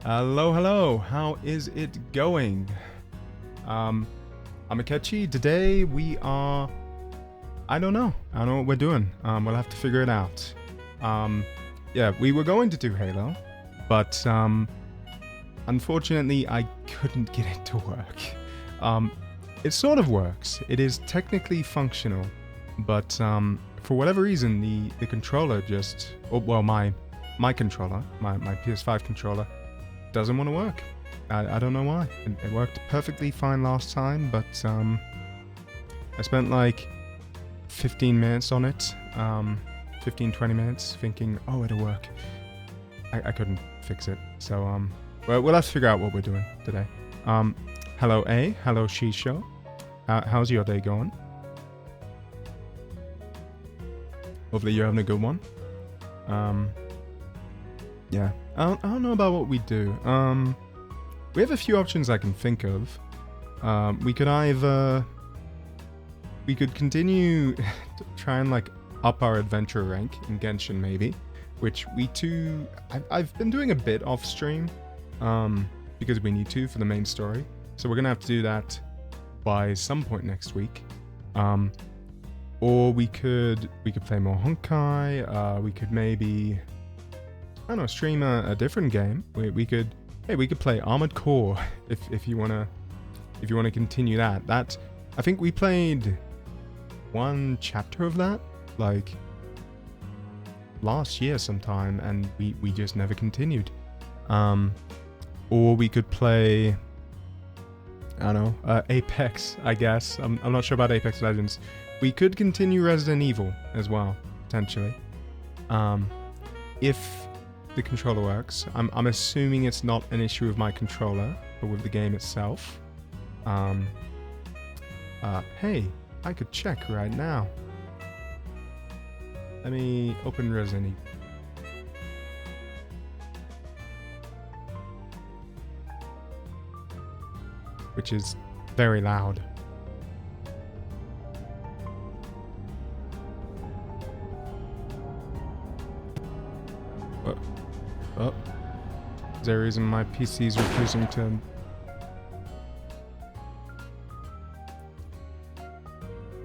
Hello, hello. How is it going? I'm Akechi. Today we are. I don't know. I don't know what we're doing. We'll have to figure it out. Yeah, we were going to do Halo, but unfortunately I couldn't get it to work. It sort of works. It is technically functional, but for whatever reason the controller just, my controller, my PS5 controller, doesn't want to work. I don't know why. It worked perfectly fine last time, but I spent like 15 minutes on it, 20 minutes thinking, oh, it'll work. I couldn't fix it, so we'll have to figure out what we're doing today. Hello A, hello Shisho. How's your day going? Hopefully you're having a good one. Yeah, I don't know about what we do. We have a few options I can think of. We could continue to try and like up our adventure rank in Genshin maybe, which I've been doing a bit off stream, because we need to for the main story. So we're gonna have to do that by some point next week. Or we could play more Honkai. We could maybe, I don't know, stream a different game. We could play Armored Core if you wanna continue that. That, I think we played one chapter of that like last year sometime, and we just never continued. Or we could play, I don't know, Apex, I guess. I'm not sure about Apex Legends. We could continue Resident Evil as well, potentially. If the controller works. I'm assuming it's not an issue with my controller, but with the game itself. Hey, I could check right now. Let me open Resident Evil. Which is very loud. Oh, is there a reason my PC is refusing to...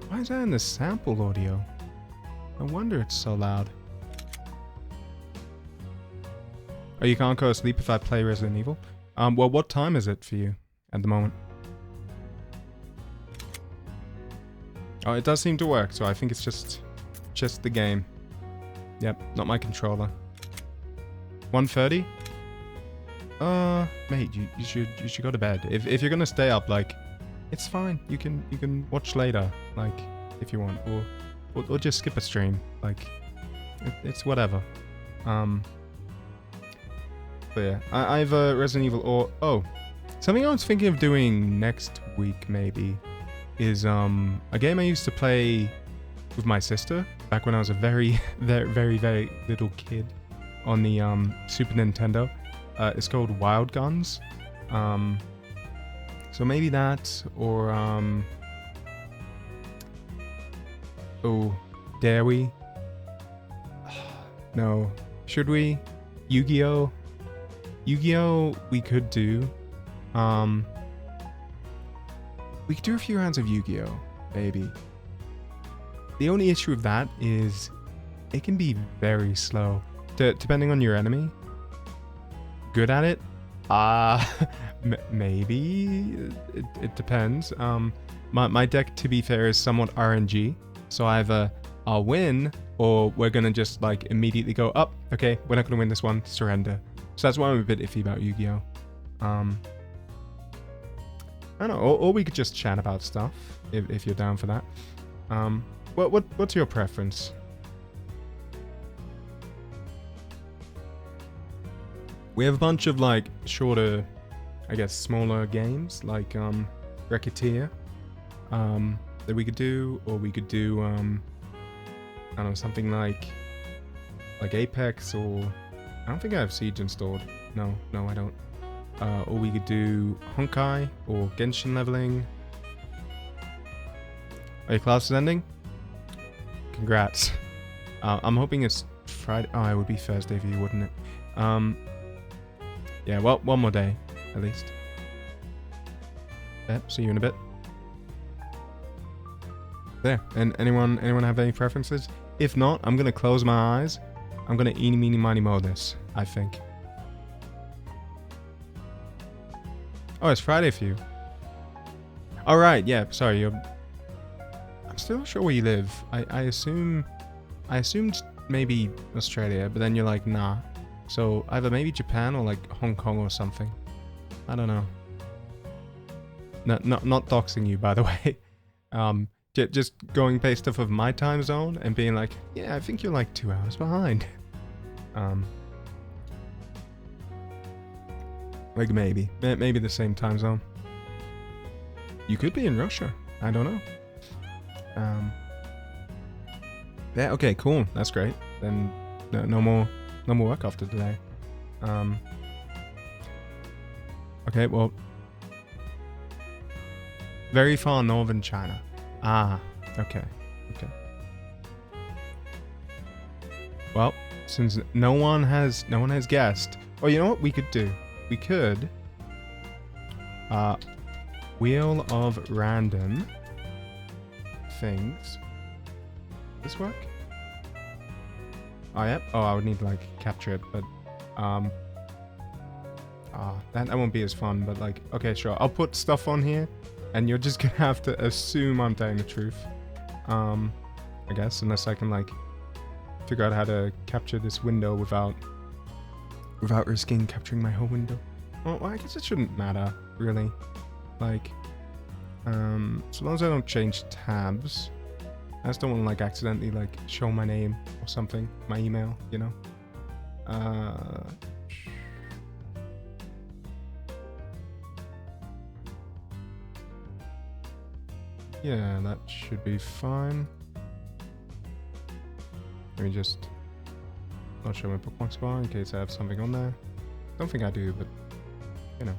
Why is that in the sample audio? No wonder it's so loud. Oh, you can't go to sleep if I play Resident Evil? Well, what time is it for you at the moment? Oh, it does seem to work, so I think it's just the game. Yep, not my controller. 1:30? Mate, you should go to bed. If you're gonna stay up, like, it's fine. You can watch later, like, if you want, or just skip a stream. Like, it's whatever. But yeah, either Resident Evil or something I was thinking of doing next week maybe is a game I used to play with my sister back when I was a very very little kid on the Super Nintendo. It's called Wild Guns. So maybe that, or oh, dare we? No. Should we? Yu-Gi-Oh? Yu-Gi-Oh we could do. We could do a few rounds of Yu-Gi-Oh, maybe. The only issue with that is it can be very slow. Depending on your enemy. Good at it? Maybe. It depends. My deck, to be fair, is somewhat RNG. So either I'll win, or we're gonna just like immediately go up. Okay, we're not gonna win this one. Surrender. So that's why I'm a bit iffy about Yu-Gi-Oh. I don't know. Or we could just chat about stuff if you're down for that. What's your preference? We have a bunch of like shorter, I guess smaller games like Racketeer that we could do, or we could do I don't know, something like Apex, or I don't think I have Siege installed. No, I don't. Or we could do Honkai or Genshin leveling. Are your classes ending? Congrats. I'm hoping it's Friday. Oh, it would be Thursday for you, wouldn't it? Yeah, well, one more day, at least. Yeah, see you in a bit. There. And anyone have any preferences? If not, I'm gonna close my eyes. I'm gonna eeny, meeny, miny, moe this, I think. Oh, it's Friday for you. Alright, yeah, sorry, I'm still not sure where you live. I assumed maybe Australia, but then you're like, nah. So either maybe Japan or like Hong Kong or something. I don't know. No, not doxing you, by the way. Just going based off of my time zone and being like, yeah, I think you're like 2 hours behind. Like maybe the same time zone. You could be in Russia. I don't know. Yeah. Okay. Cool. That's great. Then no more work after today. Okay. Well. Very far northern China. Ah. Okay. Okay. Well, since no one has guessed. Oh, you know what we could do? We could. Wheel of random things. This work? Oh, yep. Oh, I would need to, like, capture it, but, that won't be as fun, but, like, okay, sure. I'll put stuff on here, and you're just gonna have to assume I'm telling the truth. I guess, unless I can, like, figure out how to capture this window without risking capturing my whole window. Well, I guess it shouldn't matter, really. Like, so long as I don't change tabs. I just don't want to, like, accidentally, like, show my name or something. My email, you know? Yeah, that should be fine. Let me just not show my bookmarks bar in case I have something on there. Don't think I do, but, you know.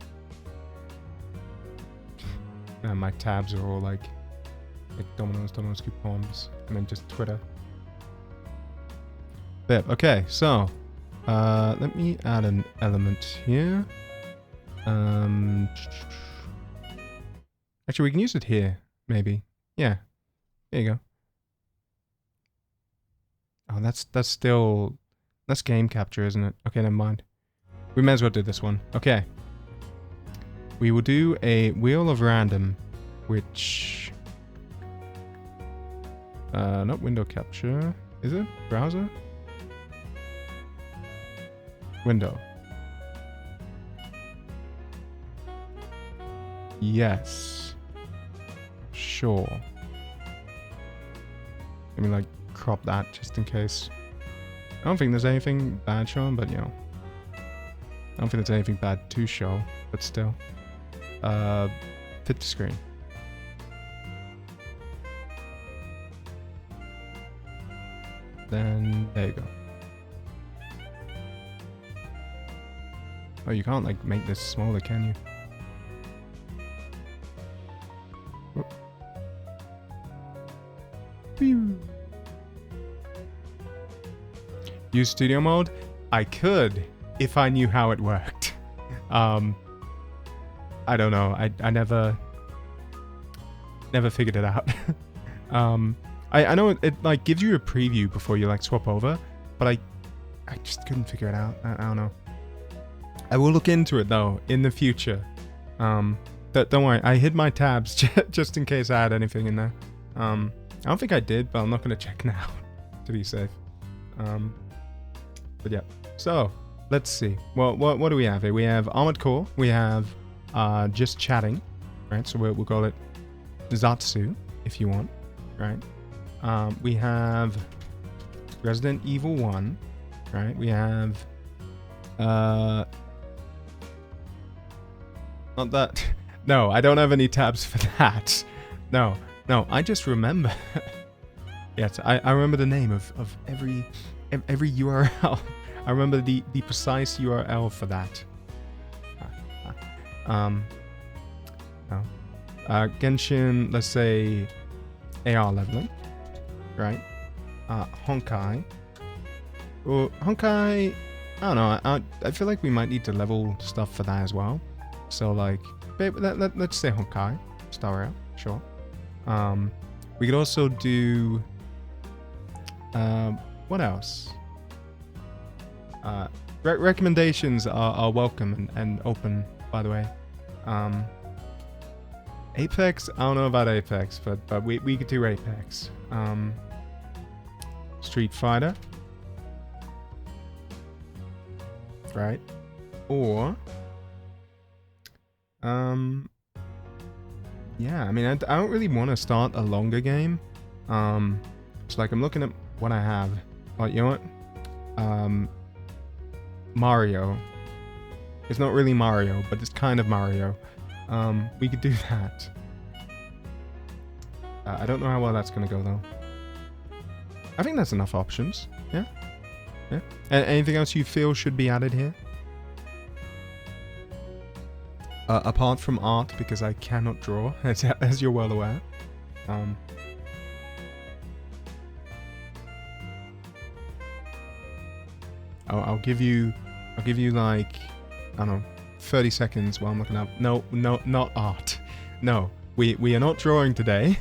My tabs are all like Domino's coupons, and then just Twitter. There. Okay, so let me add an element here. Actually, we can use it here, maybe. Yeah. There you go. Oh, that's game capture, isn't it? Okay, never mind. We may as well do this one. Okay. We will do a wheel of random, which... not window capture. Is it? Browser? Window. Yes. Sure. Let me, like, crop that just in case. I don't think there's anything bad showing, but, you know. I don't think there's anything bad to show, but still. Fit the screen. Then, there you go. Oh, you can't, like, make this smaller, can you? Whoop. Pew. Use studio mode? I could, if I knew how it worked. I don't know. I never figured it out. I know it like gives you a preview before you like swap over, but I just couldn't figure it out. I don't know. I will look into it though in the future. Don't worry. I hid my tabs just in case I had anything in there. I don't think I did, but I'm not gonna check now to be safe. But yeah. So let's see. Well, what do we have here? We have Armored Core. We have just chatting, right? So we'll call it Zatsu if you want, right? We have Resident Evil 1, right? We have not that. No, I don't have any tabs for that. No, I just remember. Yes, I remember the name of every URL. I remember the precise URL for that. No. Genshin, let's say AR leveling, right? Honkai. Well, Honkai, I don't know. I feel like we might need to level stuff for that as well. So like, let's say Honkai Star Rail, sure. We could also do what else? Recommendations are welcome and open, by the way. Apex, I don't know about Apex, but we could do Apex. Street Fighter. Right. Or yeah, I mean I don't really want to start a longer game. It's like I'm looking at what I have. Oh, you know what? Mario. It's not really Mario, but it's kind of Mario. We could do that. I don't know how well that's gonna go though. I think that's enough options. Yeah. Yeah. Anything else you feel should be added here? Apart from art, because I cannot draw, as you're well aware. I'll give you like, I don't know, 30 seconds while I'm looking up. No, not art. No, we are not drawing today.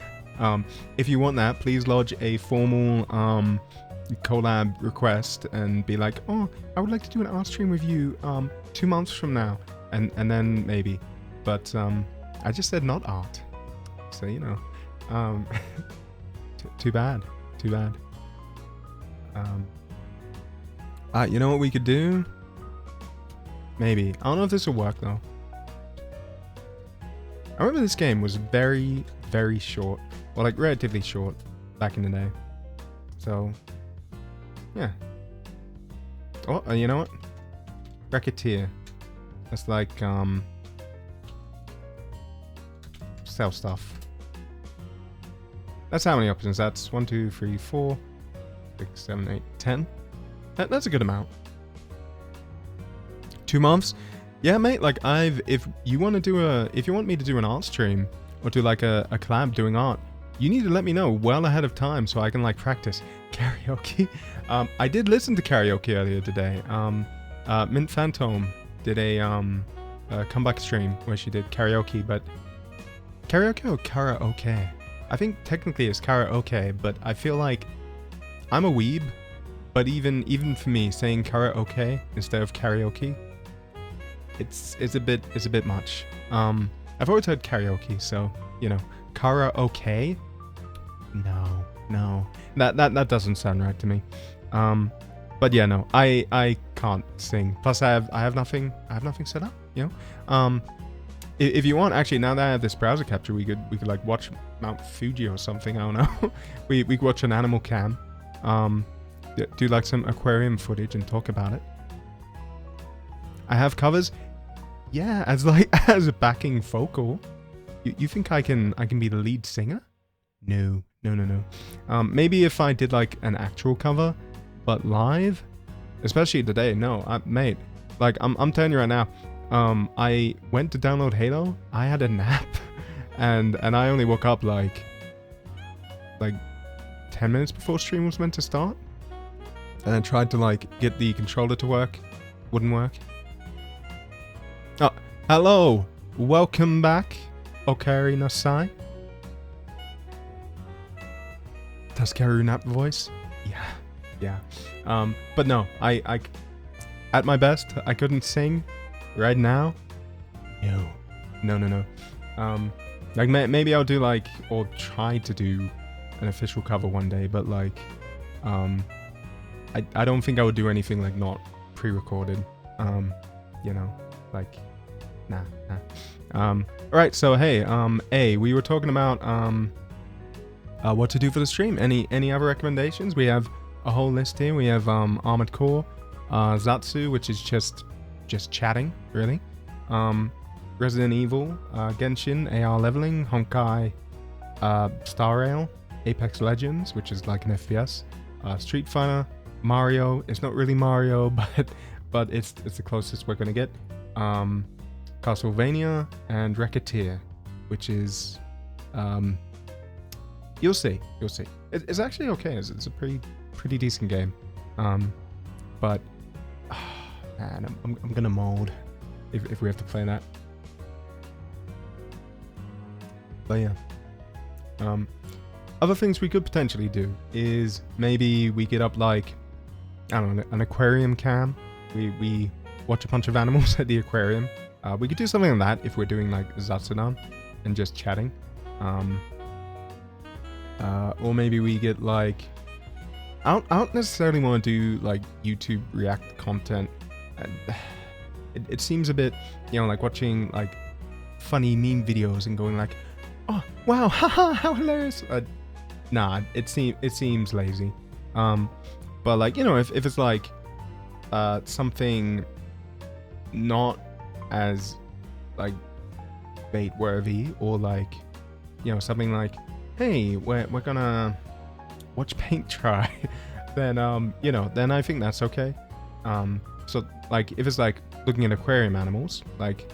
If you want that, please lodge a formal collab request and be like, oh, I would like to do an art stream with you 2 months from now, and then maybe. But I just said not art, so you know. Too bad. You know what we could do? Maybe. I don't know if this will work though. I remember this game was very, very short. Well, like relatively short back in the day. So, yeah. Oh, you know what? Racketeer. That's like, sell stuff. That's how many options. That's 1, 2, 3, 4, 6, 7, 8, 10. That's a good amount. 2 months? Yeah, mate, like if you want me to do an art stream or do like a collab doing art, you need to let me know well ahead of time so I can like practice karaoke. I did listen to karaoke earlier today. Mint Phantom did a comeback stream where she did karaoke, but karaoke or karaoke? I think technically it's karaoke, but I feel like I'm a weeb, but even for me saying karaoke instead of karaoke, it's a bit much. I've always heard karaoke, so you know, karaoke. No, that doesn't sound right to me. But yeah, no, I can't sing. Plus, I have nothing set up. You know, if you want, actually, now that I have this browser capture, we could like watch Mount Fuji or something. I don't know. we could watch an animal cam. Do like some aquarium footage and talk about it. I have covers. Yeah, as a backing vocal. You think I can be the lead singer? No. Maybe if I did like an actual cover, but live, especially today. No, mate. Like I'm telling you right now. I went to download Halo. I had a nap, and I only woke up like 10 minutes before stream was meant to start, and I tried to like get the controller to work. Wouldn't work. Oh, hello, welcome back, Okari Nasai. Does Karu nap voice? Yeah. But no, I at my best, I couldn't sing right now. No. Like maybe I'll do like, or try to do an official cover one day, but like, I don't think I would do anything like not pre-recorded. You know, like, nah. Alright, so hey, we were talking about what to do for the stream. Any other recommendations? We have a whole list here. We have Armored Core, Zatsu, which is just chatting, really. Resident Evil, Genshin, AR leveling, Honkai, Star Rail, Apex Legends, which is like an FPS, Street Fighter, Mario. It's not really Mario, but it's the closest we're gonna get. Castlevania and Racketeer, which is you'll see. It's actually okay. It's a pretty decent game. But Man, I'm gonna mold if we have to play that. But yeah. Other things we could potentially do is maybe we get up like, I don't know, an aquarium cam. We watch a bunch of animals at the aquarium. We could do something like that if we're doing like Zatsudan and just chatting. Or maybe we get like, I don't necessarily want to do like YouTube React content. It seems a bit, like watching like funny meme videos and going like, oh wow, haha, how hilarious. Nah, it seems lazy. But like, if it's like something not as like bait worthy, or like, something like, hey, we're gonna watch paint dry, then then I think that's okay. So like if it's like looking at aquarium animals, like,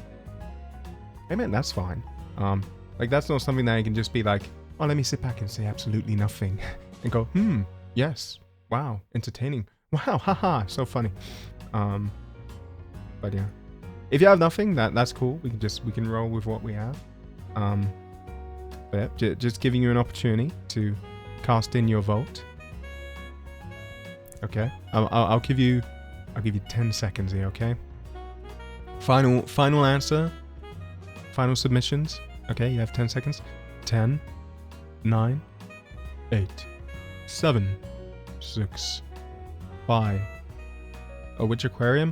hey man, that's fine. Like that's not something that I can just be like, oh, let me sit back and say absolutely nothing and go, yes, wow, entertaining, wow, haha, so funny. But yeah, if you have nothing, that's cool. We can roll with what we have. But yeah, just giving you an opportunity to cast in your vote. Okay, I'll give you 10 seconds here. Okay. Final answer. Final submissions. Okay, you have 10 seconds. 10, 9, 8, 7, 6, 5. Oh, which aquarium?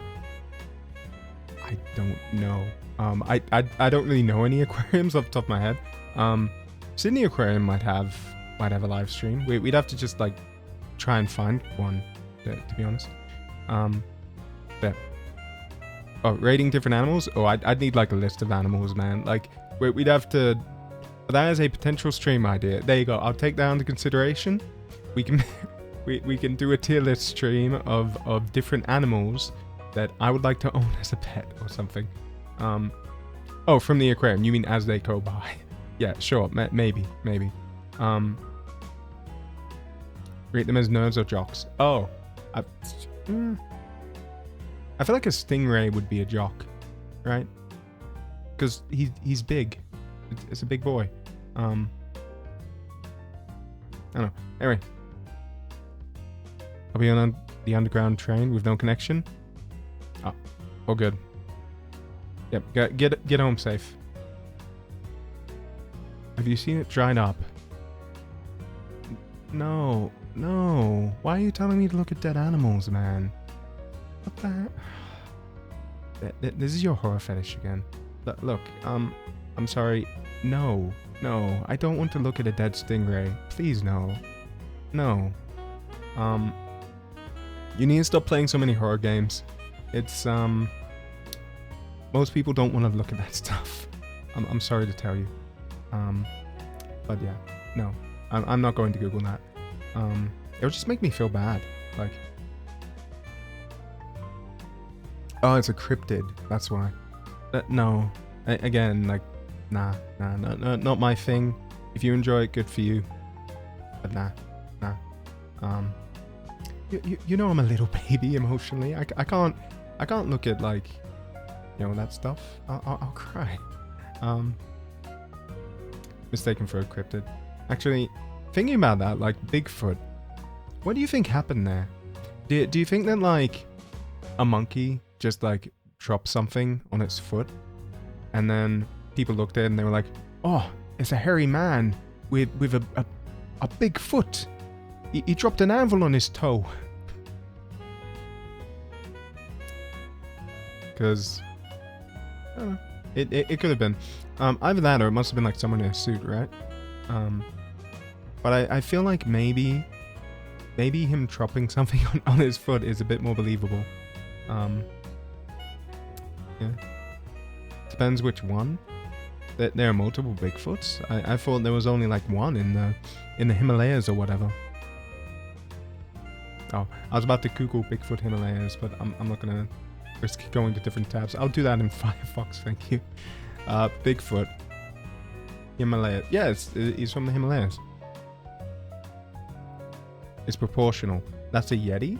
I don't know. I don't really know any aquariums off the top of my head. Sydney Aquarium might have a live stream. We'd have to just like try and find one, to be honest. But rating different animals. Oh, I'd need like a list of animals, man. Like we'd have to. That is a potential stream idea. There you go. I'll take that into consideration. We can we can do a tier list stream of different animals that I would like to own as a pet or something. Oh, from the aquarium. You mean as they go by? Yeah, sure. Maybe. Rate them as nerds or jocks. Oh, I feel like a stingray would be a jock, right? Because he's big. It's a big boy. I don't know. Anyway, I'll be on the underground train with no connection. Oh, all good. Yep, get home safe. Have you seen it dried up? No. Why are you telling me to look at dead animals, man? What the? This is your horror fetish again. Look, I'm sorry. No, I don't want to look at a dead stingray. Please, no. You need to stop playing so many horror games. It's, most people don't want to look at that stuff. I'm sorry to tell you. But yeah, no. I'm not going to Google that. It'll just make me feel bad. Like, oh, it's a cryptid. That's why. No. Again, like, nah, not my thing. If you enjoy it, good for you. But nah. You know I'm a little baby emotionally. I can't look at like, that stuff. I'll cry. Mistaken for a cryptid. Actually, thinking about that, like Bigfoot, what do you think happened there? Do you think that like a monkey just like dropped something on its foot, and then people looked at it and they were like, oh, it's a hairy man with a big foot. He dropped an anvil on his toe. Because I don't know. It could have been either that, or it must have been like someone in a suit, right? But I feel like maybe him dropping something on his foot is a bit more believable. Yeah. Depends which one. There are multiple Bigfoots. I thought there was only like one in the Himalayas or whatever. Oh, I was about to Google Bigfoot Himalayas, but I'm not gonna risk going to different tabs. I'll do that in Firefox, thank you. Bigfoot Himalaya. Yeah, he's from the Himalayas. It's proportional. That's a Yeti?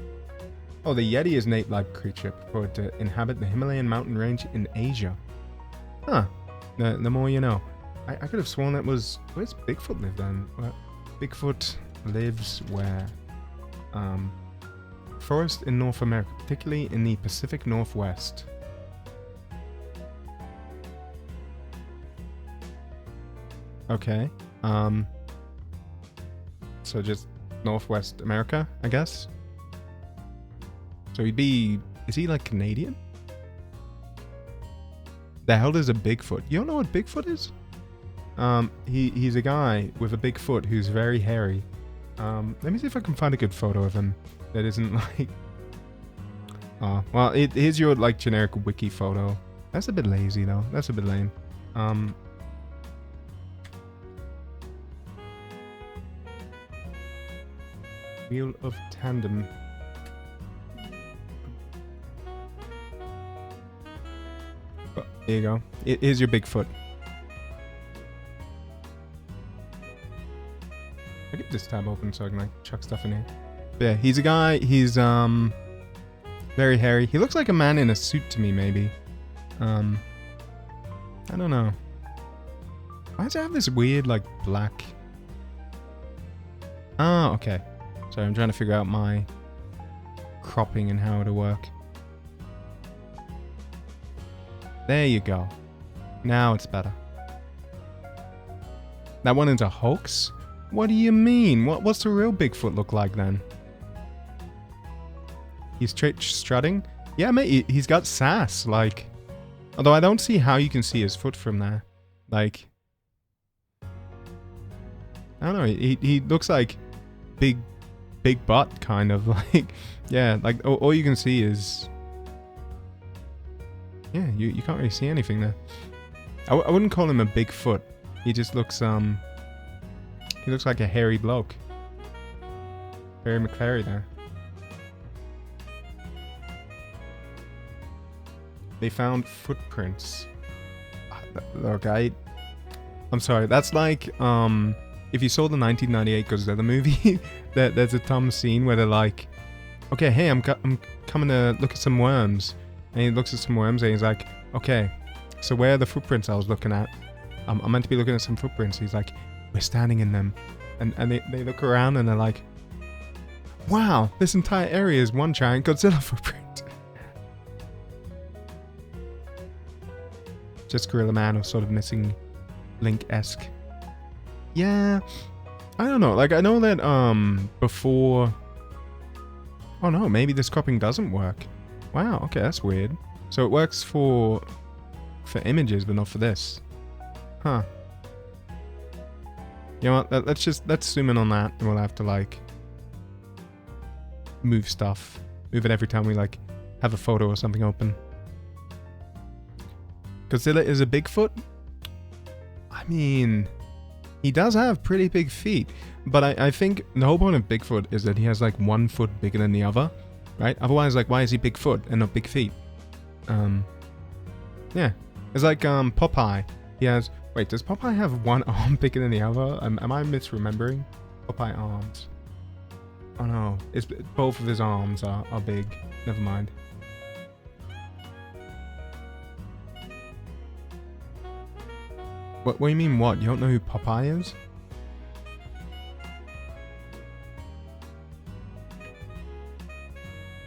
Oh, the Yeti is an ape-like creature purported to inhabit the Himalayan mountain range in Asia. Huh. The more you know. I could have sworn that was... Where's Bigfoot live then? Bigfoot lives where? Forest in North America, particularly in the Pacific Northwest. Okay. So just Northwest America, I guess? So he'd be... Is he like Canadian? The hell is a Bigfoot? You don't know what Bigfoot is? He's a guy with a big foot who's very hairy. Let me see if I can find a good photo of him that isn't like... well, here's your like generic wiki photo. That's a bit lazy though. That's a bit lame. Wheel of Tandem. Oh, there you go. Here's your Bigfoot. I get this tab open so I can like chuck stuff in here. But yeah, he's a guy. He's very hairy. He looks like a man in a suit to me, maybe. I don't know. Why does it have this weird like black? Ah, okay. Sorry, I'm trying to figure out my cropping and how it'll work. There you go. Now it's better. That one is a hoax? What do you mean? What's the real Bigfoot look like then? He's strutting? Yeah, mate, he's got sass, like... Although I don't see how you can see his foot from there. Like... I don't know, he looks like big butt, kind of, like... Yeah, like, all you can see is... Yeah, you can't really see anything there. I wouldn't call him a Bigfoot. He just looks, he looks like a hairy bloke. Harry McClary there. They found footprints. Look, I'm sorry. That's like, if you saw the 1998 Godzilla movie, there's a Tom scene where they're like, okay, hey, I'm coming to look at some worms. And he looks at some worms and he's like, okay, so where are the footprints I was looking at? I'm meant to be looking at some footprints. He's like, we're standing in them. And they look around and they're like, wow, this entire area is one giant Godzilla footprint. Just Gorilla Man was sort of missing Link-esque. Yeah, I don't know. Like, I know that before... Oh no, maybe this cropping doesn't work. Wow, okay, that's weird. So it works for images, but not for this. Huh. You know what, let's zoom in on that, and we'll have to, like, move stuff. Move it every time we, like, have a photo or something open. Godzilla is a Bigfoot? I mean, he does have pretty big feet, but I think the whole point of Bigfoot is that he has, like, one foot bigger than the other, right? Otherwise, like, why is he Bigfoot and not big feet? Yeah. It's like, Popeye. He has... Wait, does Popeye have one arm bigger than the other? Am I misremembering? Popeye arms. Oh no, it's both of his arms are big. Never mind. What do you mean what? You don't know who Popeye is?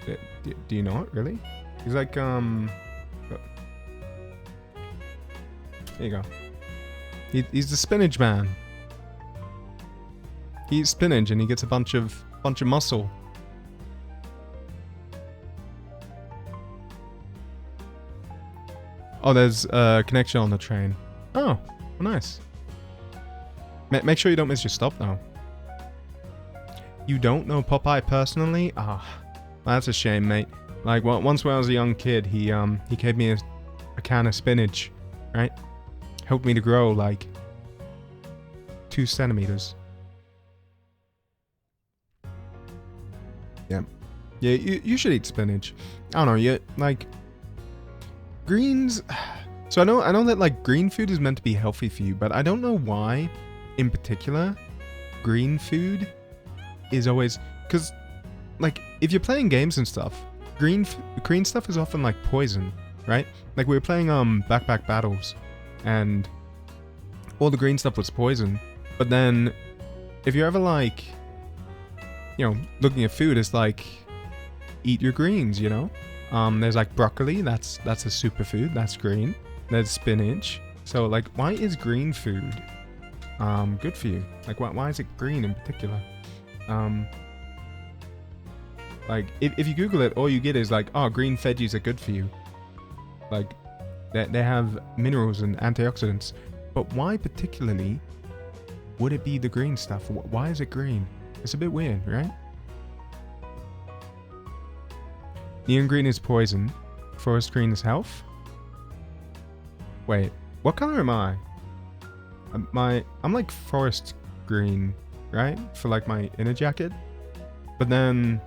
Do you know it, really? He's like, there you go. He's the spinach man. He eats spinach and he gets a bunch of muscle. Oh, there's a connection on the train. Oh, nice. Make sure you don't miss your stop though. You don't know Popeye personally? Ah, that's a shame, mate. Like, well, once when I was a young kid, he gave me a can of spinach, right? Helped me to grow like 2 centimeters. Yeah. Yeah, you should eat spinach. I don't know, you like greens. So I know that like green food is meant to be healthy for you, but I don't know why in particular green food is always, because like if you're playing games and stuff, green stuff is often like poison, right? Like we were playing backpack battles, and all the green stuff was poison. But then, if you're ever like, looking at food, it's like, eat your greens, There's like broccoli, that's a superfood, that's green. There's spinach. So like, why is green food good for you? Like, why is it green in particular? Like, if you Google it, all you get is like, oh, green veggies are good for you. Like, they have minerals and antioxidants. But why particularly would it be the green stuff? Why is it green? It's a bit weird, right? Neon green is poison. Forest green is health. Wait, what color am I? I'm like forest green, right? For like my inner jacket. But then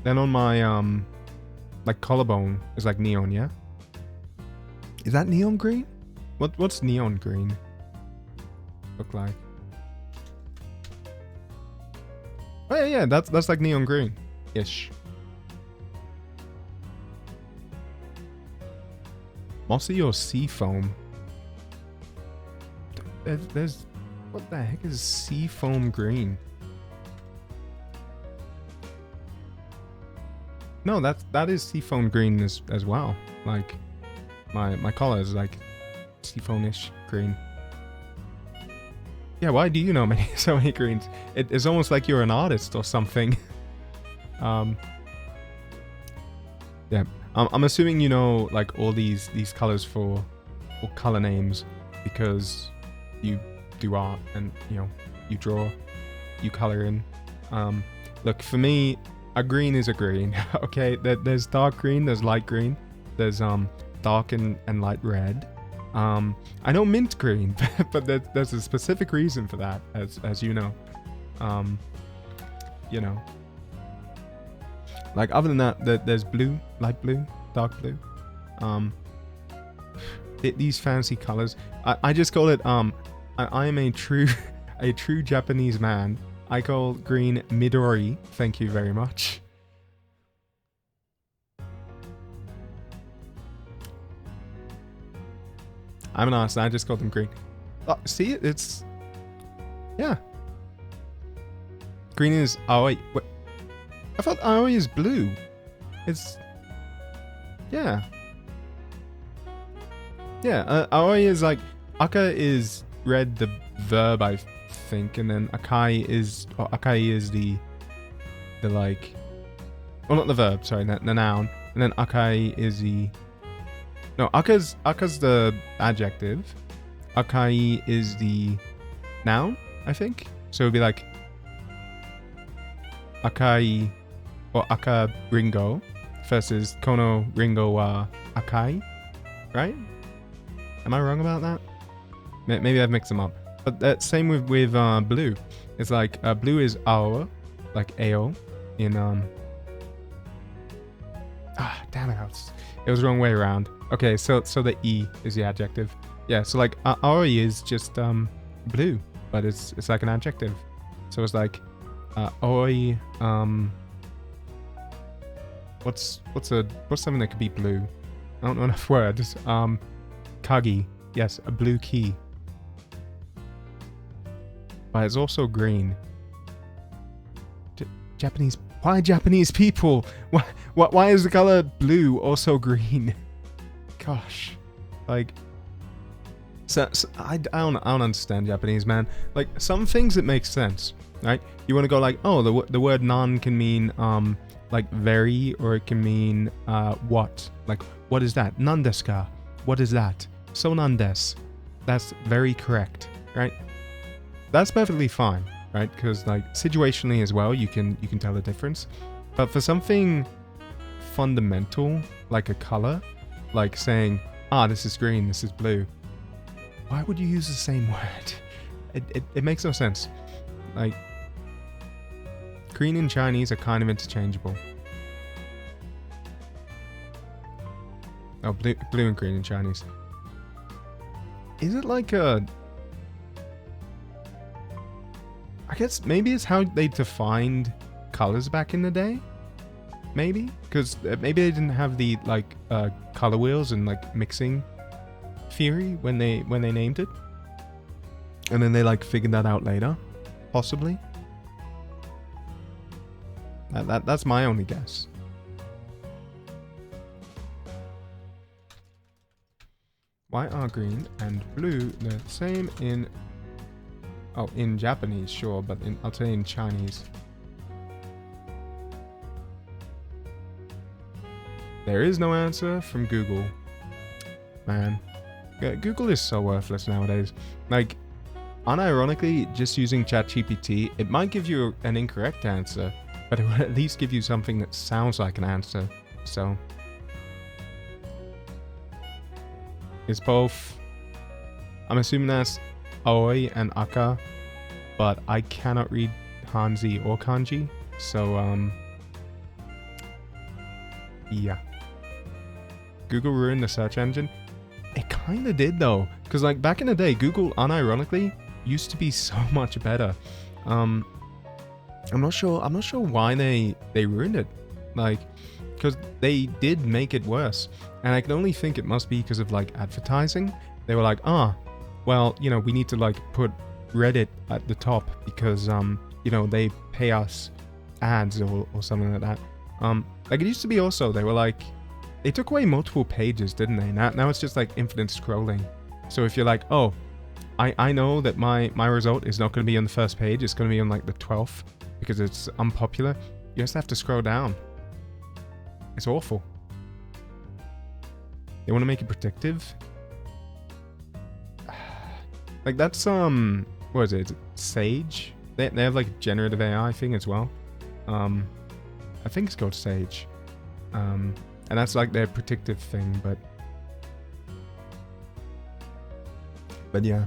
on my like collarbone is like neon, yeah? Is that neon green? What's neon green look like? Oh yeah, that's like neon green-ish. Mossy or sea foam? There's what the heck is sea foam green? No, that is sea foam green as well. Like my collar is like sea foam-ish green. Yeah, why do you know so many greens? It's almost like you're an artist or something. Yeah, I'm assuming you know like all these colors for color names because you do art and you draw, you color in. Look, for me, a green is a green. Okay, there's dark green, there's light green, there's dark and light red. I know mint green, but there's a specific reason for that, as you know. Like other than that, there's blue, light blue, dark blue. These fancy colors. I just call it I am a true Japanese man. I call green Midori. Thank you very much. I'm an artist. I just called them green. Oh, see, it's yeah. Green is Aoi. What? I thought Aoi is blue. It's yeah. Aoi is like Aka is red, the verb I think, and then Akai is the like, well, not the verb, sorry, the noun, and then Akai is the Aka's the adjective. Akai is the noun, I think. So it'd be like Akai or Aka Ringo versus Kono Ringo wa Akai, right? Am I wrong about that? Maybe I've mixed them up. But that's same with blue. It's like blue is Ao, like Ao in damn it, it was the wrong way around. Okay, so the E is the adjective. Yeah, so like Aoi is just blue, but it's like an adjective. So it's like Aoi what's something that could be blue? I don't know enough words. Kagi, yes, a blue key. But it's also green. Japanese. Why Japanese people? Why is the color blue also green? Gosh, like, so I don't understand Japanese, man. Like, some things it makes sense, right? You want to go like, oh, the word nan can mean like very, or it can mean what? Like, what is that? Nan desu ka? What is that? So nan desu. That's very correct, right? That's perfectly fine, right? Because like situationally as well, you can tell the difference. But for something fundamental like a color, like saying, this is green, this is blue, why would you use the same word? It makes no sense. Like, green and Chinese are kind of interchangeable. Oh, blue and green in Chinese. Is it like a... I guess maybe it's how they defined colors back in the day. maybe? Because maybe they didn't have the like color wheels and like mixing theory when they named it, and then they like figured that out later, possibly. That's my only guess. Why are green and blue the same in... Oh, in Japanese, sure, but I'll tell you in Chinese. There is no answer from Google. Man. Google is so worthless nowadays. Like, unironically, just using ChatGPT, it might give you an incorrect answer, but it will at least give you something that sounds like an answer. So... It's both... I'm assuming that's Aoi and Aka, but I cannot read Hanzi or Kanji, so, yeah. Google ruined the search engine? It kinda did, though, because, like, back in the day, Google, unironically, used to be so much better. I'm not sure why they ruined it. Like, because they did make it worse. And I can only think it must be because of, like, advertising. They were like, well, you know, we need to, like, put Reddit at the top because, you know, they pay us ads or something like that. Like, it used to be also, they were like, they took away multiple pages, didn't they? Now it's just, like, infinite scrolling. So if you're like, oh, I know that my result is not going to be on the first page, it's going to be on, like, the 12th because it's unpopular, you just have to scroll down. It's awful. They want to make it predictive. Like that's what is it? Sage? They have like a generative AI thing as well. I think it's called Sage. And that's like their predictive thing, but yeah,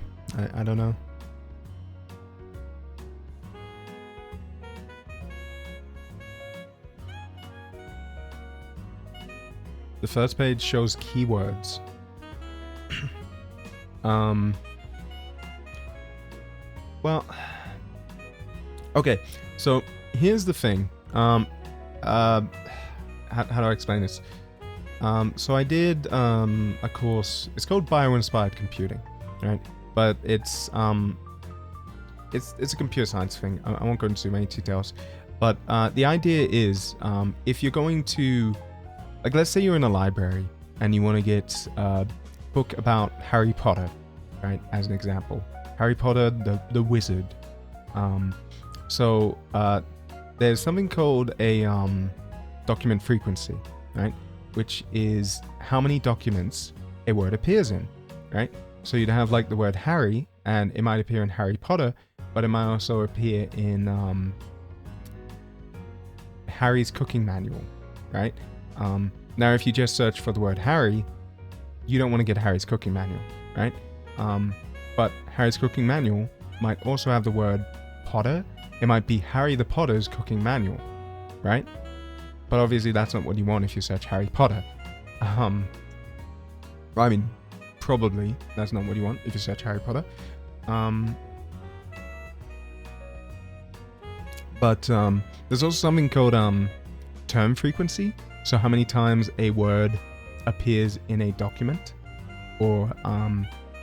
I don't know. The first page shows keywords. Well, okay, so here's the thing. How do I explain this? So I did a course. It's called Bio-Inspired Computing, right? But it's a computer science thing. I won't go into too many details. But the idea is, if you're going to, like, let's say you're in a library and you want to get a book about Harry Potter, right? As an example, Harry Potter, the Wizard. So there's something called a document frequency, right? Which is how many documents a word appears in, right? So you'd have like the word Harry, and it might appear in Harry Potter, but it might also appear in Harry's cooking manual, right? Now, if you just search for the word Harry, you don't want to get Harry's cooking manual, right? But Harry's cooking manual might also have the word Potter. It might be Harry the Potter's cooking manual, right? But obviously that's not what you want if you search Harry Potter. I mean, probably that's not what you want if you search Harry Potter. But there's also something called term frequency. So how many times a word appears in a document, or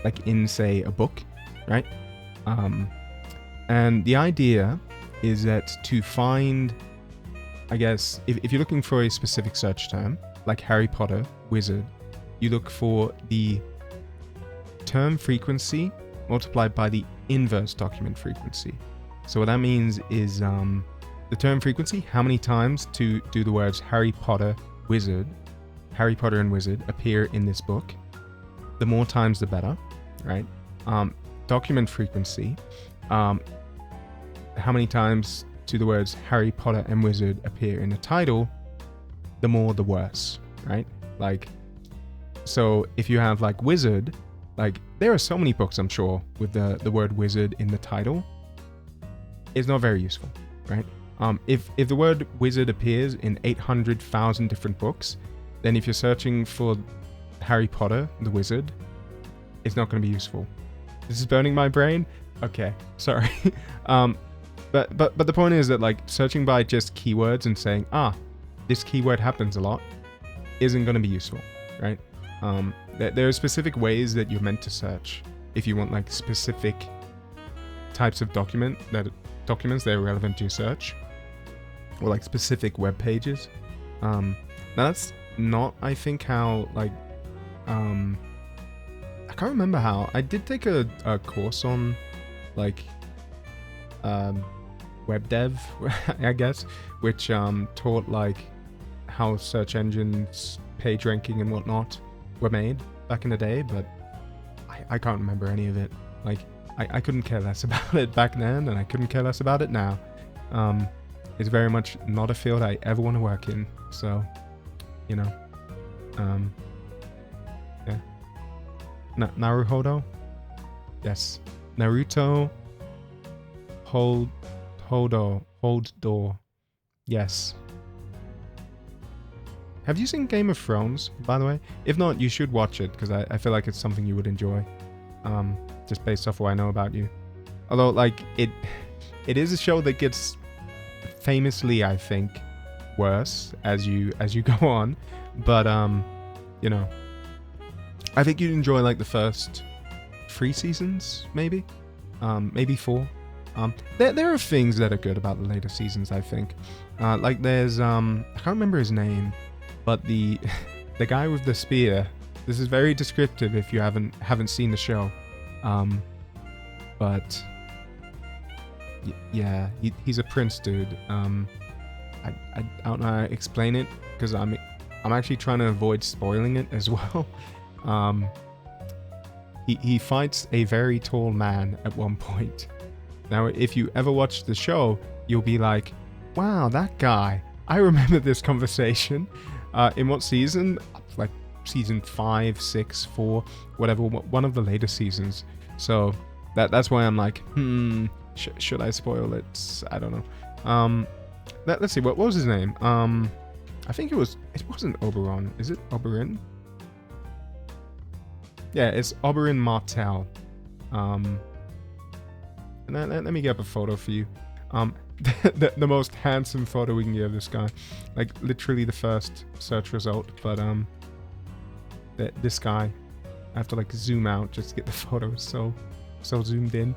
like in, say, a book, right? And the idea is that to find, I guess, if you're looking for a specific search term, like Harry Potter, Wizard, you look for the term frequency multiplied by the inverse document frequency. So what that means is the term frequency, how many times do the words Harry Potter, Wizard, Harry Potter and Wizard appear in this book. The more times the better, right? Document frequency, how many times do the words Harry Potter and Wizard appear in the title, the more the worse, right? Like, so if you have like Wizard, like there are so many books I'm sure with the word Wizard in the title, it's not very useful, right? If the word Wizard appears in 800,000 different books, then if you're searching for Harry Potter, the Wizard, it's not going to be useful. This is burning my brain? Okay, sorry. But the point is that like searching by just keywords and saying, this keyword happens a lot isn't going to be useful, right? There are specific ways that you're meant to search if you want like specific types of documents that are relevant to your search, or like specific web pages. Now that's not, I think, how like I can't remember how. I did take a course on like web dev, I guess, which taught like how search engines, page ranking and whatnot were made back in the day, but I can't remember any of it. Like I couldn't care less about it back then, and I couldn't care less about it now. It's very much not a field I ever want to work in, so you know. Yeah. Naruhodo? Yes. Naruto hold door. Yes. Have you seen Game of Thrones, by the way? If not, you should watch it, because I feel like it's something you would enjoy. Just based off what I know about you. Although, like, it is a show that gets famously, I think, worse as you go on. But, you know, I think you'd enjoy, like, the first 3 seasons, maybe? Maybe 4. There are things that are good about the later seasons, I think. Like, there's, I can't remember his name, but the guy with the spear. This is very descriptive if you haven't seen the show. But yeah, he's a prince dude. I don't know how to explain it, because I'm actually trying to avoid spoiling it as well. He fights a very tall man at one point. Now, if you ever watch the show, you'll be like, wow, that guy. I remember this conversation. In what season? Like season 5, 6, 4, whatever, one of the later seasons. So that's why I'm like, should I spoil it? I don't know. Let's see, what was his name? I think it wasn't Oberon. Is it Oberyn? Yeah, it's Oberyn Martell. And let me get up a photo for you. The most handsome photo we can get of this guy. Like, literally the first search result. But, this guy, I have to, like, zoom out just to get the photo. It's so zoomed in.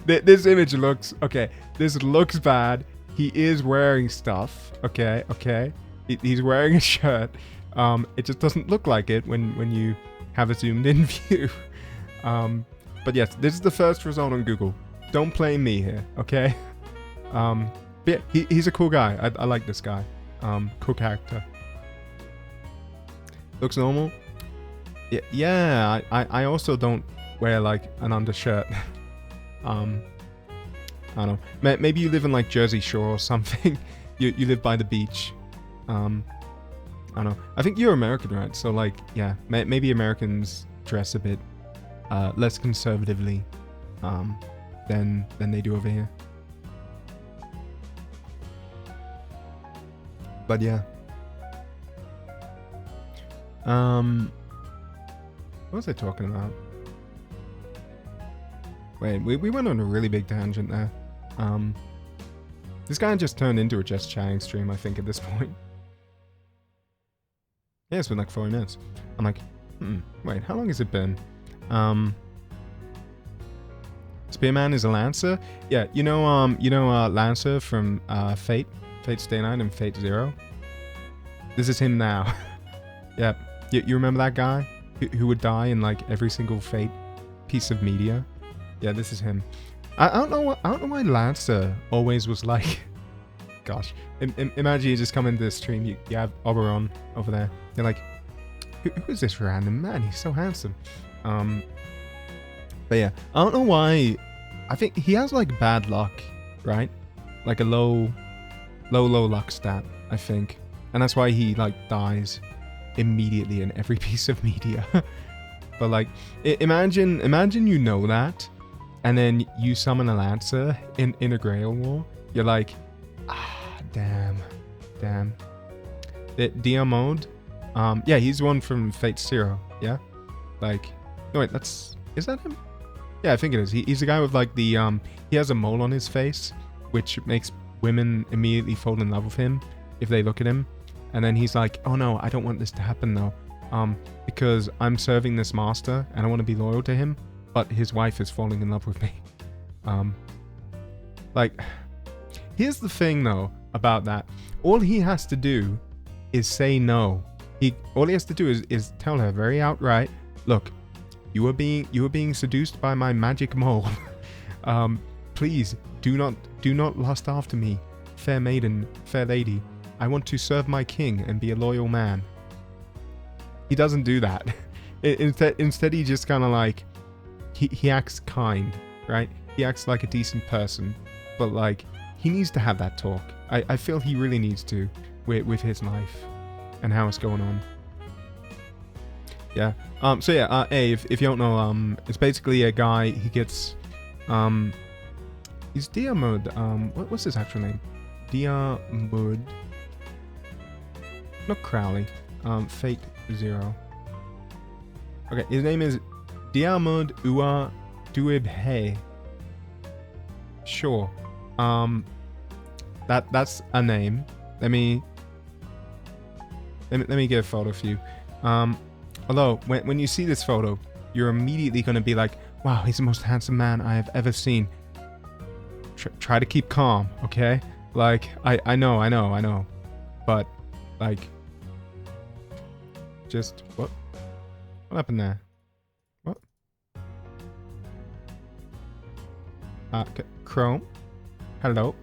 This image looks... Okay, this looks bad. He is wearing stuff. Okay. He's wearing a shirt. It just doesn't look like it when you have a zoomed in view. But yes, this is the first result on Google. Don't blame me here, okay? But yeah, he's a cool guy. I like this guy. Cool character. Looks normal. Yeah. I also don't wear like an undershirt. I don't know. Maybe you live in like Jersey Shore or something. You live by the beach. I don't know. I think you're American, right? So like, yeah, maybe Americans dress a bit less conservatively than they do over here. But yeah. What was I talking about? Wait, we went on a really big tangent there. This guy just turned into a just chatting stream, I think, at this point. Yeah, it's been like 40 minutes. I'm like, wait, how long has it been? Spearman is a Lancer? Yeah, you know Lancer from Fate Stay Night and Fate Zero? This is him now. Yeah, you remember that guy who would die in like every single Fate piece of media? Yeah, this is him. I don't know why Lancer always was like... Gosh, imagine you just come into this stream, you have Oberon over there. You're like, who is this random man? He's so handsome. But yeah, I don't know why. I think he has like bad luck, right? Like a low luck stat, I think. And that's why he like dies immediately in every piece of media. But like, imagine you know that, and then you summon a Lancer in a Grail War. You're like, damn. The DM mode, yeah, he's the one from Fate Zero. Yeah, like, no wait, is that him? Yeah, I think it is. He's the guy with like the he has a mole on his face, which makes women immediately fall in love with him. if they look at him. And then he's like, oh no, I don't want this to happen though. Because I'm serving this master and I want to be loyal to him, but his wife is falling in love with me. Like, here's the thing though about that. All he has to do is say no. All he has to do is tell her very outright, look, you are being seduced by my magic mole. Please do not lust after me, fair maiden, fair lady. I want to serve my king and be a loyal man. He doesn't do that. Instead he just kind of like, he acts kind, right? He acts like a decent person, but like, he needs to have that talk. I feel he really needs to with his life and how it's going on. Yeah. So yeah, if you don't know, it's basically a guy, he gets, he's Diarmid, what's his actual name? Diarmid. Not Crowley. Fate Zero. Okay, his name is Diarmid Ua Duibhe. Sure. That's a name. Let me get a photo for you. Although when you see this photo, you're immediately gonna be like, wow, he's the most handsome man I have ever seen. Try to keep calm, okay? Like, I know. But, like, just, what happened there? What? Chrome? Hello?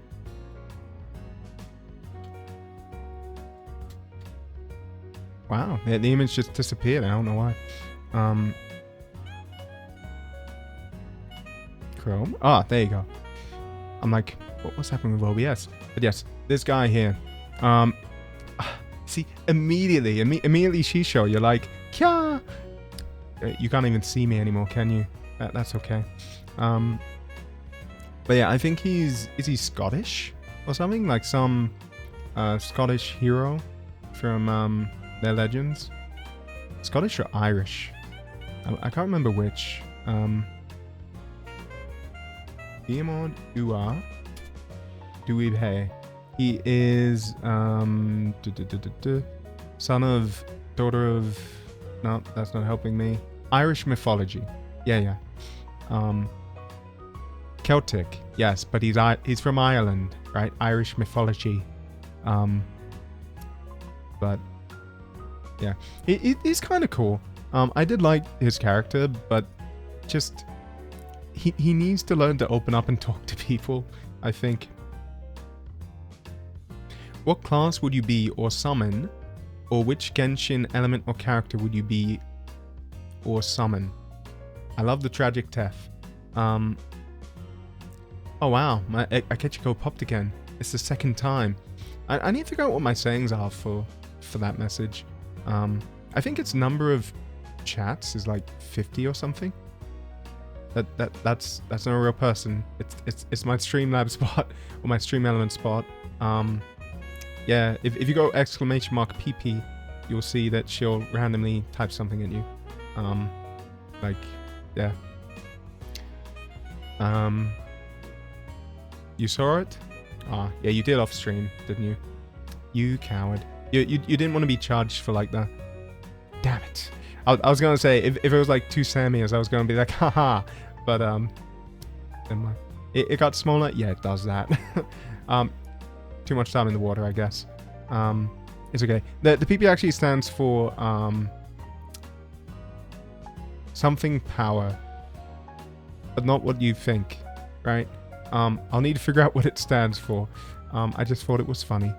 Wow, the image just disappeared. I don't know why. Chrome? Ah, there you go. I'm like, what's happening with OBS? But yes, this guy here. See, immediately Shisho, you're like, Kya! You can't even see me anymore, can you? That's okay. But yeah, I think is he Scottish or something? Like some Scottish hero from their legends. Scottish or Irish? I can't remember which. Diarmid Ua Duibhe. He is son of, daughter of, no, that's not helping me. Irish mythology. Yeah. Celtic, yes, but he's from Ireland, right? Irish mythology. But yeah, he's kind of cool. I did like his character, but just he needs to learn to open up and talk to people, I think. What class would you be or summon, or which Genshin element or character would you be or summon? I love the tragic Tef. Oh wow, my Akechiko popped again. It's the second time. I need to figure out what my sayings are for that message. I think its number of chats is like 50 or something. That's not a real person. It's my Streamlab spot or my Stream Element spot. Yeah, if you go ! PP, you'll see that she'll randomly type something at you. Like, yeah. You saw it? Ah, yeah, you did off stream, didn't you? You coward. You didn't want to be charged for like the... Damn it. I was gonna say, if it was like 2 Samias, I was gonna be like, haha. But, never mind. It got smaller? Yeah, it does that. Too much time in the water, I guess. It's okay. The PP actually stands for, something power. But not what you think, right? I'll need to figure out what it stands for. I just thought it was funny.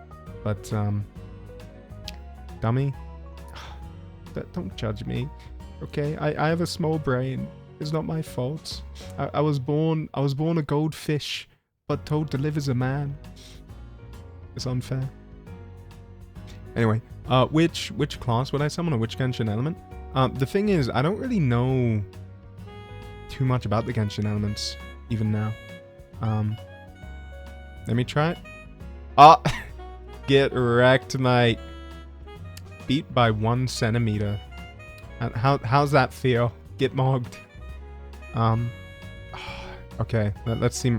But, dummy. Don't judge me, okay? I have a small brain. It's not my fault. I was born a goldfish, but told to live as a man. It's unfair. Anyway, which class would I summon, or which Genshin element? The thing is, I don't really know too much about the Genshin elements even now. Let me try it. Ah, get wrecked, mate. Beat by 1 centimeter. How's that feel? Get mogged. Okay, let's see.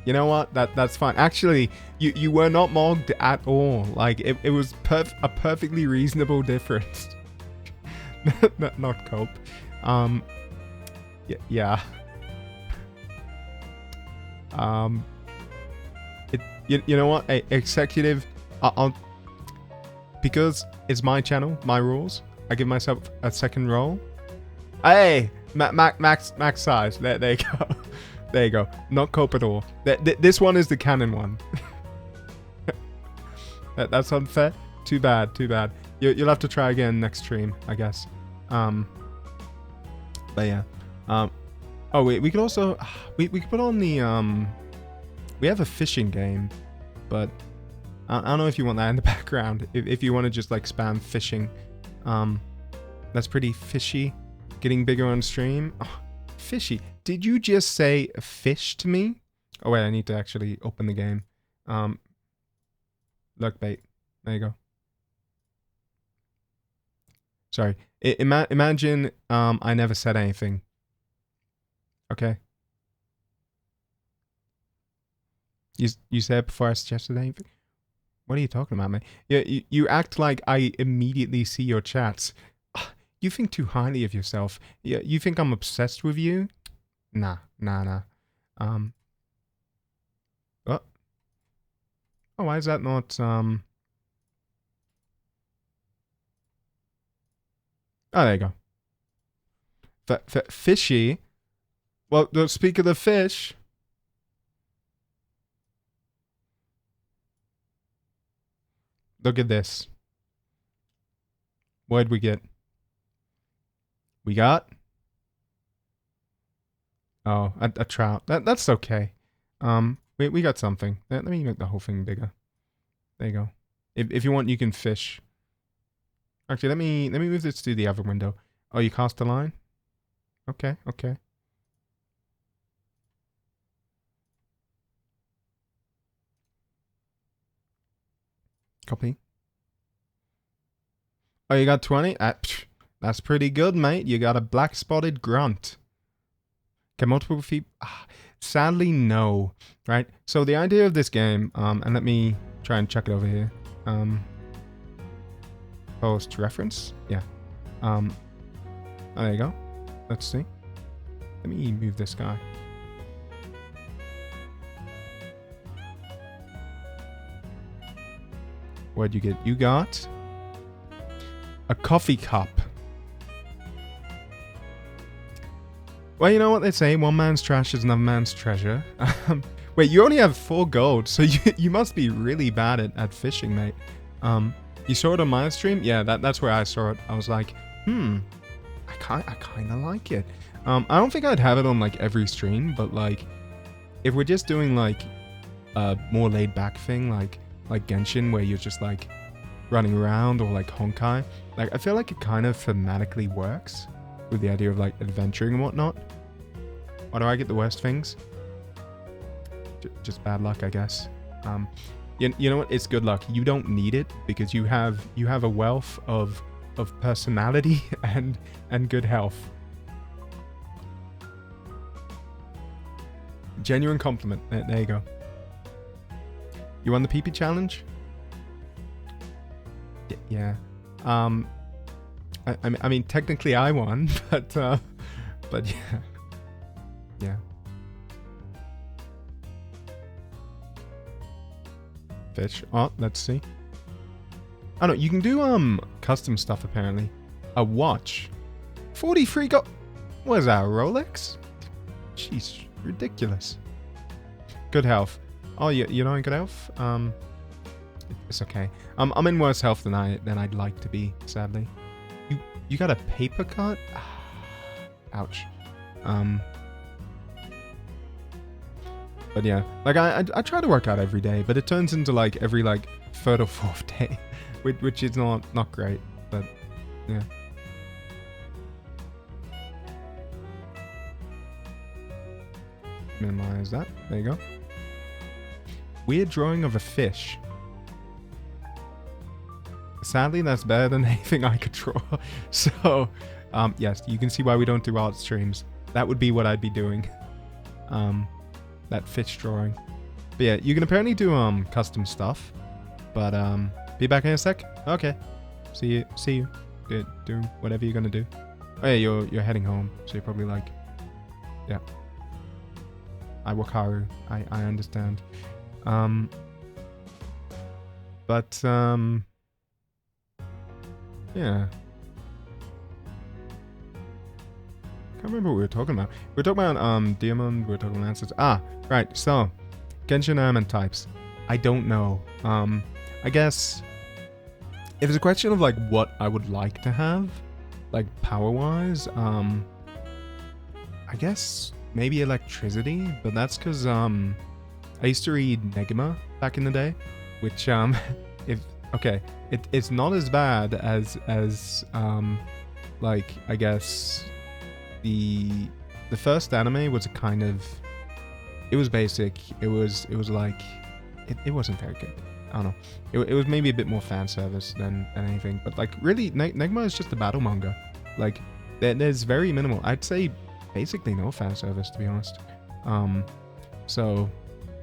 You know what? That's fine. Actually, you were not mogged at all. Like, it was a perfectly reasonable difference. Not cope. Yeah. You know what? Executive, I'll because it's my channel, my rules. I give myself a second roll. Hey, max size. There you go. There you go. Not cope at all. This one is the canon one. That's unfair. Too bad. You'll have to try again next stream, I guess. But yeah. Oh wait, we could also we could put on the we have a fishing game, but I don't know if you want that in the background. If you want to just like spam fishing, that's pretty fishy. Getting bigger on stream. Oh, fishy. Did you just say fish to me? Oh wait, I need to actually open the game. Look, bait. There you go. Sorry. Imagine I never said anything. Okay. You said before I suggested anything? What are you talking about, man? Yeah, you act like I immediately see your chats. You think too highly of yourself. Yeah, you think I'm obsessed with you? Nah. What? Oh, why is that not Oh, there you go. Fishy. Well, don't speak of the fish. Look at this. What'd we get? We got? Oh, a trout. That's okay. We got something. Let me make the whole thing bigger. There you go. If you want, you can fish. Actually, let me move this to the other window. Oh, you cast a line? Okay. Copy. Oh, you got 20? That's pretty good, mate. You got a black-spotted grunt. Can multiple feet... sadly, no. Right? So the idea of this game, and let me try and check it over here. Post reference? Yeah. Oh, there you go. Let's see. Let me move this guy. What'd you get? You got a coffee cup. Well, you know what they say, one man's trash is another man's treasure. Wait, you only have 4 gold, so you must be really bad at fishing, mate. You saw it on my stream? Yeah, that's where I saw it. I was like, I kind of like it. I don't think I'd have it on like every stream, but like, if we're just doing like a more laid back thing, like Genshin, where you're just like running around, or like Honkai, like I feel like it kind of thematically works with the idea of like adventuring and whatnot. Why do I get the worst things? Just bad luck, I guess. You know what? It's good luck. You don't need it because you have a wealth of personality and good health. Genuine compliment. There you go. You won the PP challenge? Yeah. I mean, technically I won, but yeah. Fish. Oh, let's see. Oh no, you can do custom stuff apparently. A watch. 43 gold. What is that? A Rolex? Jeez, ridiculous. Good health. Oh, you're not in good health? It's okay. I'm in worse health than I'd like to be, sadly. You got a paper cut? Ouch. But yeah, like I try to work out every day, but it turns into like every like 3rd or 4th day, which is not great. But yeah. Minimize that. There you go. Weird drawing of a fish. Sadly, that's better than anything I could draw. So, yes, you can see why we don't do art streams. That would be what I'd be doing. That fish drawing. But yeah, you can apparently do custom stuff. But be back in a sec. Okay. See you. Do whatever you're gonna do. Oh yeah, you're heading home, so you're probably like, yeah. I Wakaru. I understand. But yeah. Can't remember what we were talking about. We were talking about Diamond, we were talking about Lancers. Ah, right, so Genshin element types. I don't know. I guess if it's a question of like what I would like to have, like power-wise, I guess maybe electricity, but that's because I used to read Negima back in the day, which it's not as bad as like I guess the first anime was a kind of, it was basic, it was like it wasn't very good. I don't know. It was maybe a bit more fan service than anything, but like really, Negma is just a battle manga. Like there's very minimal. I'd say basically no fan service, to be honest. So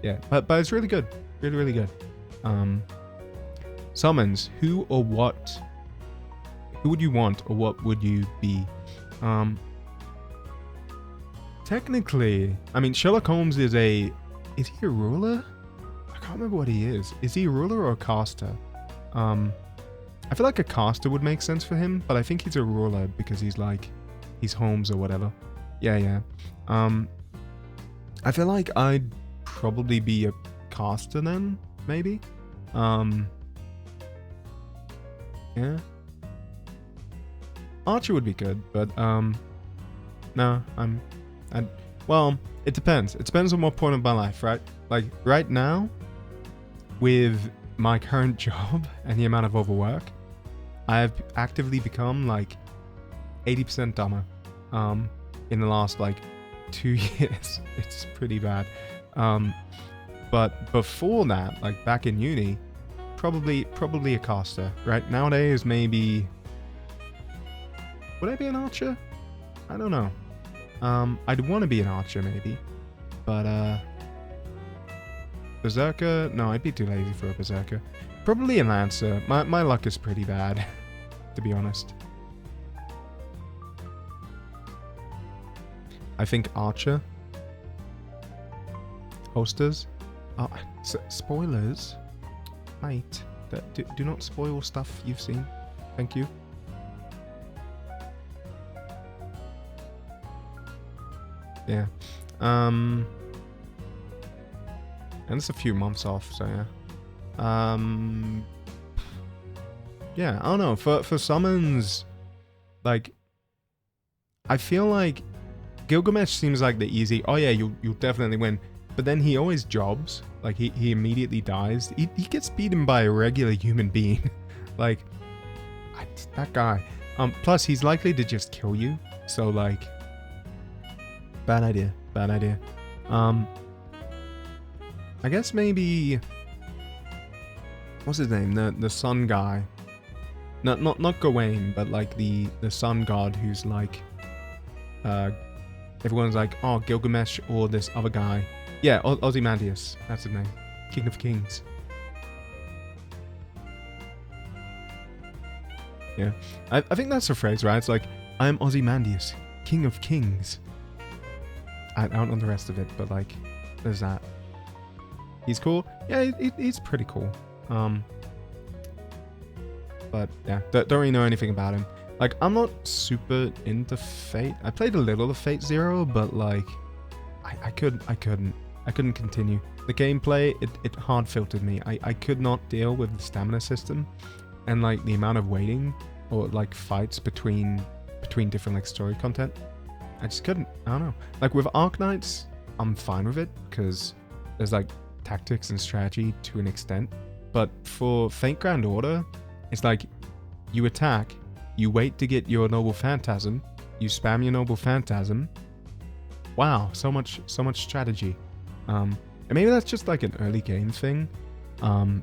yeah, but it's really good, really good. Summons, who or what? Who would you want, or what would you be? Technically, I mean, Sherlock Holmes is he a ruler? I can't remember what he is. Is he a ruler or a caster? I feel like a caster would make sense for him, but I think he's a ruler because he's Holmes or whatever. Yeah. I feel like I'd probably be a caster then, maybe. Yeah. Archer would be good, but no, well, it depends. It depends on what point of my life, right? Like right now, with my current job and the amount of overwork, I have actively become like 80% dumber in the last like 2 years. It's pretty bad. But before that, like back in uni, probably a caster, right? Nowadays, maybe, would I be an archer? I don't know. I'd want to be an archer maybe, but Berserker? No, I'd be too lazy for a Berserker. Probably a Lancer. My luck is pretty bad, to be honest. I think Archer. Hosters. Oh, spoilers? Mate, do not spoil stuff you've seen. Thank you. Yeah. And it's a few months off, so yeah. Yeah, I don't know. For summons, like, I feel like Gilgamesh seems like the easy. Oh yeah, you'll definitely win. But then he always jobs. Like he immediately dies. He gets beaten by a regular human being. Like that guy. Plus he's likely to just kill you. So like, bad idea. I guess maybe, what's his name? The sun guy. Not Gawain, but like the sun god who's like, everyone's like, oh, Gilgamesh or this other guy. Yeah, Ozymandias. That's his name. King of Kings. Yeah, I think that's the phrase, right? It's like, I'm Ozymandias, King of Kings. I don't know the rest of it, but like, there's that. He's cool. Yeah, he's pretty cool. But yeah, don't really know anything about him. Like, I'm not super into Fate. I played a little of Fate Zero, but like, I couldn't continue. The gameplay, it hard filtered me. I could not deal with the stamina system, and like the amount of waiting or like fights between different like story content. I just couldn't. I don't know. Like with Arknights, I'm fine with it because there's like tactics and strategy to an extent. But for Faint Grand Order, it's like you attack, you wait to get your Noble Phantasm, you spam your Noble Phantasm. Wow, so much strategy. And maybe that's just like an early game thing.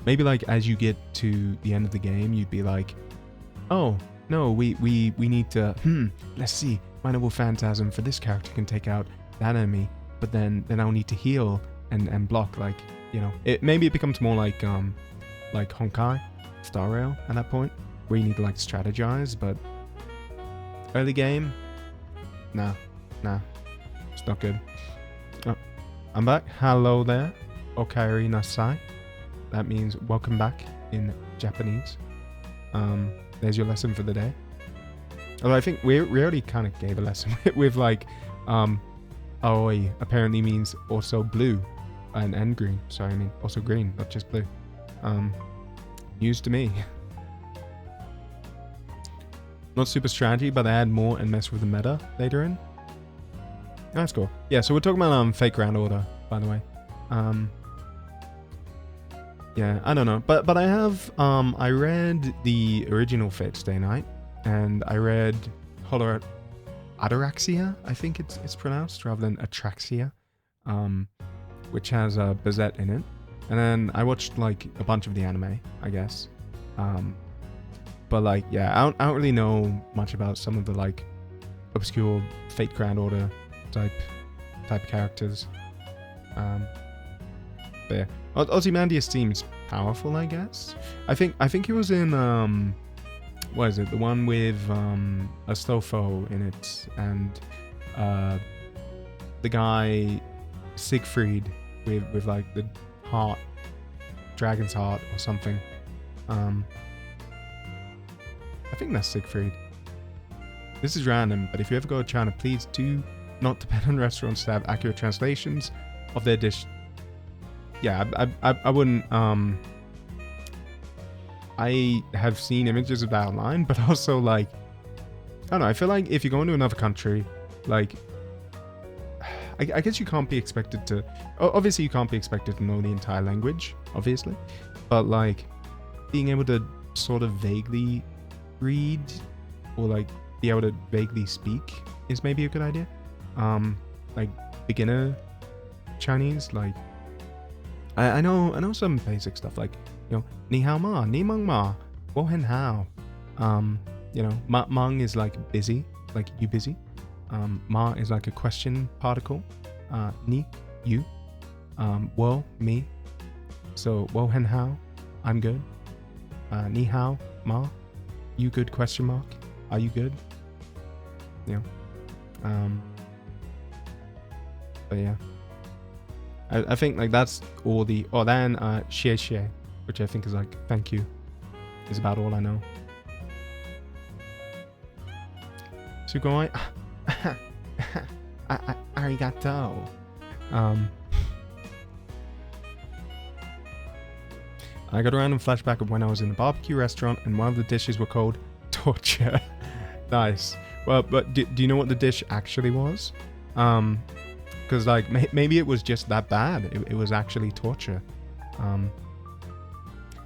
Maybe like as you get to the end of the game, you'd be like, oh no, we need to. Let's see. My Noble Phantasm for this character can take out that enemy, but then I'll need to heal and block like you know, maybe it becomes more like Honkai Star Rail at that point, where you need to like strategize. But early game, nah, it's not good. Oh, I'm back. Hello there, Okaeri Nasai. That means welcome back in Japanese. There's your lesson for the day. Although I think we already kind of gave a lesson with like, aoi apparently means also blue, and green. Sorry, I mean also green, not just blue. News to me. Not super strategy, but they add more and mess with the meta later in. That's cool. Yeah, so we're talking about fake ground order, by the way. Yeah, I don't know, but I have I read the original Fate Stay Night, and I read Ataraxia, I think it's pronounced, rather than Atraxia, which has Bazette in it. And then I watched like a bunch of the anime, I guess. But like, yeah, I don't really know much about some of the like obscure Fate Grand Order type characters. But yeah, Ozymandias seems powerful, I guess. I think he was in what is it? The one with Astolfo in it, and the guy Siegfried with like the heart, dragon's heart or something. I think that's Siegfried. This is random, but if you ever go to China, please do not depend on restaurants to have accurate translations of their dish. Yeah, I wouldn't. I have seen images of that online, but also like, I don't know. I feel like if you go into another country, like, I guess you can't be expected to. Obviously, you can't be expected to know the entire language, obviously, but like, being able to sort of vaguely read or like be able to vaguely speak is maybe a good idea. Like beginner Chinese, like I know some basic stuff like, you know, ni hao ma, ni meng ma, wo hen hao. You know, meng is like busy, like you busy. Ma is like a question particle. Ni, you. Wo, me. So wo hen hao, I'm good. Ni hao ma, you good, question mark, are you good? You know. But yeah, I think like that's all the. Oh, then xie xie, which I think is like thank you, is about all I know. Sugoi, arigato. I got a random flashback of when I was in a barbecue restaurant and one of the dishes were called torture. Nice. Well, but do you know what the dish actually was? Because like maybe it was just that bad. It was actually torture.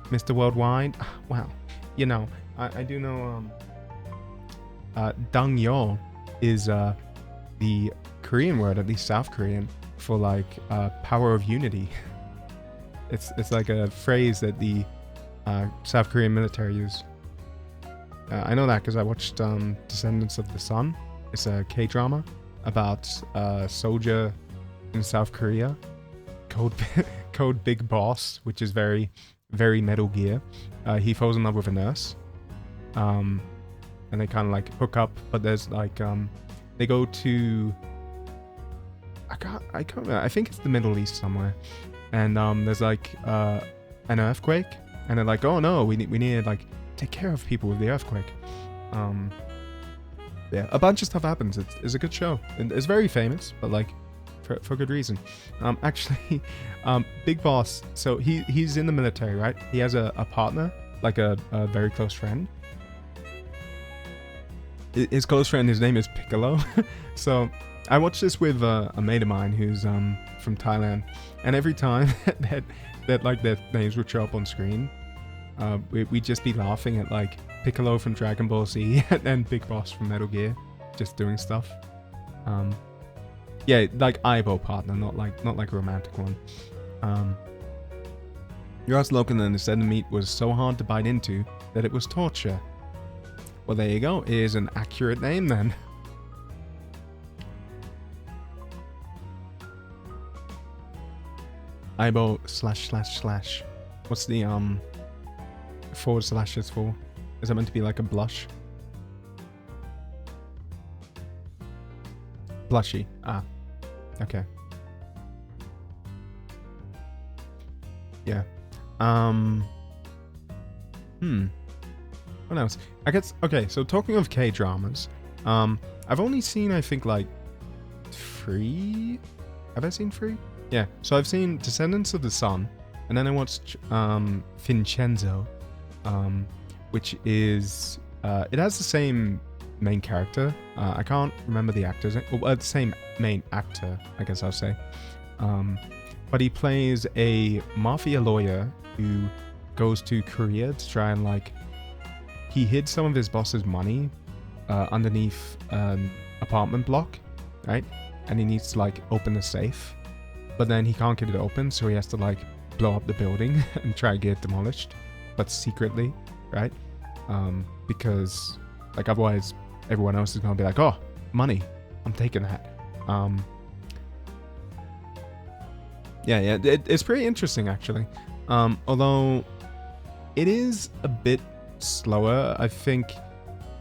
Mr. Worldwide. Wow. You know, I do know. Dangyo is the Korean word, at least South Korean, for like power of unity. It's like a phrase that the South Korean military use. I know that because I watched Descendants of the Sun. It's a K-drama about a soldier in South Korea called Big Boss, which is very, very Metal Gear. He falls in love with a nurse, and they kind of like hook up. But there's like they go to I can't remember. I think it's the Middle East somewhere, and there's like an earthquake, and they're like, oh no, we need to like take care of people with the earthquake. Yeah, a bunch of stuff happens. It's a good show. It's very famous, but like for good reason. Actually, Big Boss. So he's in the military, right? He has a partner, like a very close friend. His close friend, his name is Piccolo. So I watched this with a mate of mine who's from Thailand, and every time that like their names would show up on screen, we'd just be laughing at like Piccolo from Dragon Ball Z and Big Boss from Metal Gear, just doing stuff. Yeah, like Aibo partner, not like a romantic one. You asked Logan, and said the meat was so hard to bite into that it was torture. Well, there you go. Here's an accurate name then. eyeball ///. What's the forward slashes for? Is that meant to be like a blush? Blushy. Ah. Okay. Yeah. What else? I guess, okay, so talking of K-dramas, I've only seen, I think, like, 3? Have I seen 3? Yeah, so I've seen Descendants of the Sun, and then I watched, Vincenzo, which is, it has the same main character. I can't remember the actor's name. Well, the same main actor, I guess I'll say. But he plays a mafia lawyer who goes to Korea to try and, like, he hid some of his boss's money underneath an apartment block, right? And he needs to, like, open the safe. But then he can't get it open, so he has to, like, blow up the building and try and get it demolished. But secretly, right? Because, like, otherwise everyone else is going to be like, oh, money, I'm taking that. Yeah, it's pretty interesting, actually. Although it is a bit slower. I think,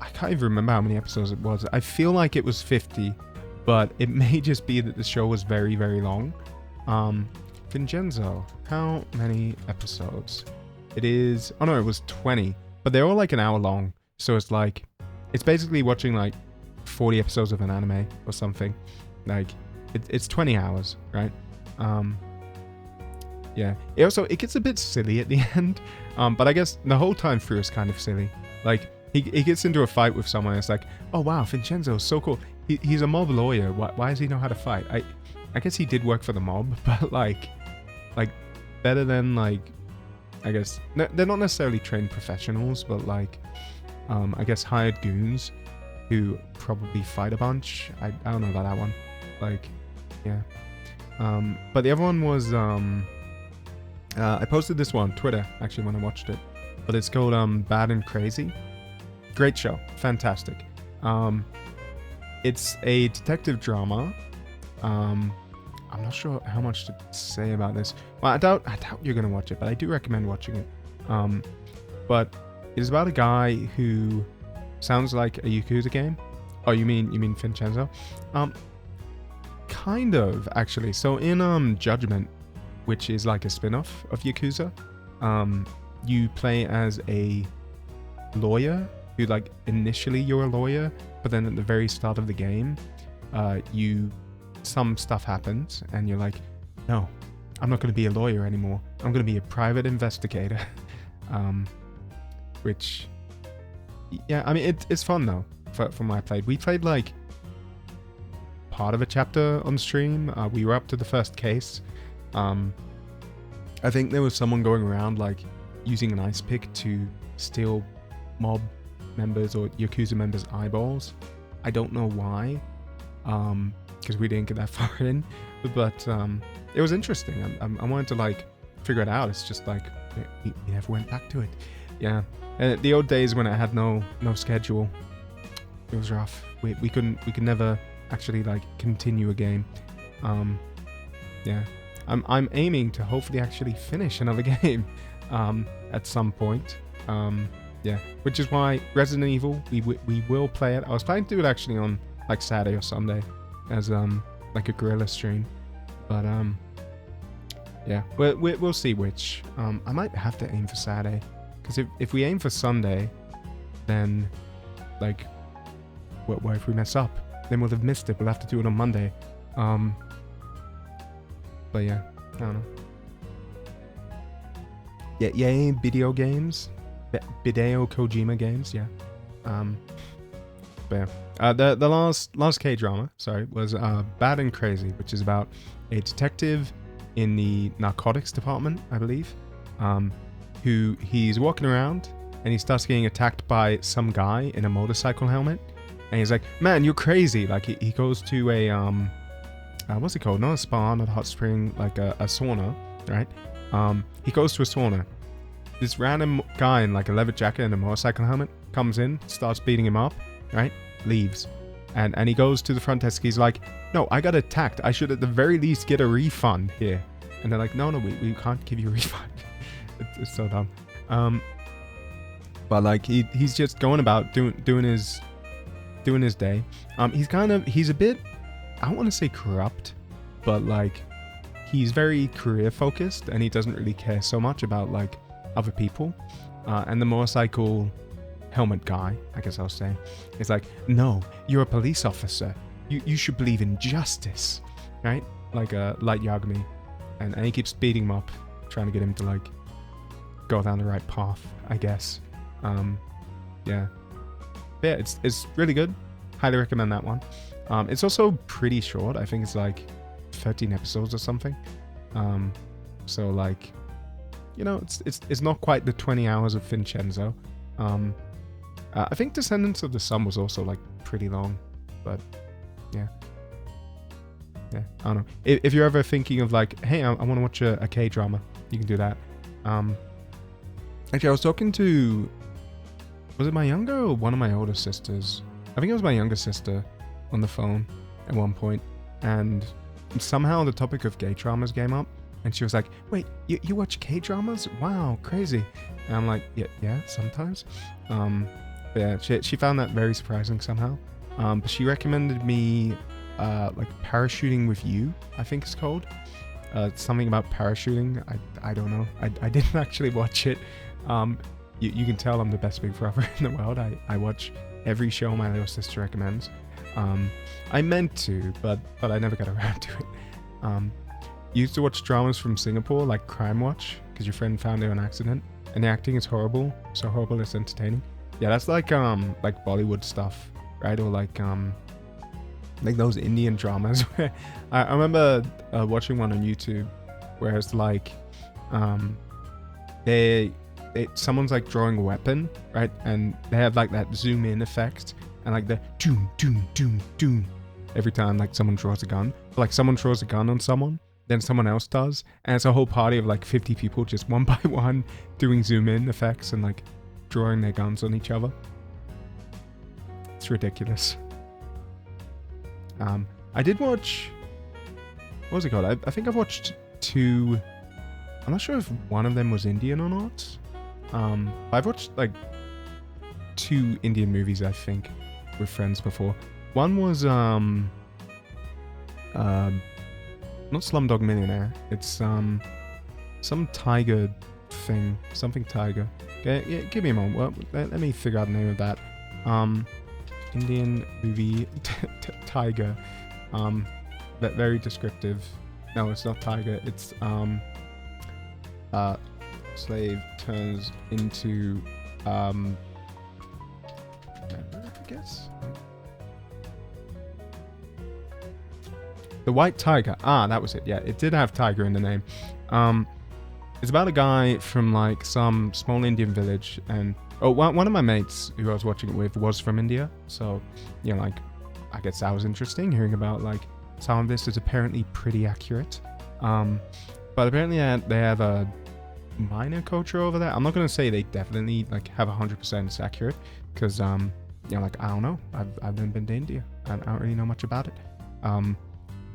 I can't even remember how many episodes it was. I feel like it was 50, but it may just be that the show was very, very long. Vincenzo, how many episodes? It is, oh no, it was 20, but they're all like an hour long. So it's like, it's basically watching like 40 episodes of an anime or something. Like, it's 20 hours, right? Yeah. It gets a bit silly at the end. But I guess the whole time through is kind of silly. Like, he gets into a fight with someone. It's like, oh wow, Vincenzo's so cool. He's a mob lawyer. Why does he know how to fight? I guess he did work for the mob, but like better than, like, I guess they're not necessarily trained professionals, but like I guess hired goons who probably fight a bunch. I don't know about that one. Like, yeah. But the other one was I posted this one on Twitter, actually, when I watched it. But it's called Bad and Crazy. Great show. Fantastic. It's a detective drama. I'm not sure how much to say about this. Well, I doubt you're going to watch it, but I do recommend watching it. But it is about a guy who sounds like a Yakuza game. Oh, you mean Vincenzo? Kind of, actually. So in Judgment, which is like a spin-off of Yakuza, you play as a lawyer who, like, initially you're a lawyer, but then at the very start of the game, some stuff happens and you're like, no, I'm not going to be a lawyer anymore. I'm going to be a private investigator. Which, yeah, I mean, it's fun though, from what I played. We played like part of a chapter on stream. We were up to the first case. I think there was someone going around like using an ice pick to steal mob members or Yakuza members' eyeballs. I don't know why, because we didn't get that far in, but it was interesting. I wanted to like figure it out. It's just like we never went back to it. Yeah, and the old days when I had no schedule, it was rough. We could never actually like continue a game. Yeah. I'm aiming to hopefully actually finish another game at some point. Yeah, which is why Resident Evil, we will play it. I was planning to do it actually on like Saturday or Sunday as like a guerrilla stream, but yeah, we'll see which. I might have to aim for Saturday, because if we aim for Sunday, then like what if we mess up? Then we'll have missed it. We'll have to do it on Monday. But yeah, I don't know. Yeah, yay, video games. Hideo Kojima games, yeah. But yeah. The last K-drama, sorry, was Bad and Crazy, which is about a detective in the narcotics department, I believe, who he's walking around and he starts getting attacked by some guy in a motorcycle helmet. And he's like, man, you're crazy. Like, he goes to a, what's it called? Not a spa, not a hot spring, like a sauna, right? He goes to a sauna. This random guy in like a leather jacket and a motorcycle helmet comes in, starts beating him up, right? Leaves. And he goes to the front desk. He's like, no, I got attacked. I should at the very least get a refund here. And they're like, no, we can't give you a refund. It's so dumb. But like he's just going about doing his day. He's a bit, I don't want to say corrupt, but like he's very career focused and he doesn't really care so much about like other people. And the motorcycle helmet guy, I guess I'll say, is like, no, you're a police officer. You should believe in justice, right? Like Light Yagami. And he keeps beating him up, trying to get him to like go down the right path, I guess. Yeah, it's really good. Highly recommend that one. It's also pretty short. I think it's like 13 episodes or something. So like, you know, it's not quite the 20 hours of Vincenzo. I think Descendants of the Sun was also like pretty long, but yeah, I don't know. If you're ever thinking of like, hey, I want to watch a K-drama, you can do that. Actually, I was talking to, was it my younger or one of my older sisters? I think it was my younger sister on the phone at one point, and somehow the topic of gay dramas came up, and she was like, wait, you watch K-dramas? Wow, crazy. And I'm like, yeah, sometimes. But yeah, she found that very surprising somehow. But she recommended me like Parachuting with You, I think it's called. Something about parachuting. I don't know. I didn't actually watch it. You can tell I'm the best big brother in the world. I watch every show my little sister recommends. I meant to, but I never got around to it. Used to watch dramas from Singapore, like Crime Watch, because your friend found it on accident, and the acting is horrible. So horrible it's entertaining. Yeah, that's like Bollywood stuff, right? Or like those Indian dramas. Where I remember watching one on YouTube, where it's like someone's like drawing a weapon, right? And they have like that zoom in effect, and like the doom doom doom doom every time like someone draws a gun. Like someone draws a gun on someone, then someone else does, and it's a whole party of like 50 people just one by one doing zoom in effects and like drawing their guns on each other. It's ridiculous. I did watch, what was it called? I think I've watched two. I'm not sure if one of them was Indian or not. I've watched like 2 Indian movies, I think, with friends before. One was not Slumdog Millionaire. It's some tiger thing, something tiger. Okay, yeah, give me a moment. Well, let me figure out the name of that. Indian movie tiger. That very descriptive. No, it's not tiger. It's slave turns into I guess the White Tiger. That was it. Yeah, it did have tiger in the name. It's about a guy from like some small Indian village, and one of my mates who I was watching it with was from India, so you know, like, I guess that was interesting hearing about like some of this is apparently pretty accurate. But apparently they have a minor culture over there. I'm not gonna say they definitely like have 100% it's accurate, because you know, like, I don't know. I've never been to India. I don't really know much about it.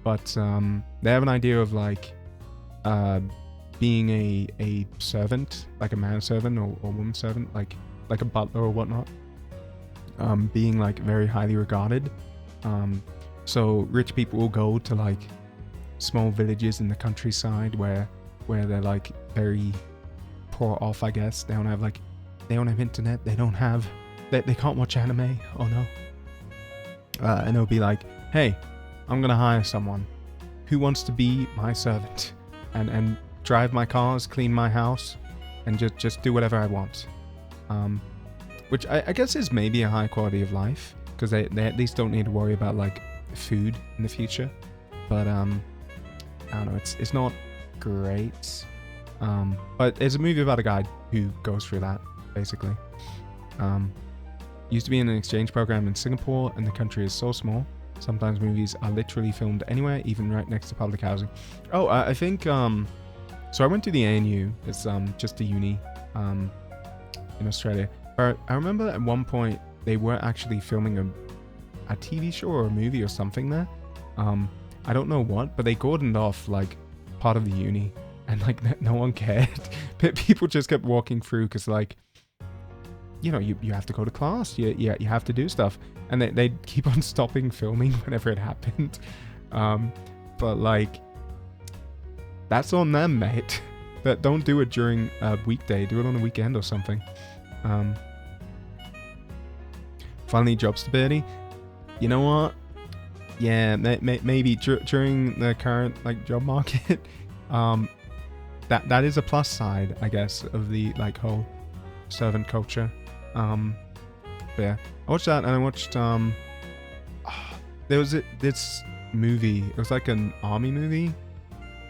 But they have an idea of like being a servant, like a manservant or woman servant, like a butler or whatnot, being like very highly regarded. So rich people will go to like small villages in the countryside where they're like very poor off, I guess. They don't have internet, they can't watch anime. Oh no. And they'll be like, hey, I'm gonna hire someone who wants to be my servant and drive my cars, clean my house, and just do whatever I want. Which I guess is maybe a high quality of life, because they at least don't need to worry about like food in the future. But I don't know, it's not great. But it's a movie about a guy who goes through that, basically. Used to be in an exchange program in Singapore, and the country is so small. Sometimes movies are literally filmed anywhere, even right next to public housing. Oh, I think, so I went to the ANU, it's just a uni in Australia. But I remember at one point they were actually filming a TV show or a movie or something there. I don't know what, but they cordoned off like part of the uni and like no one cared. People just kept walking through because like, you know, you have to go to class, you have to do stuff, and they keep on stopping filming whenever it happened. But like, that's on them, mate. But don't do it during a weekday. Do it on a weekend or something. Finally, job stability. You know what? Yeah, maybe during the current like job market, that is a plus side, I guess, of the like whole servant culture. But yeah, I watched that, and I watched there was this movie. It was like an army movie,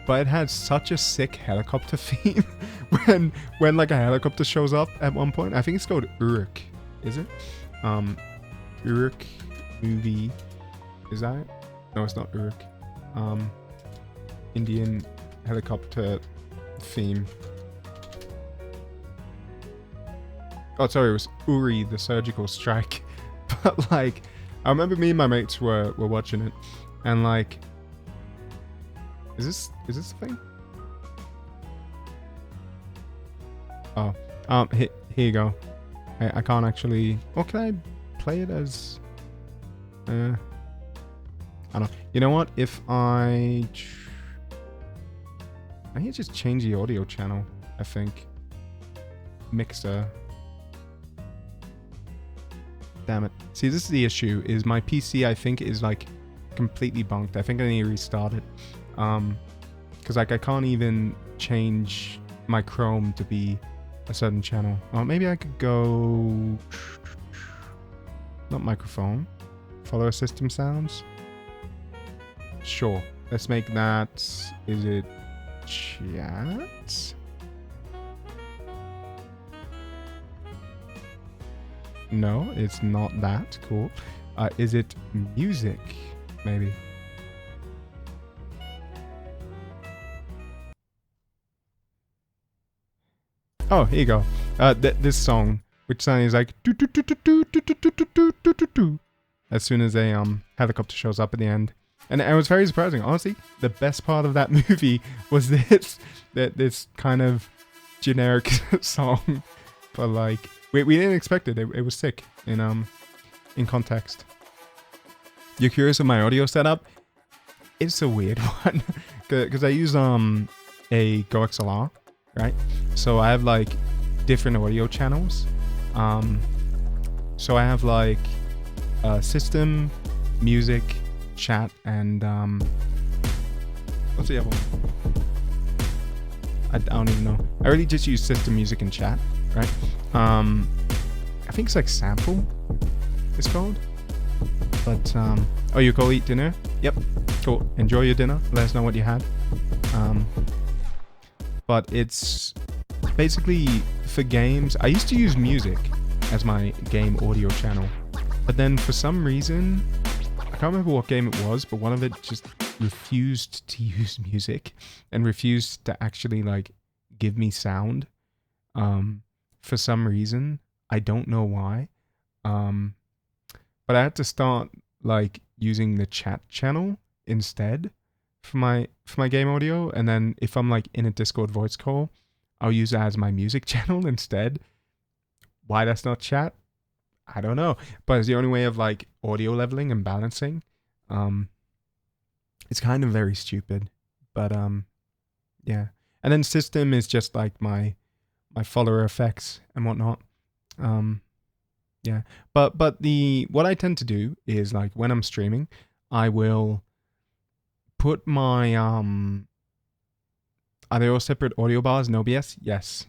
but it had such a sick helicopter theme when like a helicopter shows up at one point. I think it's called Uruk. Is it? Uruk movie. Is that it? No, it's not Uruk. Indian helicopter theme. Oh, sorry, it was Uri the Surgical Strike. But like, I remember me and my mates were watching it, and like, is this the thing? Oh, here you go. I can't actually. Or can I play it as? I don't know. You know what? If I need to just change the audio channel. I think. Mixer. Damn it. See, this is the issue, is my PC, I think, is like completely bunked. I think I need to restart it. Because like I can't even change my Chrome to be a certain channel. Oh, maybe I could go... Not microphone. Follower system sounds. Sure. Let's make that... Is it chat? No, it's not that. Cool. Is it music? Maybe. Oh, here you go. This song, which sound is like do do do do do do do do do do do do, as soon as a helicopter shows up at the end, and it was very surprising. Honestly, the best part of that movie was this kind of generic song, but like. We didn't expect it. It was sick in context. You're curious of my audio setup? It's a weird one because I use a Go XLR, right? So I have like different audio channels. So I have like system, music, chat, and what's the other one? I don't even know. I really just use system, music, and chat, right? I think it's like sample it's called. But oh, you go eat dinner? Yep. Cool. Enjoy your dinner. Let us know what you had. But it's basically for games. I used to use music as my game audio channel, but then for some reason, I can't remember what game it was, but one of it just refused to use music and refused to actually like give me sound. For some reason, I don't know why. But I had to start like using the chat channel instead for my game audio, and then if I'm like in a Discord voice call, I'll use it as my music channel instead. Why that's not chat, I don't know. But it's the only way of like audio leveling and balancing. It's kind of very stupid, but yeah. And then system is just like my follower effects and whatnot. Yeah. But what I tend to do is like when I'm streaming, I will put my are they all separate audio bars in OBS? Yes.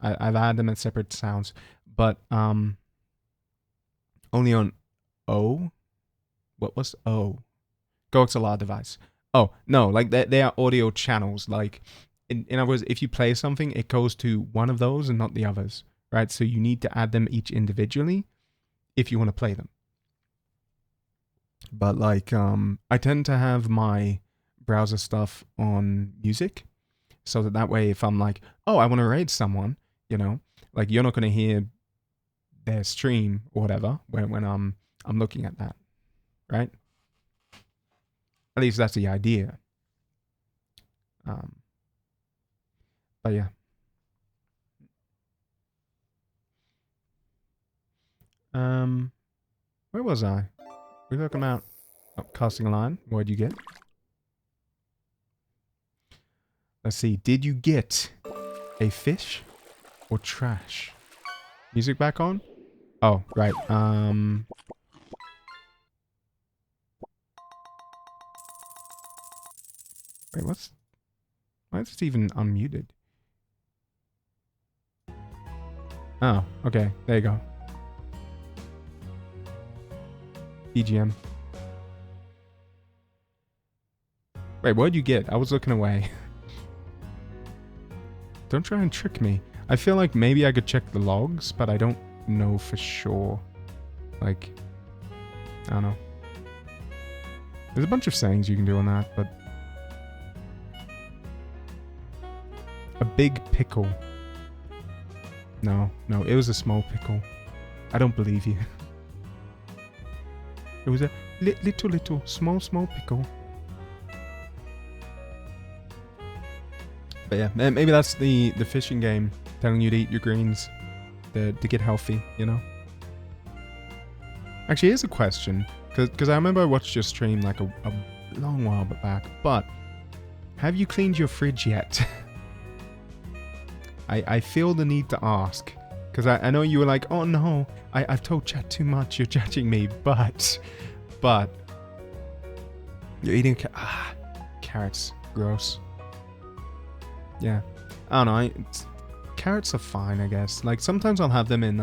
I've added them as separate sounds, but only on O. What was O? Go XLR device. Oh no, like they are audio channels. Like in other words, if you play something, it goes to one of those and not the others, right? So you need to add them each individually if you want to play them. But like I tend to have my browser stuff on music, so that way if I'm like, oh, I want to raid someone, you know, like you're not going to hear their stream or whatever when I'm looking at that, right? At least that's the idea. But yeah. Where was I? We're talking about casting a line. What did you get? Let's see. Did you get a fish or trash? Music back on? Oh, right. Wait, why is it even unmuted? Oh, okay. There you go. BGM. Wait, what did you get? I was looking away. Don't try and trick me. I feel like maybe I could check the logs, but I don't know for sure. Like, I don't know. There's a bunch of sayings you can do on that, but... A big pickle. No, it was a small pickle. I don't believe you. It was a little, small pickle. But yeah, maybe that's the fishing game telling you to eat your greens to get healthy, you know? Actually, here's a question. Because I remember I watched your stream like a long while back. But, have you cleaned your fridge yet? I feel the need to ask. Because I know you were like, oh no, I've told chat too much, you're judging me. But, you're eating carrots. Gross. Yeah. I don't know, carrots are fine, I guess. Like, sometimes I'll have them in,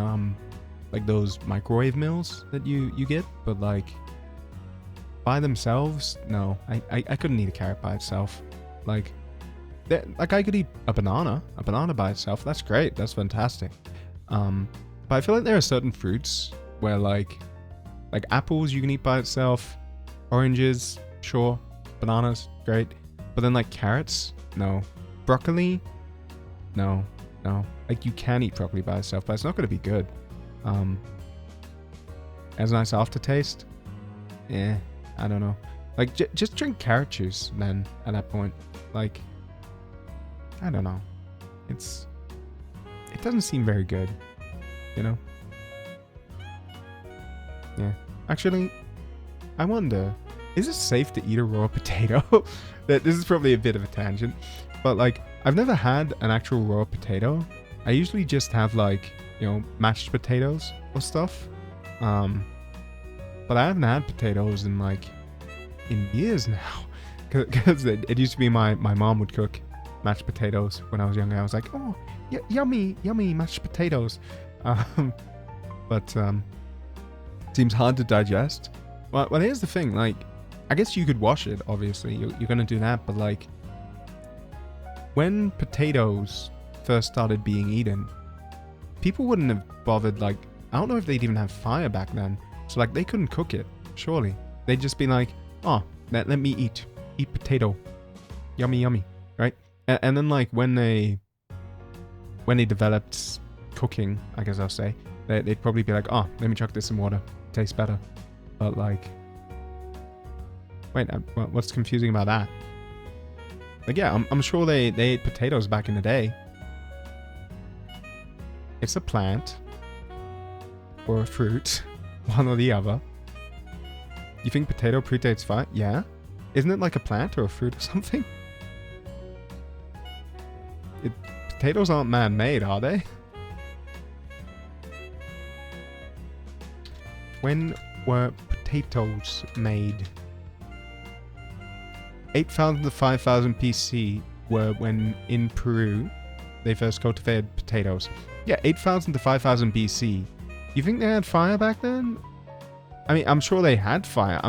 like those microwave meals that you get. But, like, by themselves, no. I couldn't eat a carrot by itself. Like I could eat a banana by itself. That's great. That's fantastic. But I feel like there are certain fruits where like apples you can eat by itself, oranges, sure, bananas, great. But then like carrots, no. Broccoli, no. Like you can eat broccoli by itself, but it's not going to be good. Has a nice aftertaste. Yeah, I don't know. Like just drink carrot juice then at that point. Like, I don't know. It doesn't seem very good, you know? Yeah. Actually, I wonder, is it safe to eat a raw potato? This is probably a bit of a tangent, but like, I've never had an actual raw potato. I usually just have like, you know, mashed potatoes or stuff. But I haven't had potatoes in years now. Because it used to be my mom would cook mashed potatoes when I was younger. I was like, oh, yummy mashed potatoes. But seems hard to digest. Well, here's the thing. Like, I guess you could wash it, obviously. You're going to do that. But, like, when potatoes first started being eaten, people wouldn't have bothered, like, I don't know if they'd even have fire back then. So, like, they couldn't cook it, surely. They'd just be like, oh, let me eat potato. Yummy, right? And then, like, when they developed cooking, I guess I'll say, they'd probably be like, oh, let me chuck this in water. Tastes better. But, like, wait, what's confusing about that? Like, yeah, I'm sure they ate potatoes back in the day. It's a plant. Or a fruit. One or the other. You think potato predates fire? Yeah. Isn't it like a plant or a fruit or something? Potatoes aren't man-made, are they? When were potatoes made? 8,000 to 5,000 BC were when in Peru they first cultivated potatoes. Yeah, 8,000 to 5,000 BC. You think they had fire back then? I mean, I'm sure they had fire.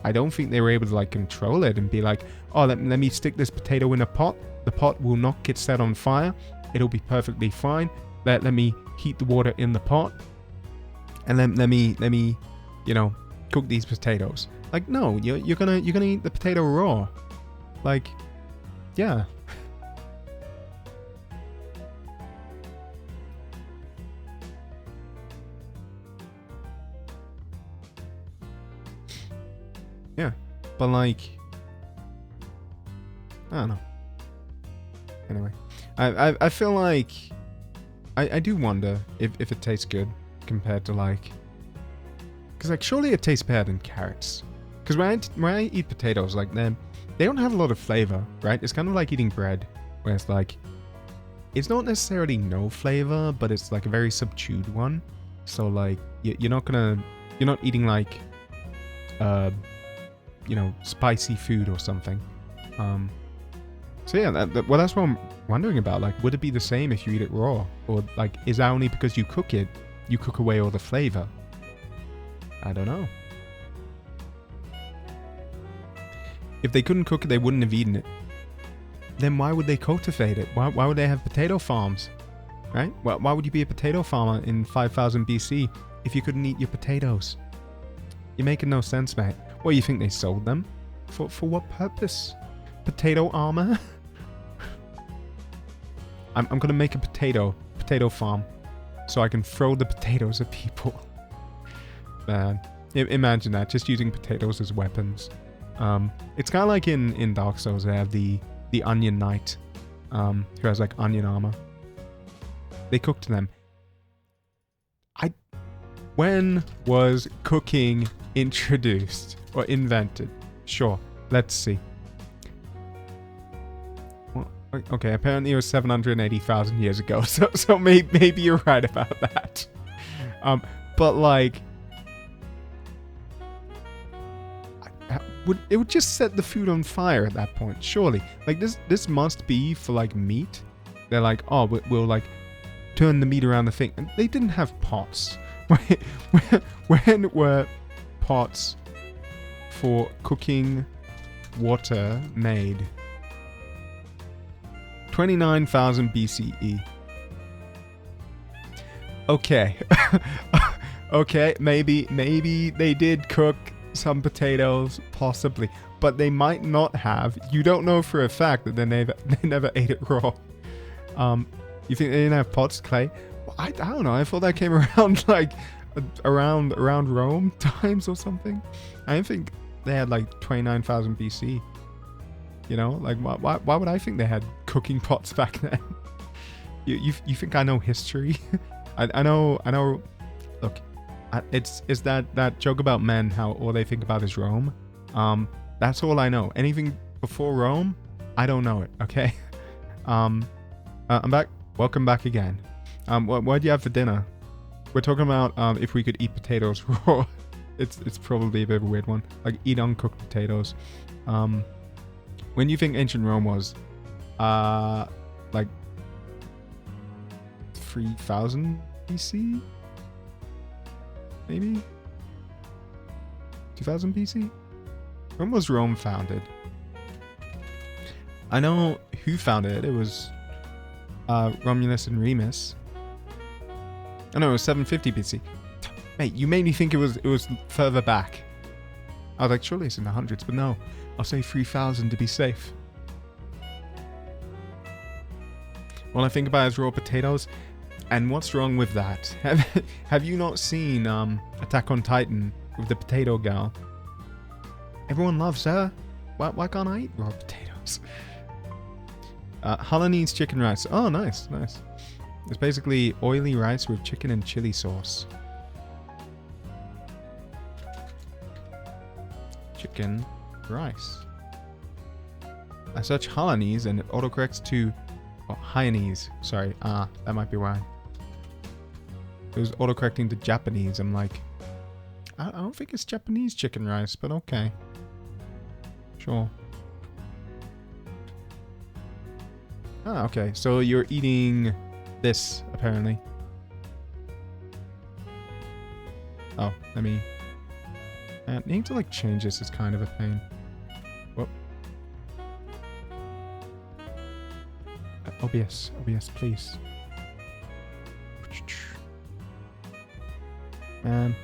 I don't think they were able to like control it and be like, oh, let me stick this potato in a pot. The pot will not get set on fire. It'll be perfectly fine. Let me heat the water in the pot, and let me, you know, cook these potatoes. Like, no, you're gonna eat the potato raw. Like, yeah. Yeah, but like, I don't know. Anyway, I feel like I do wonder if it tastes good compared to like, because like surely it tastes better than carrots. Because when I eat potatoes, like they don't have a lot of flavor, right? It's kind of like eating bread, where it's like it's not necessarily no flavor, but it's like a very subdued one. So like you're not eating like spicy food or something. So yeah, well, that's what I'm wondering about. Like, would it be the same if you eat it raw? Or, like, is that only because you cook it, you cook away all the flavor? I don't know. If they couldn't cook it, they wouldn't have eaten it. Then why would they cultivate it? Why would they have potato farms? Right? Why would you be a potato farmer in 5000 BC if you couldn't eat your potatoes? You're making no sense, mate. Well, you think they sold them? For what purpose? Potato armor? I'm gonna make a potato farm so I can throw the potatoes at people. Man, imagine that, just using potatoes as weapons. It's kind of like in Dark Souls, they have the Onion Knight, who has like onion armor. They cooked them. When was cooking introduced or invented? Sure, let's see. Okay, apparently it was 780,000 years ago, so maybe you're right about that. But like, it would just set the food on fire at that point, surely. Like this must be for like meat. They're like, oh, we'll like turn the meat around the thing. And they didn't have pots. When were pots for cooking water made? 29,000 BCE. Okay. Okay, maybe they did cook some potatoes, possibly, but they might not have. You don't know for a fact that they never ate it raw. You think they didn't have pots, clay? Well, I don't know. I thought that came around like around Rome times or something. I don't think they had like 29,000 BC. You know, like why would I think they had cooking pots back then? You think I know history? I know. Look, it's that joke about men, how all they think about is Rome. That's all I know. Anything before Rome, I don't know it. Okay. I'm back. Welcome back again. What do you have for dinner? We're talking about if we could eat potatoes raw. It's probably a bit of a weird one. Like eat uncooked potatoes. When you think ancient Rome was, like 3000 BC? Maybe? 2000 BC? When was Rome founded? I know who founded it. It was Romulus and Remus. Oh no, it was 750 BC. Mate, you made me think it was further back. I was like, surely it's in the hundreds, but no. I'll say 3000 to be safe. Well, I think about it as raw potatoes, and what's wrong with that? Have you not seen Attack on Titan with the potato gal? Everyone loves her. Why can't I eat raw potatoes? Halanese chicken rice. Oh, nice. It's basically oily rice with chicken and chili sauce. Chicken rice. I search Halanese and it autocorrects to Hainese. Sorry, that might be why. It was autocorrecting to Japanese. I'm like, I don't think it's Japanese chicken rice, but okay. Sure. Okay. So you're eating this, apparently. Oh, let me... needing to like change this is kind of a pain. Whoop. OBS, please. And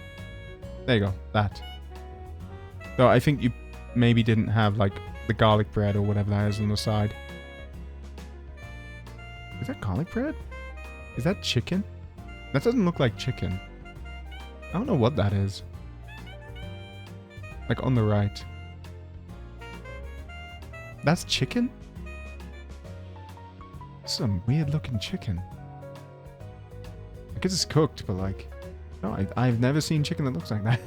there you go, that. So I think you maybe didn't have like the garlic bread or whatever that is on the side. Is that garlic bread? Is that chicken? That doesn't look like chicken. I don't know what that is. Like on the right. Some weird looking chicken. I guess it's cooked, but like, no, I've never seen chicken that looks like that.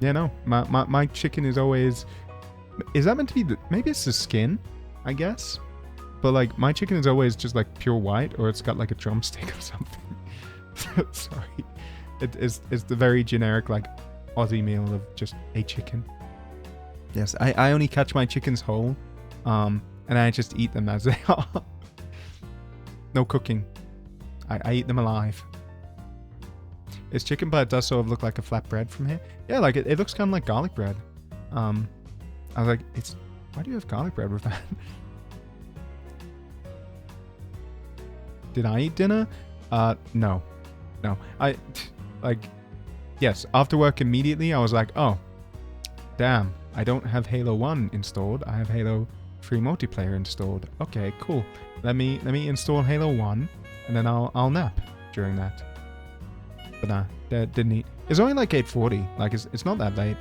Yeah, no, my chicken is always. Is that meant to be maybe it's the skin, I guess, but like my chicken is always just like pure white, or it's got like a drumstick or something. Sorry, it's the very generic like Aussie meal of just a chicken. Yes, I only catch my chickens whole, and I just eat them as they are. No cooking. I eat them alive. It's chicken, but it does sort of look like a flatbread from here. Yeah, like it looks kind of like garlic bread. I was like, why do you have garlic bread with that? Did I eat dinner? No. Yes, after work immediately, I was like, oh, damn, I don't have Halo 1 installed. I have Halo 3 multiplayer installed. Okay, cool. Let me install Halo 1, and then I'll nap during that. But nah, didn't eat. It's only like 8:40. Like it's not that late.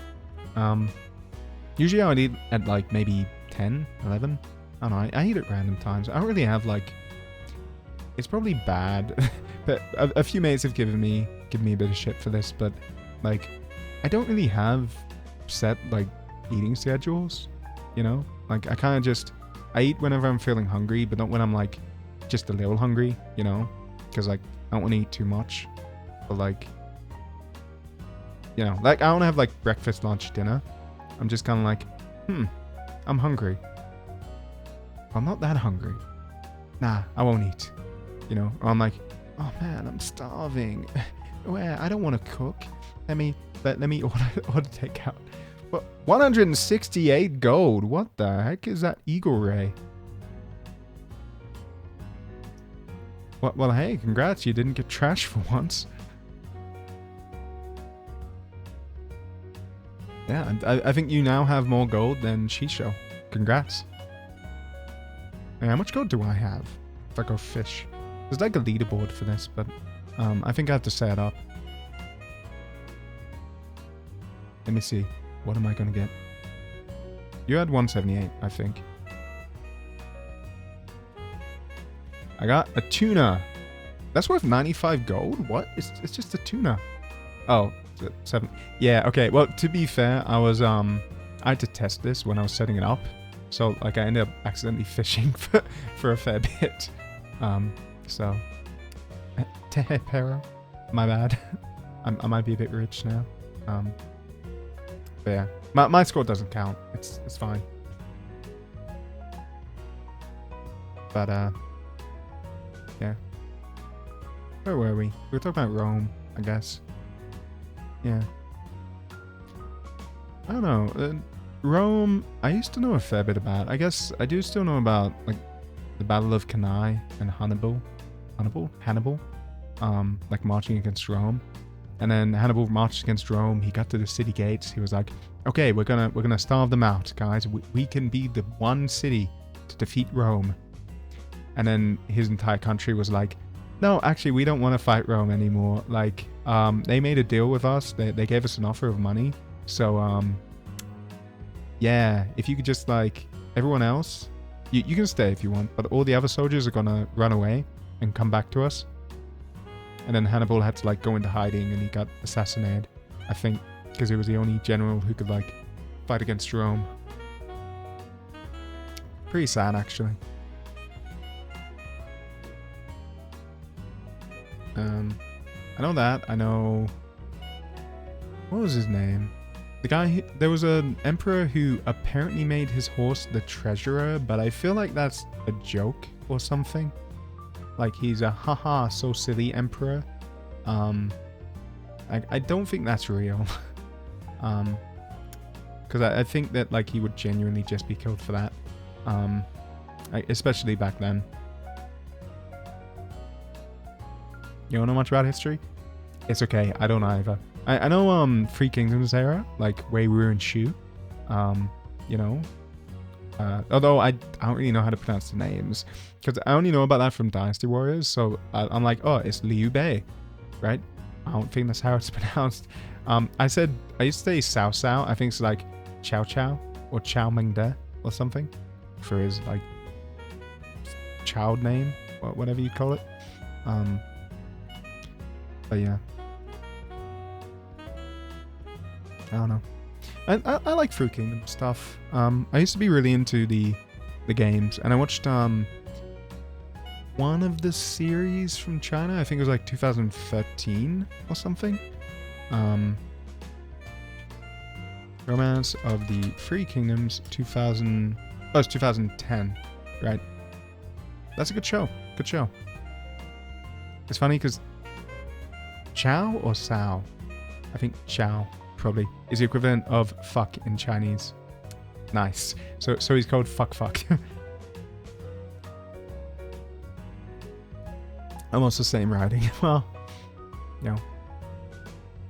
Usually I would eat at like maybe 10, 11. I don't know. I eat at random times. I don't really have like. It's probably bad, but a few mates have given me a bit of shit for this. But like, I don't really have set like eating schedules. You know, like I kind of I eat whenever I'm feeling hungry, but not when I'm like just a little hungry. You know, because like I don't want to eat too much. But like, you know, like I don't have like breakfast, lunch, dinner. I'm just kind of like, I'm hungry. I'm not that hungry. Nah, I won't eat. You know, or I'm like, oh man, I'm starving. Where I don't want to cook. Let me order takeout. But 168 gold. What the heck is that Eagle Ray? Well, hey, congrats. You didn't get trashed for once. Yeah, I think you now have more gold than Shisho. Congrats. Hey, how much gold do I have if I go fish? There's like a leaderboard for this, but I think I have to set it up. Let me see. What am I going to get? You had 178, I think. I got a tuna. That's worth 95 gold? What? It's just a tuna. Oh. 7. Yeah, okay. Well, to be fair, I had to test this when I was setting it up. So, like, I ended up accidentally fishing for a fair bit. So, pero, my bad. I might be a bit rich now. But yeah, my score doesn't count. It's fine. But yeah. Where were we? We were talking about Rome, I guess. Yeah. I don't know. Rome, I used to know a fair bit about. I guess I do still know about like the Battle of Cannae and Hannibal, like marching against Rome. And then Hannibal marched against Rome. He got to the city gates. He was like, "Okay, we're gonna starve them out, guys. We can be the one city to defeat Rome." And then his entire country was like, "No, actually, we don't want to fight Rome anymore. Like, they made a deal with us. They gave us an offer of money. So, yeah, if you could just like everyone else, you can stay if you want, but all the other soldiers are gonna run away and come back to us." And then Hannibal had to like go into hiding, and he got assassinated, I think, because he was the only general who could like fight against Rome. Pretty sad, actually. I know that. I know. What was his name? The guy. There was an emperor who apparently made his horse the treasurer, but I feel like that's a joke or something. Like he's a haha so silly emperor. I don't think that's real. Because I think that like he would genuinely just be killed for that. Especially back then. You don't know much about history? It's okay, I don't either. I know Three Kingdoms era, like Wei Wu and Shu. You know. Although I don't really know how to pronounce the names, because I only know about that from Dynasty Warriors. So I'm like, oh, it's Liu Bei, right? I don't think that's how it's pronounced. I used to say Cao Cao. I think it's like Chow Chow or Chow Meng De or something for his like child name, whatever you call it. But yeah, I don't know. I like Fruit Kingdom stuff. I used to be really into the games, and I watched one of the series from China. I think it was like 2013 or something. Romance of the Three Kingdoms, 2000. Oh, it's 2010, right? That's a good show. Good show. It's funny because Chow or Sao? I think Chow probably is the equivalent of fuck in Chinese. Nice. So he's called fuck. Almost the same writing. Well, you know,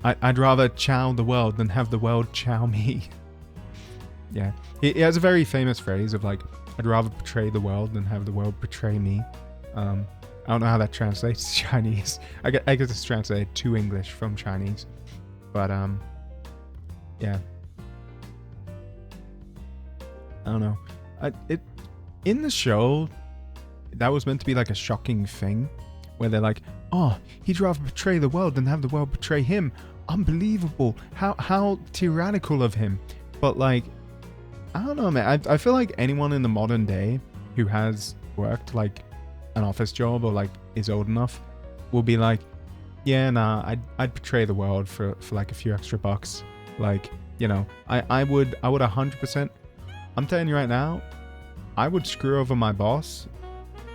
I'd rather chow the world than have the world chow me. Yeah, he has a very famous phrase of like, I'd rather betray the world than have the world betray me. I don't know how that translates to Chinese. I guess it's translated to English from Chinese, but yeah. I don't know. In the show, that was meant to be like a shocking thing, where they're like, oh, he'd rather betray the world than have the world betray him. Unbelievable. How tyrannical of him. But like, I don't know, man. I feel like anyone in the modern day who has worked like an office job or like is old enough will be like, yeah, nah, I'd betray the world for like a few extra bucks. Like, you know, I would 100%. I'm telling you right now, I would screw over my boss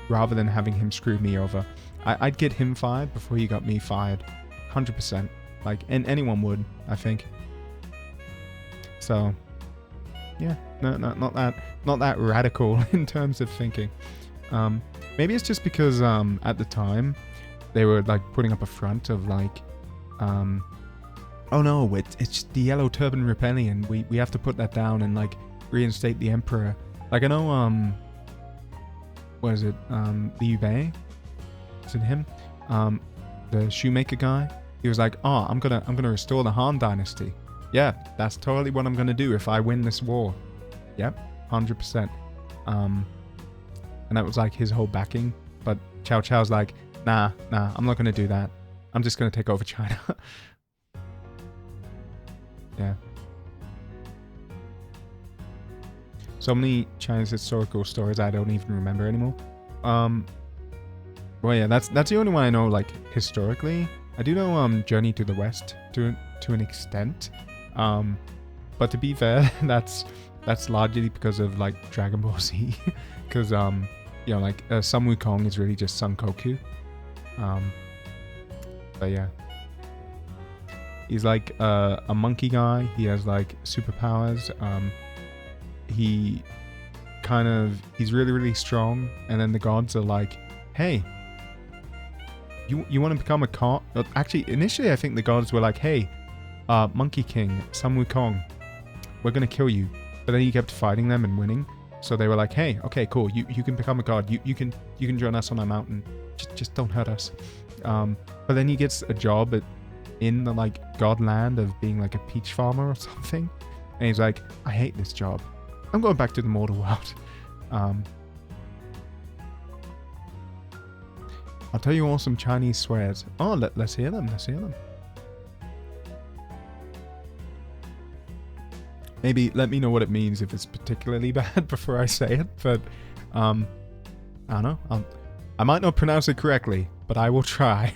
rather than having him screw me over. I'd get him fired before he got me fired. 100%. Like, and anyone would, I think. So, yeah, no, not that radical in terms of thinking. Maybe it's just because at the time they were like putting up a front of like, oh no, it's the Yellow Turban Rebellion. We have to put that down and like reinstate the Emperor. Like I know, what is it? Liu Bei? Is it him? The shoemaker guy. He was like, oh, I'm gonna restore the Han Dynasty. Yeah, that's totally what I'm gonna do if I win this war. Yep, 100%. And that was like his whole backing. But Cao Cao's like, nah, I'm not gonna do that. I'm just gonna take over China. Yeah. So many Chinese historical stories I don't even remember anymore. Well, yeah, that's the only one I know, like, historically. I do know Journey to the West to an extent. But to be fair, that's largely because of, like, Dragon Ball Z. Because, you know, like, Sun Wukong is really just Sun Goku. But yeah. He's like a monkey guy. He has, like, superpowers. He's really, really strong. And then the gods are like, hey, you want to become a car? Actually, initially, I think the gods were like, hey, Monkey King, Sun Wukong, we're going to kill you. But then he kept fighting them and winning. So they were like, hey, okay, cool. You can become a god. You can join us on our mountain. Just don't hurt us. But then he gets a job in the, like, god land of being like a peach farmer or something. And he's like, I hate this job. I'm going back to the mortal world. I'll tell you all some Chinese swears. Oh, let's hear them. Let's hear them. Maybe let me know what it means if it's particularly bad before I say it. But I don't know. I might not pronounce it correctly, but I will try.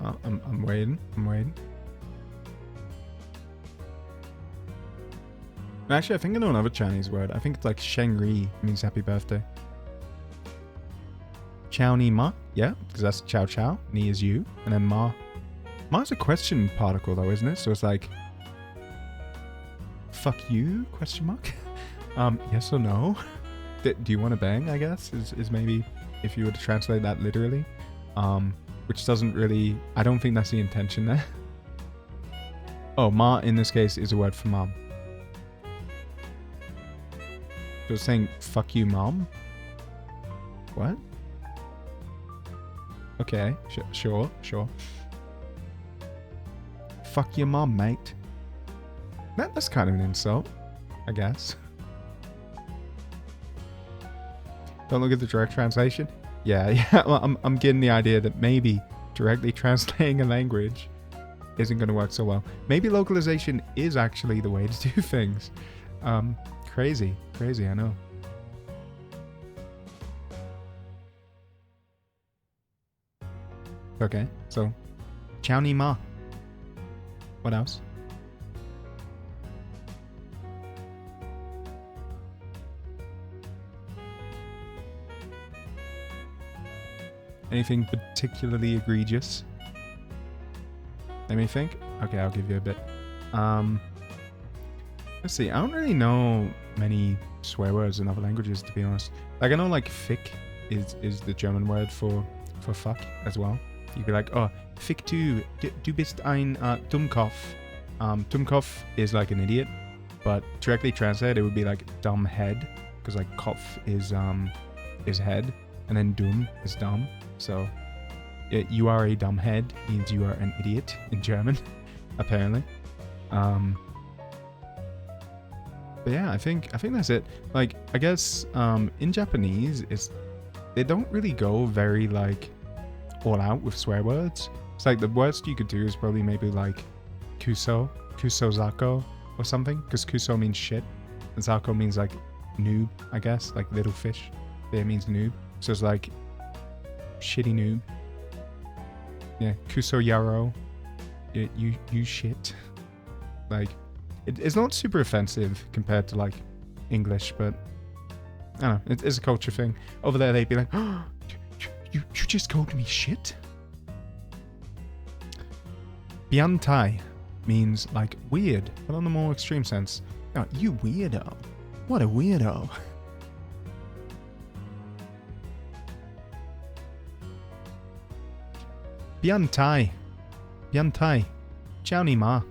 I'm waiting. Actually, I think I know another Chinese word. I think it's like Shengri means happy birthday. Chow Ni Ma, yeah, because that's Chow Chow. Ni is you, and then Ma. Ma's a question particle though, isn't it? So it's like, fuck you? Question mark. Yes or no? Do you want to bang? I guess is maybe if you were to translate that literally. Which doesn't really. I don't think that's the intention there. Oh, Ma in this case is a word for mom. So it's saying fuck you, mom. What? Okay, sure. Fuck your mom, mate. That's kind of an insult, I guess. Don't look at the direct translation. Yeah. Well, I'm getting the idea that maybe directly translating a language isn't going to work so well. Maybe localization is actually the way to do things. Crazy, I know. Okay, so Chow Ni Ma. What else? Anything particularly egregious? Let me think. Okay, I'll give you a bit. Let's see. I don't really know many swear words in other languages, to be honest. Like, I know, like, fick is the German word for fuck as well. You could be like, oh, fick du bist ein Dummkopf. Dummkopf is like an idiot, but directly translated, it would be like dumb head, because like Kopf is head, and then dumm is dumb. So you are a dumb head means you are an idiot in German, apparently. But yeah, I think that's it. Like, I guess in Japanese, they don't really go very like all out with swear words. It's like the worst you could do is probably maybe like kusozako or something, because kuso means shit and zako means like noob, I guess, like little fish. There means noob, so it's like shitty noob. Yeah, kuso yaro, you shit. Like, it's not super offensive compared to like English, but I don't know, it's a culture thing. Over there they'd be like, oh, you just called me shit? Biantai means like weird, but on the more extreme sense. Oh, you weirdo. What a weirdo. Biantai. Chow Ni Ma.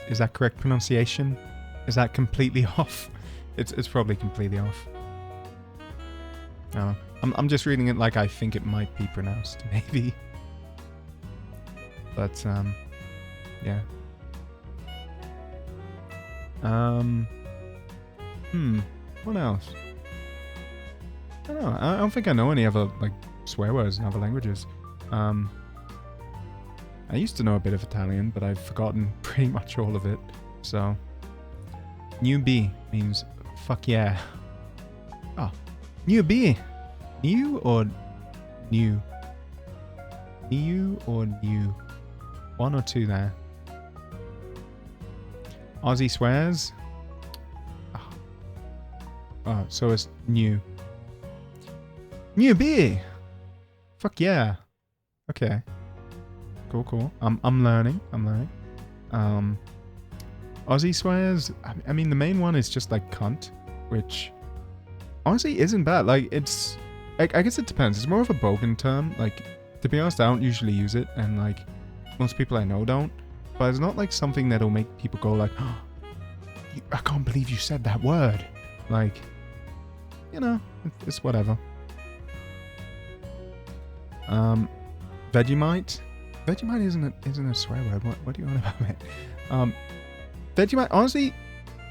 Is that correct pronunciation? Is that completely off? It's probably completely off. I don't know. I'm just reading it like I think it might be pronounced, maybe. But yeah. What else? I don't know. I don't think I know any other like swear words in other languages. I used to know a bit of Italian, but I've forgotten pretty much all of it. So, newbie means fuck yeah. Oh, newbie. New or new? New or new? One or two there. Aussie swears. Oh, so it's new. Newbie. Fuck yeah. Okay. Cool. I'm learning. Aussie swears. I mean, the main one is just like cunt, which honestly isn't bad. Like, it's. I guess it depends. It's more of a bogan term. Like, to be honest, I don't usually use it, and like most people I know don't. But it's not like something that'll make people go like, oh, I can't believe you said that word. Like, you know, it's whatever. Vegemite. Vegemite isn't a swear word. What do you want about it? Vegemite. Honestly,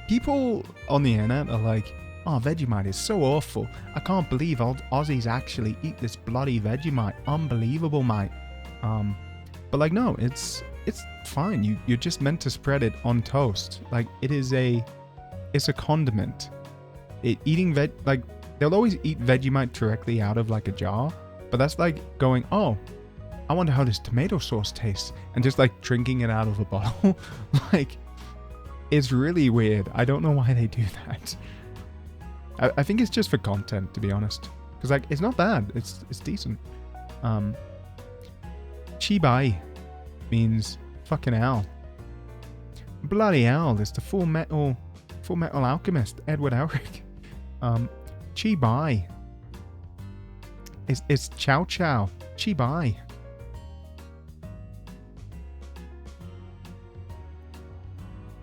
people on the internet are like, oh, Vegemite is so awful. I can't believe Aussies actually eat this bloody Vegemite. Unbelievable, mate. But like, no, it's fine. You're just meant to spread it on toast. Like, it's a condiment. Like, they'll always eat Vegemite directly out of like a jar, but that's like going, oh, I wonder how this tomato sauce tastes, and just like drinking it out of a bottle. Like, it's really weird. I don't know why they do that. I think it's just for content, to be honest. Because like, it's not bad. It's decent. Chibai means fucking hell. Bloody hell! It's the Full Metal Alchemist, Edward Elric. Chibai. It's chow chow. Chibai.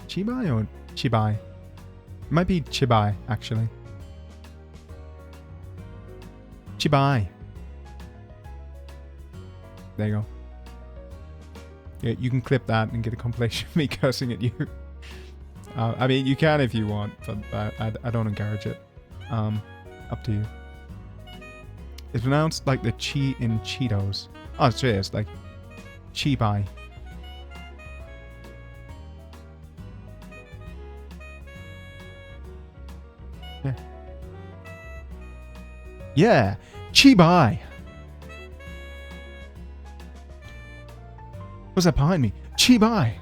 Chibai or Chibai? It might be Chibai, actually. Chibai. There you go. Yeah, you can clip that and get a compilation of me cursing at you. I mean, you can if you want, but I don't encourage it. Up to you. It's pronounced like the chi in Cheetos. Oh, it's serious, like Chi-bai. Yeah. Yeah, Chi-bai. What's that behind me? Chi-bai.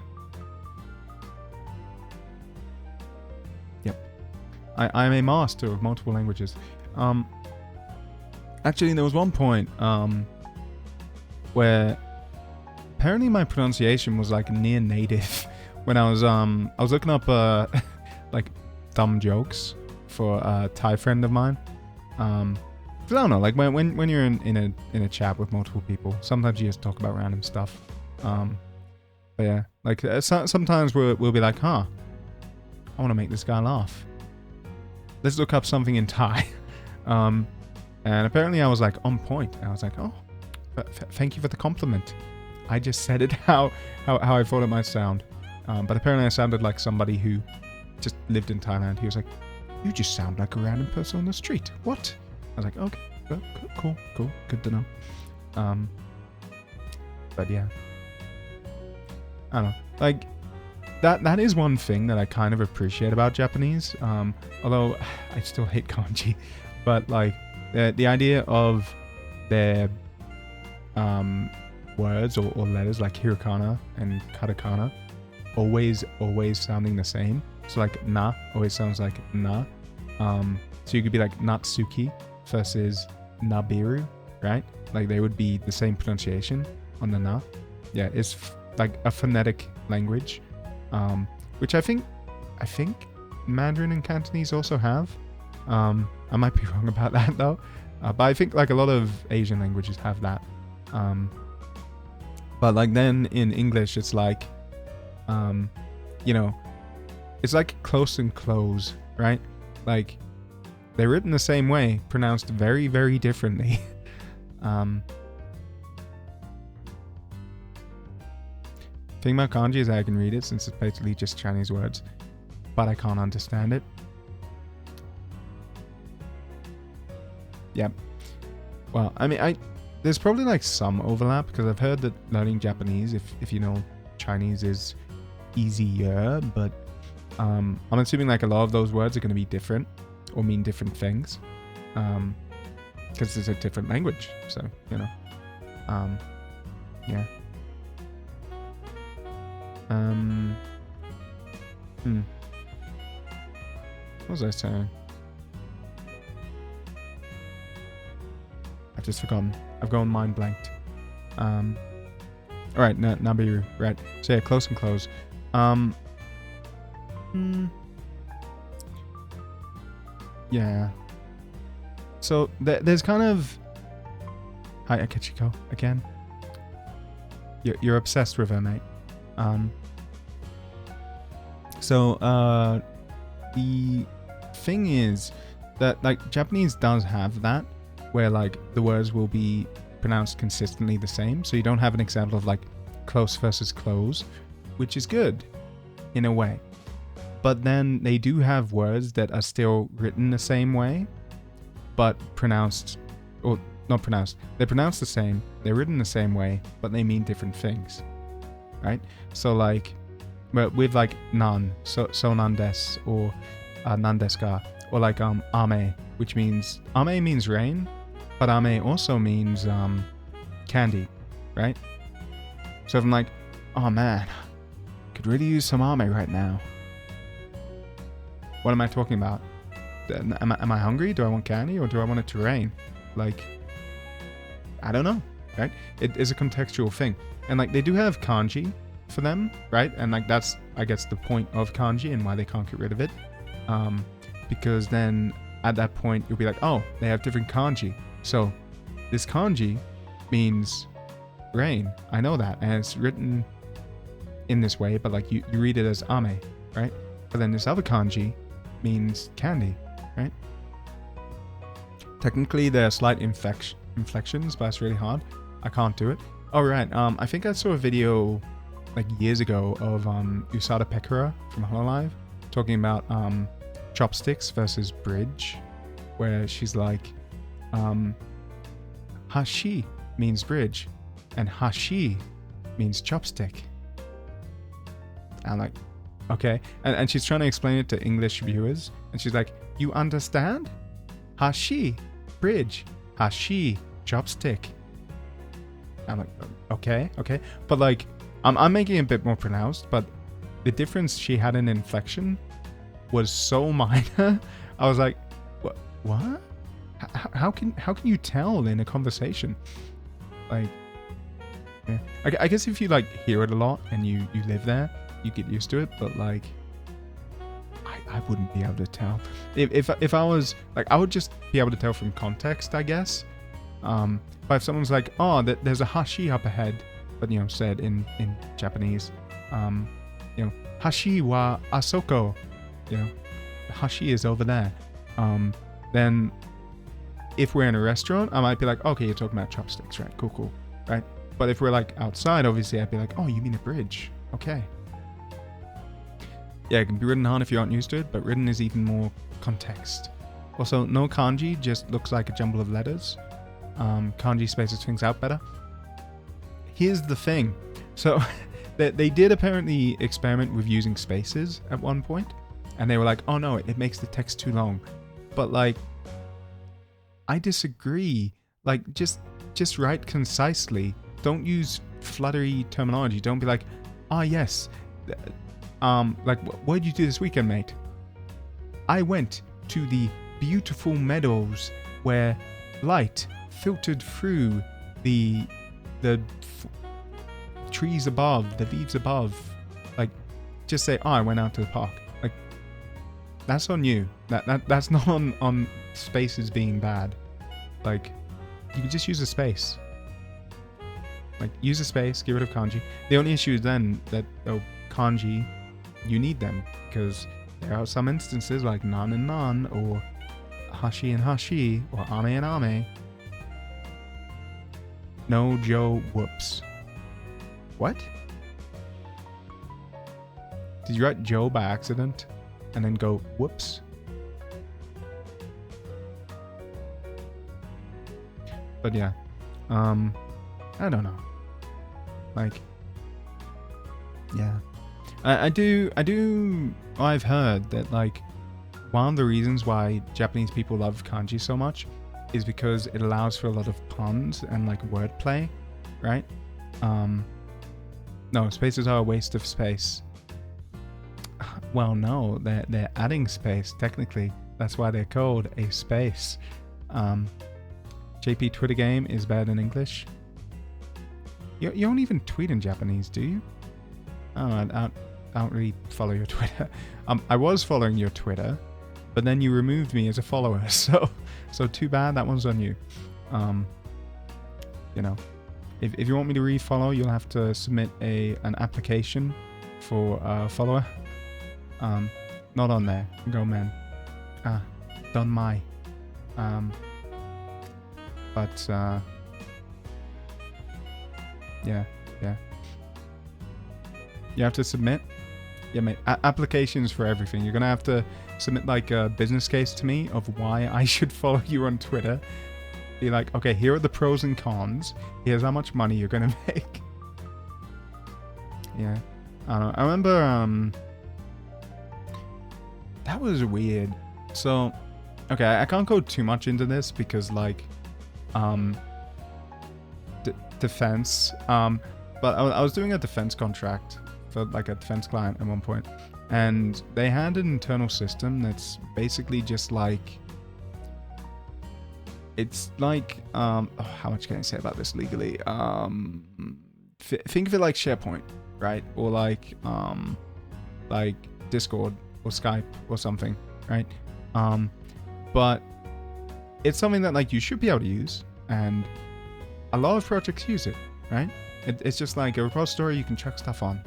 Yep. I'm a master of multiple languages. Actually, there was one point where apparently my pronunciation was like near native when I was looking up like dumb jokes for a Thai friend of mine. I don't know, like when you're in a chat with multiple people, sometimes you just talk about random stuff. But yeah, like sometimes we'll be like, I want to make this guy laugh. Let's look up something in Thai. And apparently I was like on point. I was like, thank you for the compliment. I just said it how I thought it might sound. But apparently I sounded like somebody who just lived in Thailand. He was like, you just sound like a random person on the street. What? I was like, okay, well, cool, good to know. But yeah, I don't know. Like that is one thing that I kind of appreciate about Japanese. Although I still hate kanji, but like the idea of their words or letters like hiragana and katakana always sounding the same. So like na always sounds like na. So you could be like Natsuki versus Nabiru, right? Like they would be the same pronunciation on the na. Yeah, it's like a phonetic language, which I think Mandarin and Cantonese also have. I might be wrong about that though, but I think like a lot of Asian languages have that. But like then in English, it's like, it's like close and close, right? Like they're written the same way, pronounced very, very differently. Thing about kanji is that I can read it since it's basically just Chinese words, but I can't understand it. Yeah. Well, I mean, there's probably like some overlap because I've heard that learning Japanese, if you know Chinese, is easier, but I'm assuming like a lot of those words are going to be different or mean different things, because it's a different language. So yeah. What was I saying? I've just forgotten. I've gone mind blanked. Alright, Nabiru, right. So yeah, close and close. Yeah. So there's kind of... Hi, Akechiko, again. You're obsessed with her, mate. So the thing is that like Japanese does have that, where like the words will be pronounced consistently the same. So you don't have an example of like close versus close, which is good in a way. But then they do have words that are still written the same way, but pronounced, or not pronounced, they're pronounced the same, they're written the same way, but they mean different things, right? So like, but with like nan, so nan desu, or nan desu ka, or like ame, which means, ame means rain, but ame also means candy, right? So if I'm like, oh man, could really use some ame right now. What am I talking about? Am I hungry? Do I want candy, or do I want it to rain? Like, I don't know, right? It is a contextual thing. And like they do have kanji for them, right? And like that's, I guess, the point of kanji and why they can't get rid of it. Because then at that point you'll be like, oh, they have different kanji. So this kanji means rain. I know that. And it's written in this way, but like you read it as ame, right? But then this other kanji means candy, right? Technically there are slight inflections, but it's really hard. I can't do it. Oh right, I think I saw a video like years ago of Usada Pekora from Hololive talking about chopsticks versus bridge, where she's like, hashi means bridge and hashi means chopstick. I'm like, okay. And she's trying to explain it to English viewers, and she's like, you understand? Hashi, bridge. Hashi, chopstick. I'm like, okay. But like, I'm making it a bit more pronounced, but the difference she had in inflection was so minor. I was like, what? How can you tell in a conversation? Like, yeah. I guess if you like hear it a lot and you live there, you get used to it. But like, I wouldn't be able to tell. If I was like, I would just be able to tell from context, I guess. But if someone's like, oh, there's a hashi up ahead, but you know, said in Japanese, you know, hashi wa asoko, you know, hashi is over there. Then if we're in a restaurant, I might be like, okay, you're talking about chopsticks, right? Cool, right? But if we're like outside, obviously, I'd be like, oh, you mean a bridge? Okay. Yeah, it can be written hard if you aren't used to it, but written is even more context. Also, no kanji just looks like a jumble of letters. Kanji spaces things out better. Here's the thing. So they did apparently experiment with using spaces at one point, and they were like, oh no, it makes the text too long. But like, I disagree. Like, just write concisely. Don't use fluttery terminology. Don't be like, ah, yes. Like, what did you do this weekend, mate? I went to the beautiful meadows where light filtered through the trees above, the leaves above. Like, just say, oh, I went out to the park. Like, that's on you. That's not on spaces being bad. Like, you can just use a space. Like, use a space, get rid of kanji. The only issue is then that kanji, you need them, because there are some instances like nan and nan, or hashi and hashi, or ame and ame. No Joe whoops. What? Did you write Joe by accident and then go whoops? But yeah, I don't know. Like, yeah, I've heard that like one of the reasons why Japanese people love kanji so much is because it allows for a lot of puns and like wordplay, right? No, spaces are a waste of space. Well, no, they're adding space technically. That's why they're called a space. JP Twitter game is bad in English. You don't even tweet in Japanese, do you? Oh, I don't really follow your Twitter. I was following your Twitter, but then you removed me as a follower. So too bad. That one's on you. You know, if you want me to refollow, you'll have to submit an application for a follower. Not on there. Go man. Done my. But yeah. You have to submit. Yeah, mate. Applications for everything. You're gonna have to submit like a business case to me of why I should follow you on Twitter. Be like, okay, here are the pros and cons. Here's how much money you're gonna make. Yeah. I don't know. I remember that was weird. So, okay, I can't go too much into this because like defense. But I was doing a defense contract for like a defense client at one point, and they had an internal system that's basically just like, it's like how much can I say about this legally? Think of it like SharePoint, right? Or like Discord or Skype or something, right? But it's something that like you should be able to use, and a lot of projects use it, right? It's just like a repository you can chuck stuff on,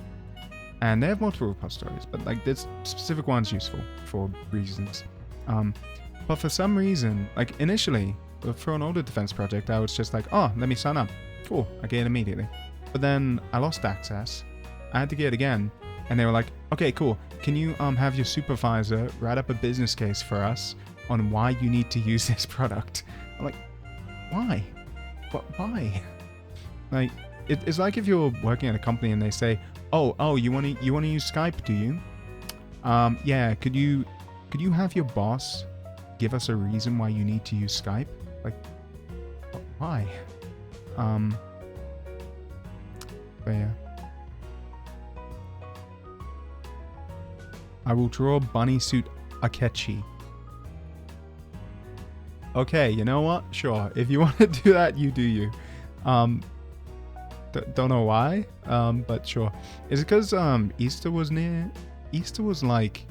and they have multiple repositories, but like this specific one's useful for reasons. But for some reason, like initially for an older defense project, I was just like, oh, let me sign up. Cool, I get it immediately. But then I lost access, I had to get it again. And they were like, okay, cool. Can you have your supervisor write up a business case for us on why you need to use this product? I'm like, why? Why? Like, it's like if you're working at a company and they say, oh, you want to use Skype, do you? Yeah, could you have your boss give us a reason why you need to use Skype? Like, why? But yeah. I will draw bunny suit Akechi. Okay, you know what? Sure. If you want to do that, you do you. Don't know why, but sure. Is it because Easter was near? Easter was like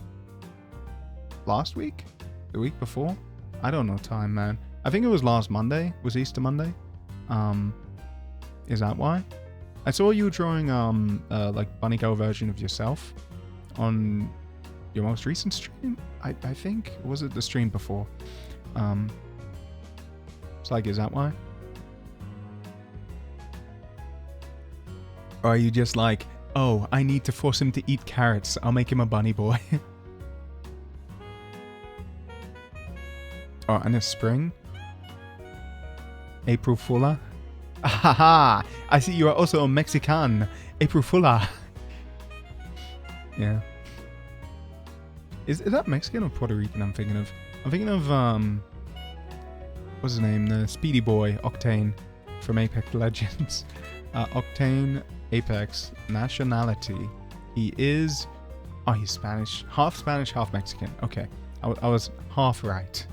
last week? The week before? I don't know time, man. I think it was last Monday. Was Easter Monday? Is that why? I saw you drawing like bunny girl version of yourself on your most recent stream. I think, or was it the stream before? It's like, is that why? Or are you just like, oh, I need to force him to eat carrots. I'll make him a bunny boy. Oh, and it's spring. April Fool. Haha! I see you are also a Mexican. April Fool. Yeah. Is that Mexican or Puerto Rican I'm thinking of? I'm thinking of, what's his name? The Speedy Boy, Octane, from Apex Legends. Octane, Apex, nationality. He is, oh, he's Spanish, half Mexican. Okay, I was half right.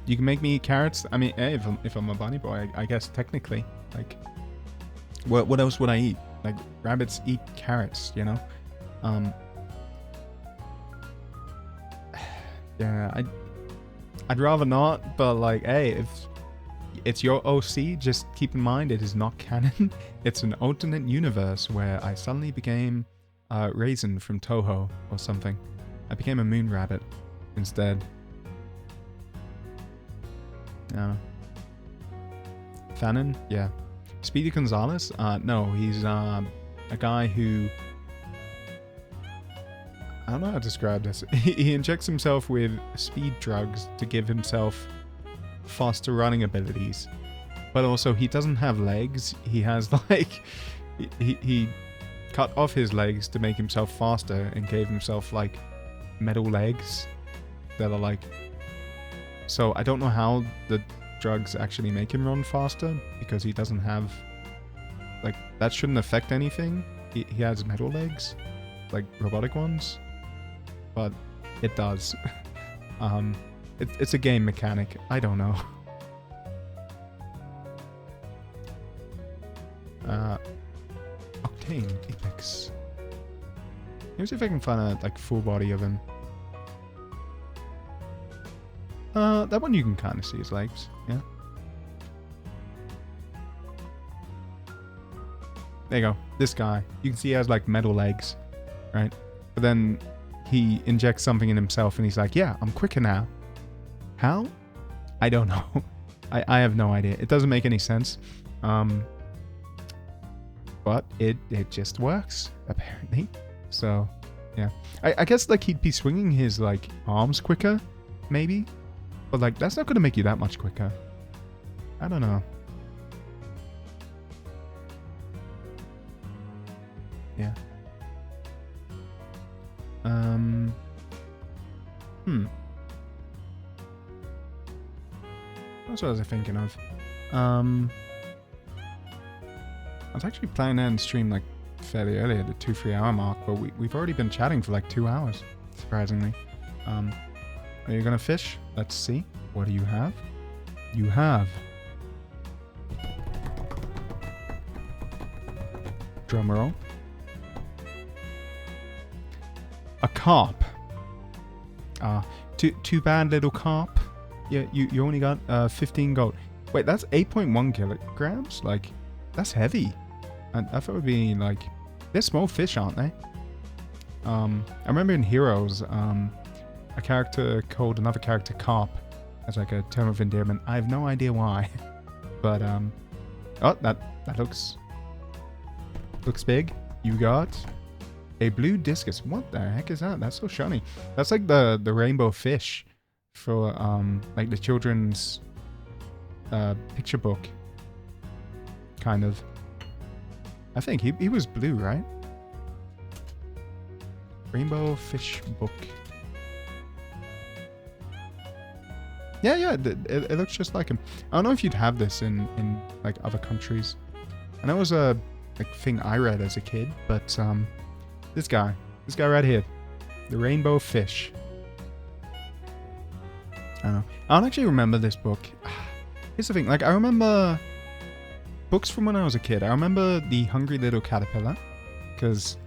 You can make me eat carrots. I mean, hey, if I'm a bunny boy, I guess technically, like, what else would I eat? Like, rabbits eat carrots, you know? Yeah, I'd rather not, but like, hey, if it's your OC, just keep in mind it is not canon. It's an alternate universe where I suddenly became Raisin from Toho or something. I became a moon rabbit instead. Fanon? Yeah. Speedy Gonzalez? No, he's a guy who, I don't know how to describe this. He injects himself with speed drugs to give himself faster running abilities. But also, he doesn't have legs. He has, like, he cut off his legs to make himself faster and gave himself, like, metal legs that are, like... So, I don't know how the drugs actually make him run faster, because he doesn't have... Like, that shouldn't affect anything. He has metal legs, like robotic ones. But it does. It's a game mechanic. I don't know. Octane Apex. Let me see if I can find a like full body of him. That one you can kind of see his legs. Yeah. There you go. This guy. You can see he has like metal legs, right? But then he injects something in himself and he's like, yeah, I'm quicker now. How? I don't know. I have no idea. It doesn't make any sense. But it just works, apparently. So, yeah. I guess, like, he'd be swinging his, like, arms quicker, maybe? But, like, that's not going to make you that much quicker. I don't know. Yeah. What was I thinking of? I was actually planning to end stream like fairly early at the 2-3 hour mark, but we've already been chatting for like 2 hours, surprisingly. Are you gonna fish? Let's see. What do you have? You have drum roll. A carp. Too bad, little carp. Yeah, you only got 15 gold. Wait, that's 8.1 kilograms? Like, that's heavy. I thought it would be like, they're small fish, aren't they? I remember in Heroes, a character called another character Carp as like a term of endearment. I have no idea why, but oh, that looks Looks big. You got a blue discus. What the heck is that? That's so shiny. That's like the rainbow fish for like the children's picture book. Kind of. I think he was blue, right? Rainbow fish book. Yeah, it looks just like him. I don't know if you'd have this in like other countries. I know it was a like thing I read as a kid, but this guy right here, the rainbow fish. I don't know. I don't actually remember this book. Here's the thing, like I remember books from when I was a kid. I remember The Hungry Little Caterpillar, because,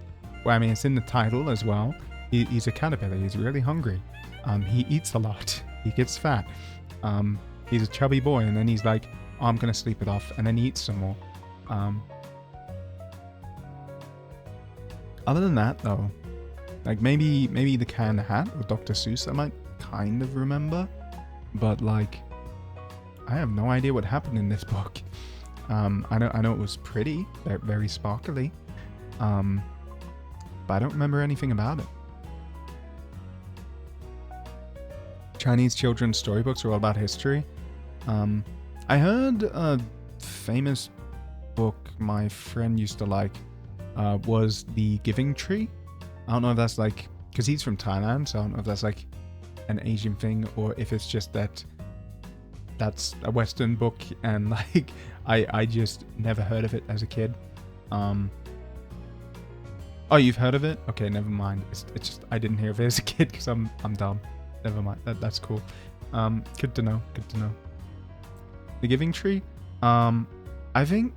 well, I mean, it's in the title as well. He's a caterpillar. He's really hungry. He eats a lot. He gets fat. He's a chubby boy, and then he's like, oh, I'm gonna sleep it off, and then he eats some more. Other than that, though, like maybe The Cat in the Hat or Dr. Seuss, I might kind of remember, but like, I have no idea what happened in this book. I know it was pretty, very sparkly, but I don't remember anything about it. Chinese children's storybooks are all about history. I heard a famous book my friend used to like was The Giving Tree. I don't know if that's like, because he's from Thailand, so I don't know if that's like an Asian thing or if it's just that's a Western book and like I just never heard of it as a kid. Oh, you've heard of it? Okay, never mind. It's just I didn't hear of it as a kid because I'm dumb. Never mind. That's cool. Good to know. The Giving Tree. I think.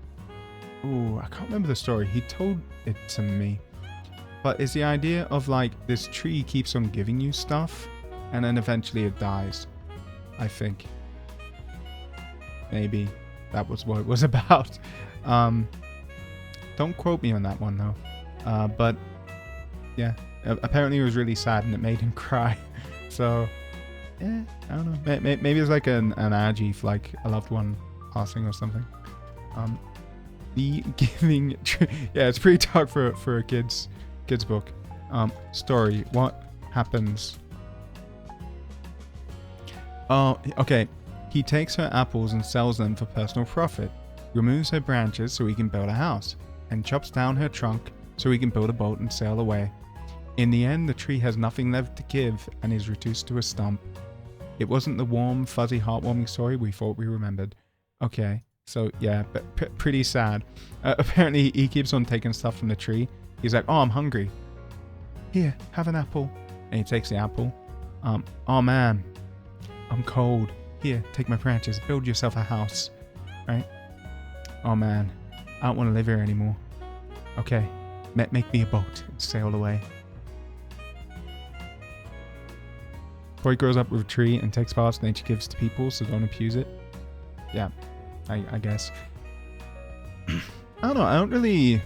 Ooh, I can't remember the story. He told it to me, but it's the idea of like this tree keeps on giving you stuff, and then eventually it dies. I think. Maybe that was what it was about. Don't quote me on that one though. But yeah, apparently it was really sad and it made him cry. So, yeah, I don't know. Maybe it's like an analogy for like a loved one passing or something. The Giving Tree. Yeah, it's pretty dark for a kid's book. Story. What happens? Oh, okay. He takes her apples and sells them for personal profit, removes her branches so he can build a house, and chops down her trunk so he can build a boat and sail away. In the end, the tree has nothing left to give and is reduced to a stump. It wasn't the warm, fuzzy, heartwarming story we thought we remembered. Okay, so yeah, but pretty sad. Apparently, he keeps on taking stuff from the tree. He's like, oh, I'm hungry. Here, have an apple. And he takes the apple. Oh man, I'm cold. Here, take my branches. Build yourself a house. Right? Oh man, I don't want to live here anymore. Okay, make me a boat and sail away. Boy grows up with a tree and takes parts nature gives to people, so don't abuse it. Yeah, I guess. I don't know, I don't really...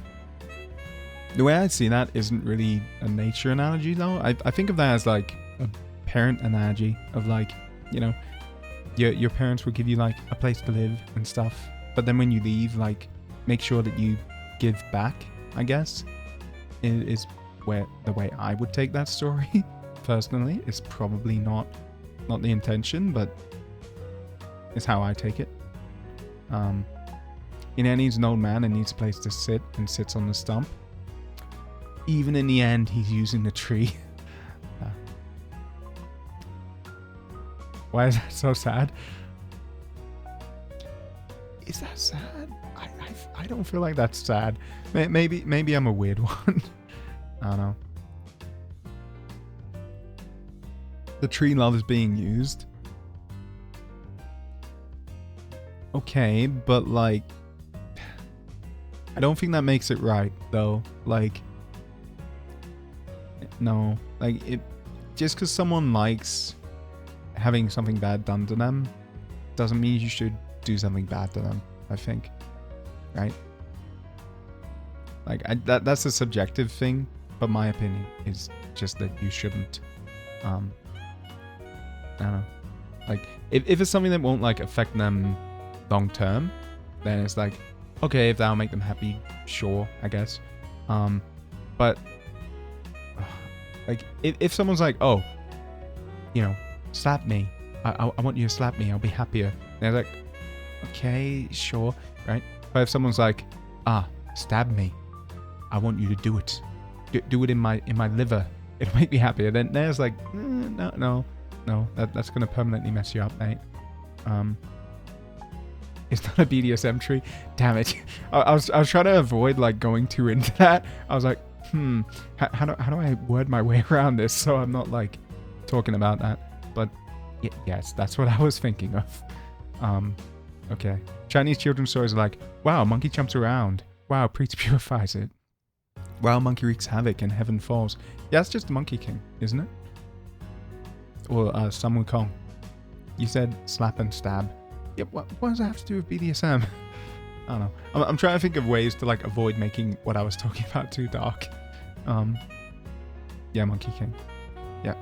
The way I see that isn't really a nature analogy, though. I think of that as like a parent analogy of like, you know, your parents will give you like a place to live and stuff, but then when you leave, like, make sure that you give back, I guess, is where the way I would take that story. Personally, it's probably not the intention, but it's how I take it. Inan needs an old man and needs a place to sit and sits on the stump. Even in the end, he's using the tree. Why is that so sad? Is that sad? I don't feel like that's sad. Maybe I'm a weird one. I don't know. The tree loves being used. Okay, but like, I don't think that makes it right though. Like, no, like it. Just because someone likes having something bad done to them doesn't mean you should do something bad to them, I think. Right? Like, that's a subjective thing, but my opinion is just that you shouldn't. I don't know. Like, if it's something that won't like affect them long term, then it's like, okay, if that'll make them happy, sure, I guess. But like if someone's like, oh, slap me. I want you to slap me. I'll be happier. And they're like, okay, sure, right? But if someone's like, stab me. I want you to do it. Do it in my liver. It'll make me happier. Then there's like, no. That's gonna permanently mess you up, mate. It's not a BDSM tree. Damn it. I was trying to avoid like going too into that. I was like, how do I word my way around this so I'm not like talking about that? But yes, that's what I was thinking of. Okay. Chinese children's stories are like, wow, monkey jumps around. Wow, priest purifies it. Wow, monkey wreaks havoc and heaven falls. Yeah, it's just Monkey King, isn't it? Or Sun Wukong. You said slap and stab. Yep, what does that have to do with BDSM? I don't know. I'm trying to think of ways to like avoid making what I was talking about too dark. Yeah, Monkey King. Yeah.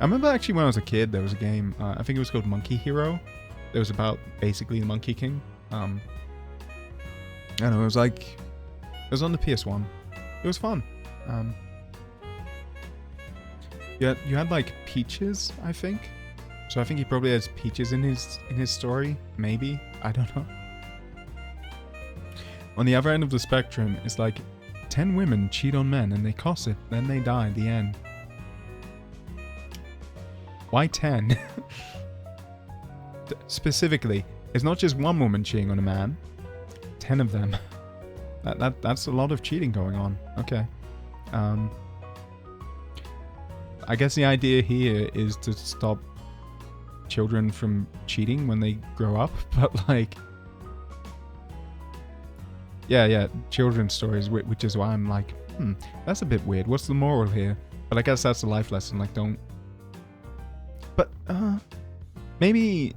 I remember actually when I was a kid, there was a game, I think it was called Monkey Hero. It was about basically the Monkey King. I don't know, it was on the PS1. It was fun. Yeah, you had like Peaches, I think. So I think he probably has Peaches in his story, maybe. I don't know. On the other end of the spectrum, it's like 10 women cheat on men and they gossip, then they die at the end. Why 10? Specifically, it's not just one woman cheating on a man. 10 of them. That's a lot of cheating going on. Okay. I guess the idea here is to stop children from cheating when they grow up, but like, yeah, children's stories, which is why I'm like, that's a bit weird. What's the moral here? But I guess that's the life lesson. Like, don't. But maybe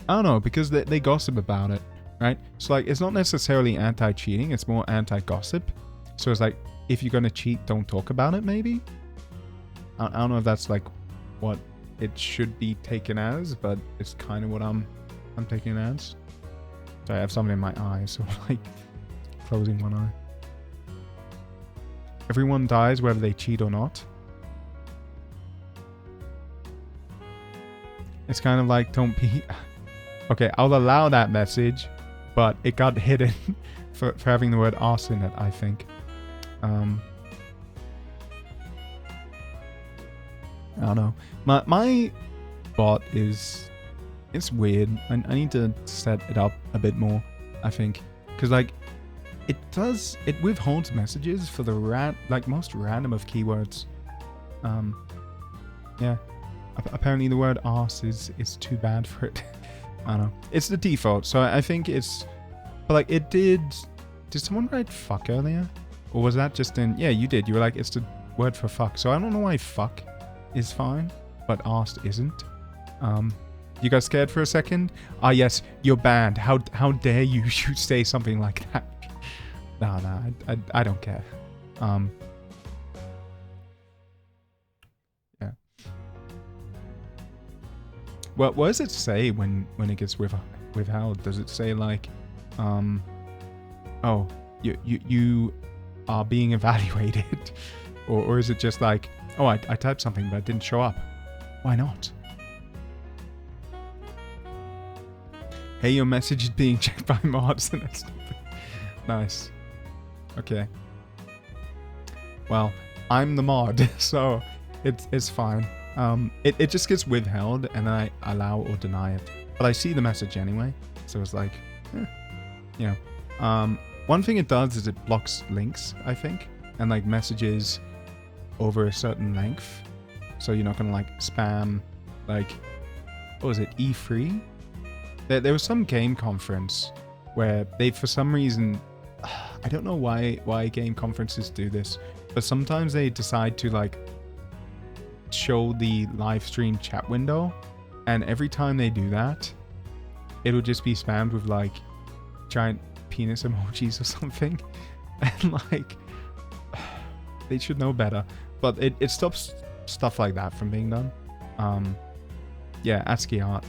I don't know, because they gossip about it, right? So like, it's not necessarily anti-cheating; it's more anti-gossip. So it's like, if you're gonna cheat, don't talk about it. Maybe. I don't know if that's like what it should be taken as, but it's kind of what I'm taking it as. So I have something in my eye, so like closing one eye. Everyone dies whether they cheat or not. It's kind of like, don't be... Okay, I'll allow that message, but it got hidden for having the word arse in it, I think. I don't know. My bot is... It's weird. I need to set it up a bit more, I think. Because, like, it withholds messages for the most random of keywords. Yeah. Apparently the word arse is too bad for it. I don't know. It's the default, so I think it's... But, like, it did... Did someone write fuck earlier? Or was that just in... Yeah, you did. You were like, it's the word for fuck. So I don't know why fuck is fine, but arse isn't. You got scared for a second? Ah, yes, you're banned. How dare you say something like that? No, I don't care. Yeah. Well, what does it say when it gets withheld? Does it say like, oh, you are being evaluated, or is it just like, oh, I typed something but it didn't show up? Why not? Hey, your message is being checked by mods. And that's nice. Okay. Well, I'm the mod, so it's fine. It just gets withheld, and then I allow or deny it. But I see the message anyway, so it's like, you know. One thing it does is it blocks links, I think, and like messages over a certain length, so you're not gonna like spam, like, what was it, E3? There was some game conference where they, for some reason, I don't know why game conferences do this, but sometimes they decide to like show the live stream chat window, and every time they do that, it'll just be spammed with like giant penis emojis or something, and like they should know better, but it stops stuff like that from being done. Yeah, ASCII art.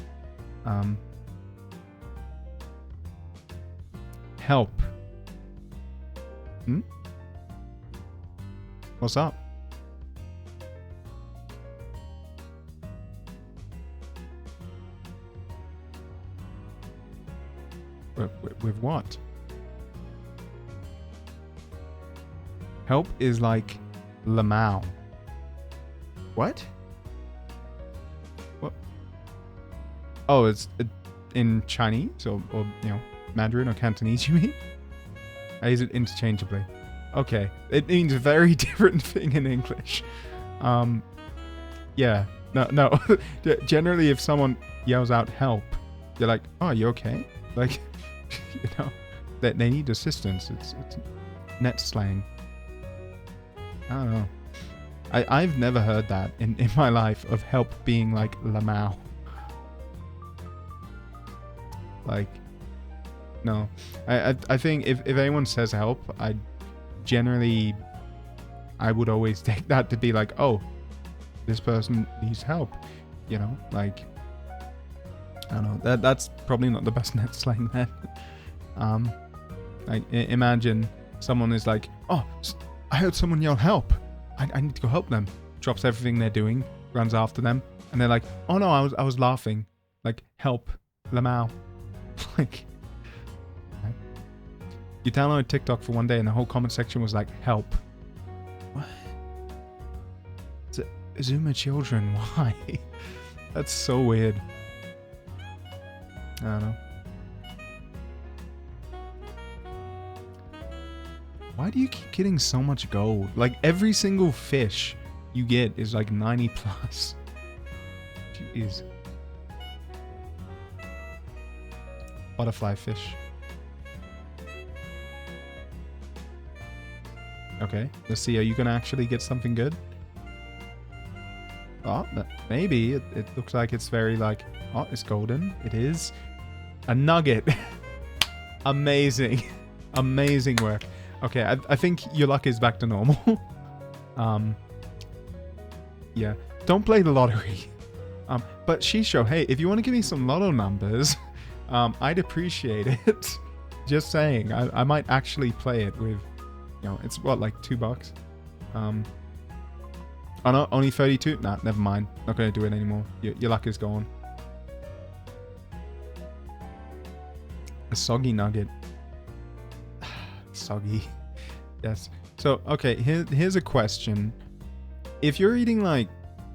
Help. Hmm? What's up? With what? Help is like Lamau. What? What? Oh, it's in Chinese or you know, Mandarin or Cantonese, you mean? I use it interchangeably. Okay. It means a very different thing in English. Yeah. No. Generally, if someone yells out help, you're like, oh, you okay? Like, you know, that they need assistance. It's net slang. I don't know. I've never heard that in my life of help being like Lamau. Like, no. I think if anyone says help, I would always take that to be like, oh, this person needs help. You know, like, I don't know. That's probably not the best net slang then. Like, imagine someone is like, oh, I heard someone yell help. I need to go help them. Drops everything they're doing, runs after them, and they're like, oh no, I was laughing. Like, help, Lamau. Like, you download TikTok for one day and the whole comment section was like, help. What? Zoomer children, why? That's so weird. I don't know. Why do you keep getting so much gold? Like, every single fish you get is like 90 plus. Jeez. Butterfly fish. Okay, let's see. Are you gonna actually get something good? Oh, maybe. It looks like it's very like... Oh, it's golden. It is. A nugget. Amazing. Amazing work. Okay, I think your luck is back to normal. Yeah. Don't play the lottery. But Shisho, hey, if you want to give me some lotto numbers, I'd appreciate it. Just saying. I might actually play it with, you know, it's what, like $2? Oh no, only 32? Nah, never mind. Not gonna do it anymore. Your luck is gone. A soggy nugget. Soggy. Yes. So, okay, here's a question. If you're eating, like,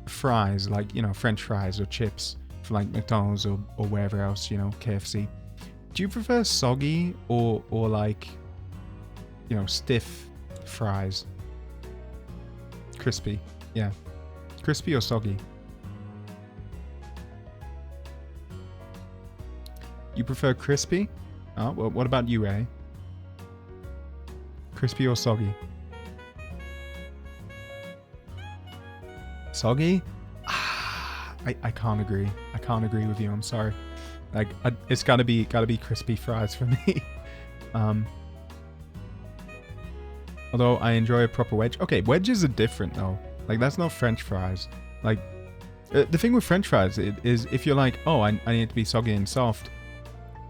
fries, like, you know, French fries or chips for, like, McDonald's or wherever else, you know, KFC, do you prefer soggy or like, you know, stiff fries? Crispy. Yeah. Crispy or soggy? You prefer crispy? Oh, well, what about you, Ray? Crispy or soggy? Soggy? I can't agree. I can't agree with you. I'm sorry. Like, it's gotta be crispy fries for me. Although I enjoy a proper wedge. Okay, wedges are different though. Like, that's not French fries. Like, the thing with French fries is if you're like, oh, I need it to be soggy and soft.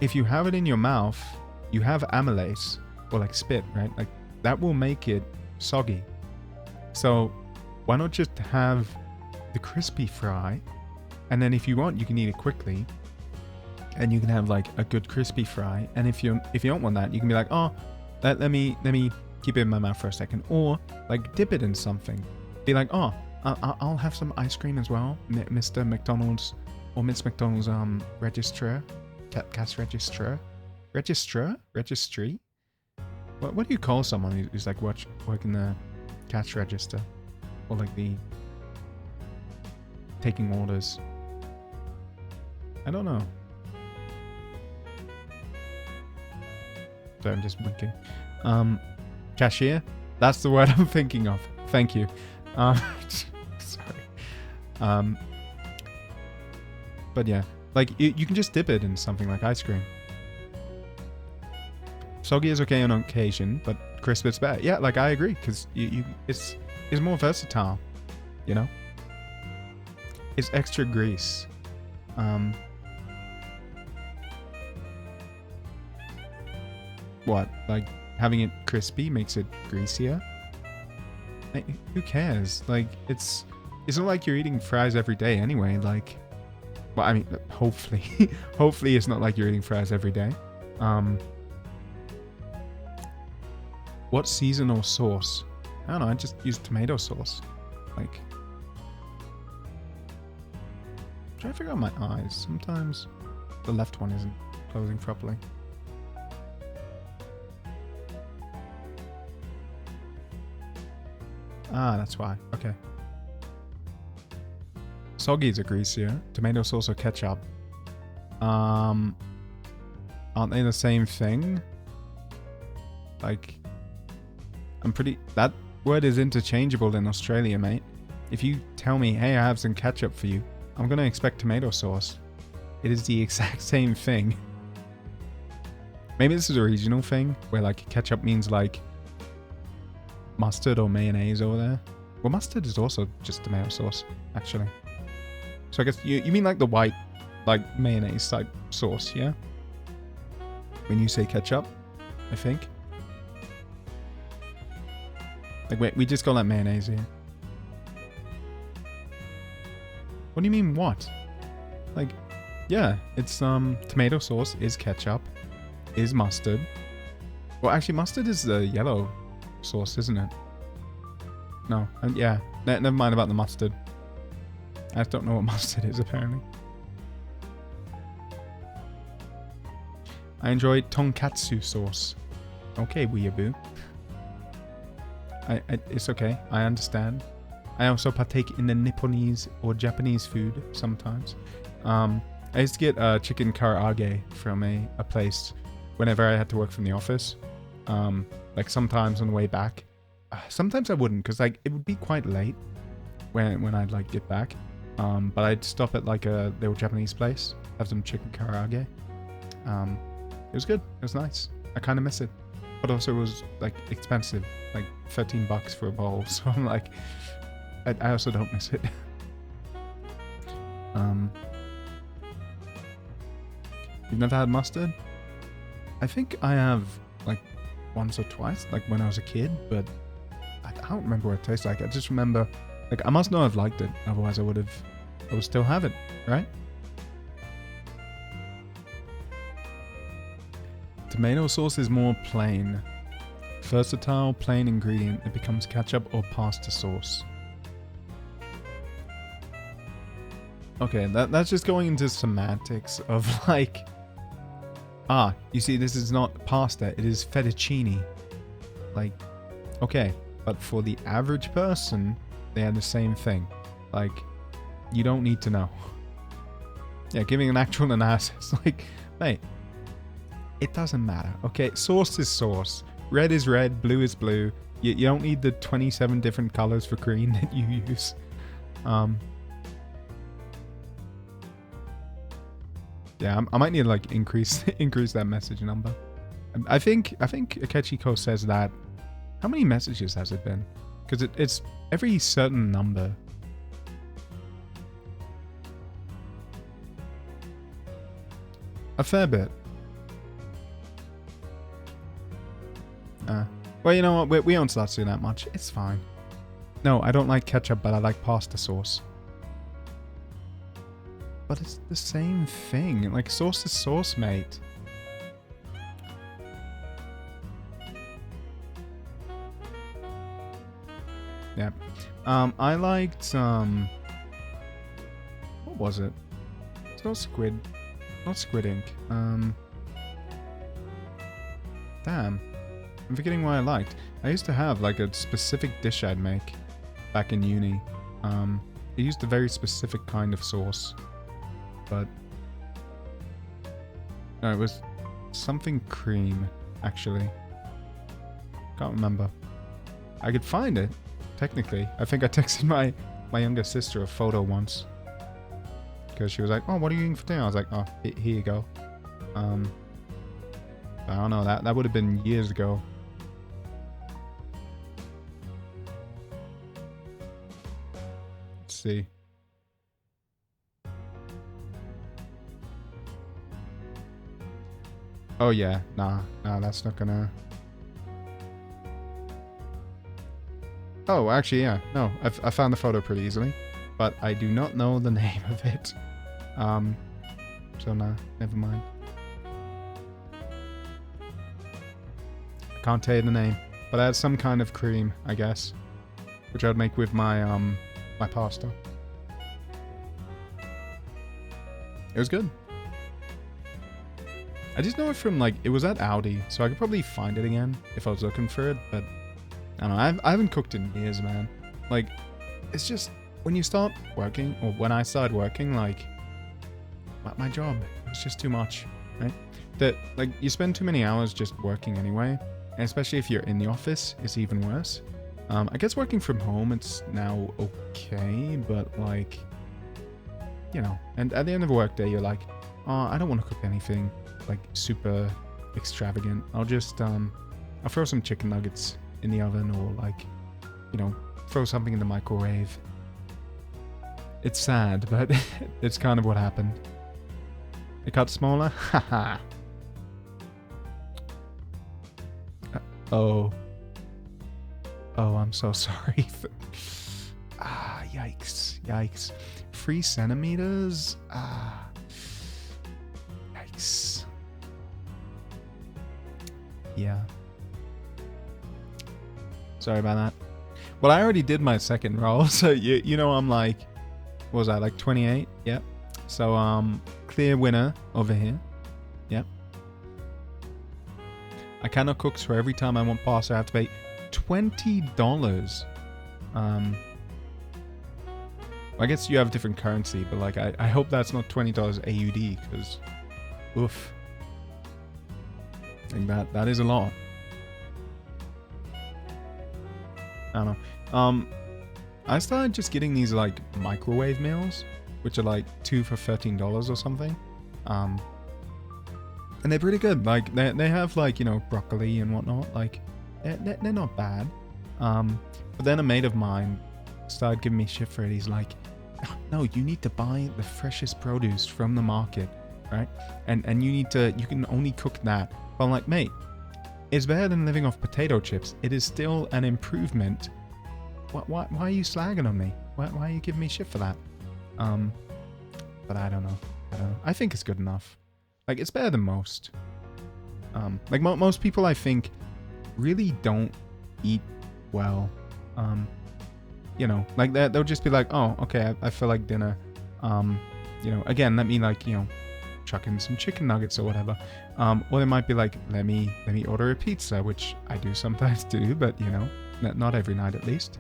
If you have it in your mouth, you have amylase or like spit, right? Like, that will make it soggy. So why not just have the crispy fry, and then if you want, you can eat it quickly, and you can have like a good crispy fry. And if you don't want that, you can be like, oh, let me keep it in my mouth for a second, or like dip it in something. Be like, oh, I'll have some ice cream as well, Mr. McDonald's or Miss McDonald's registrar, cash registrar, registry. What do you call someone who's like working the cash register, or like the taking orders? I don't know. Sorry, I'm just winking. Cashier? That's the word I'm thinking of. Thank you. Sorry. But yeah, like you can just dip it in something like ice cream. Soggy is okay on occasion, but crisp is better. Yeah, like I agree, because it's more versatile, you know? It's extra grease. What? Like having it crispy makes it greasier. Like, who cares? Like, it's not like you're eating fries every day anyway. Like, well, I mean, hopefully, hopefully it's not like you're eating fries every day. What seasonal sauce? I don't know. I just use tomato sauce. Like, I'm trying to figure out my eyes. Sometimes the left one isn't closing properly. Ah, that's why. Okay. Soggies are greasier. Tomato sauce or ketchup. Aren't they the same thing? Like, that word is interchangeable in Australia, mate. If you tell me, hey, I have some ketchup for you, I'm gonna expect tomato sauce. It is the exact same thing. Maybe this is a regional thing, where like ketchup means like mustard or mayonnaise over there. Well, mustard is also just tomato sauce, actually. So I guess you mean like the white, like mayonnaise type sauce, yeah? When you say ketchup, I think. Like, wait, we just call that mayonnaise here. What do you mean, what? Like, yeah, it's, tomato sauce is ketchup, is mustard. Well, actually, mustard is the yellow sauce, isn't it? No, yeah, never mind about the mustard. I just don't know what mustard is, apparently. I enjoy tonkatsu sauce. Okay, weeaboo. It's okay. I understand. I also partake in the Nipponese or Japanese food sometimes. I used to get chicken karaage from a place whenever I had to work from the office. Like sometimes on the way back. Sometimes I wouldn't, because like it would be quite late when I'd like get back. But I'd stop at like a little Japanese place, have some chicken karaage. It was good. It was nice. I kind of miss it. But also it was like expensive, like $13 for a bowl. So I'm like, I also don't miss it. You've never had mustard? I think I have like once or twice, like when I was a kid, but I don't remember what it tastes like. I just remember, like, I must not have liked it. Otherwise I would still have it, right? Tomato sauce is more plain. Versatile, plain ingredient. It becomes ketchup or pasta sauce. Okay, that's just going into semantics of like... you see, this is not pasta, it is fettuccine. Like, okay, but for the average person, they are the same thing. Like, you don't need to know. Yeah, giving an actual analysis. Like, mate, it doesn't matter. Okay, sauce is sauce. Red is red, blue is blue. You don't need the 27 different colors for green that you use. Yeah, I might need to like increase that message number. I think Akechiko says that. How many messages has it been? Because it's every certain number. A fair bit. Well, you know what? We don't start doing that much. It's fine. No, I don't like ketchup, but I like pasta sauce. But it's the same thing. Like, sauce is sauce, mate. Yeah. I liked, what was it? It's not squid. Not squid ink. Damn. I'm forgetting what I liked. I used to have, like, a specific dish I'd make back in uni. It used a very specific kind of sauce. But no, it was something cream, actually. Can't remember. I could find it, technically. I think I texted my younger sister a photo once. Because she was like, oh, what are you eating for dinner? I was like, oh, here you go. I don't know, that would have been years ago. Let's see. Oh yeah, nah, that's not gonna Oh, actually, yeah. No, I found the photo pretty easily, but I do not know the name of it. So nah, never mind. I can't tell you the name, but I had some kind of cream, I guess, which I'd make with my my pasta. It was good. I just know it from, like, it was at Aldi, so I could probably find it again if I was looking for it, but I don't know, I haven't cooked in years, man. Like, it's just, when you start working, or when I started working, like, my job, it's just too much, right? That, like, you spend too many hours just working anyway, and especially if you're in the office, it's even worse. I guess working from home, it's now okay, but, like, you know, and at the end of a work day, you're like, oh, I don't want to cook anything, like, super extravagant. I'll just, I'll throw some chicken nuggets in the oven, or, like, you know, throw something in the microwave. It's sad, but it's kind of what happened. It got smaller? Haha. Oh. Oh, I'm so sorry. Yikes. Yikes. 3 centimeters? Yikes. Yeah. Sorry about that. Well, I already did my second roll, so you know I'm like, what was I, like 28? Yep. So, clear winner over here. Yep. I cannot cook, so every time I want pasta, I have to pay $20. I guess you have different currency, but, like, I hope that's not $20 AUD, because, oof. I think that is a lot. I don't know. I started just getting these, like, microwave meals, which are like 2 for $13 or something. And they're pretty good. Like, they have, like, you know, broccoli and whatnot. Like, they're not bad. But then a mate of mine started giving me shit for it. He's like, no, you need to buy the freshest produce from the market, right? And you can only cook that. But I'm like, mate, it's better than living off potato chips. It is still an improvement. Why are you slagging on me? Why are you giving me shit for that? But I don't know. I think it's good enough. Like, it's better than most. Like, most people, I think, really don't eat well. You know, like, they'll just be like, oh, okay, I feel like dinner. You know, again, let me, like, you know, chuck in some chicken nuggets or whatever. Or they might be like, let me order a pizza, which I do sometimes do, but, you know, not every night at least.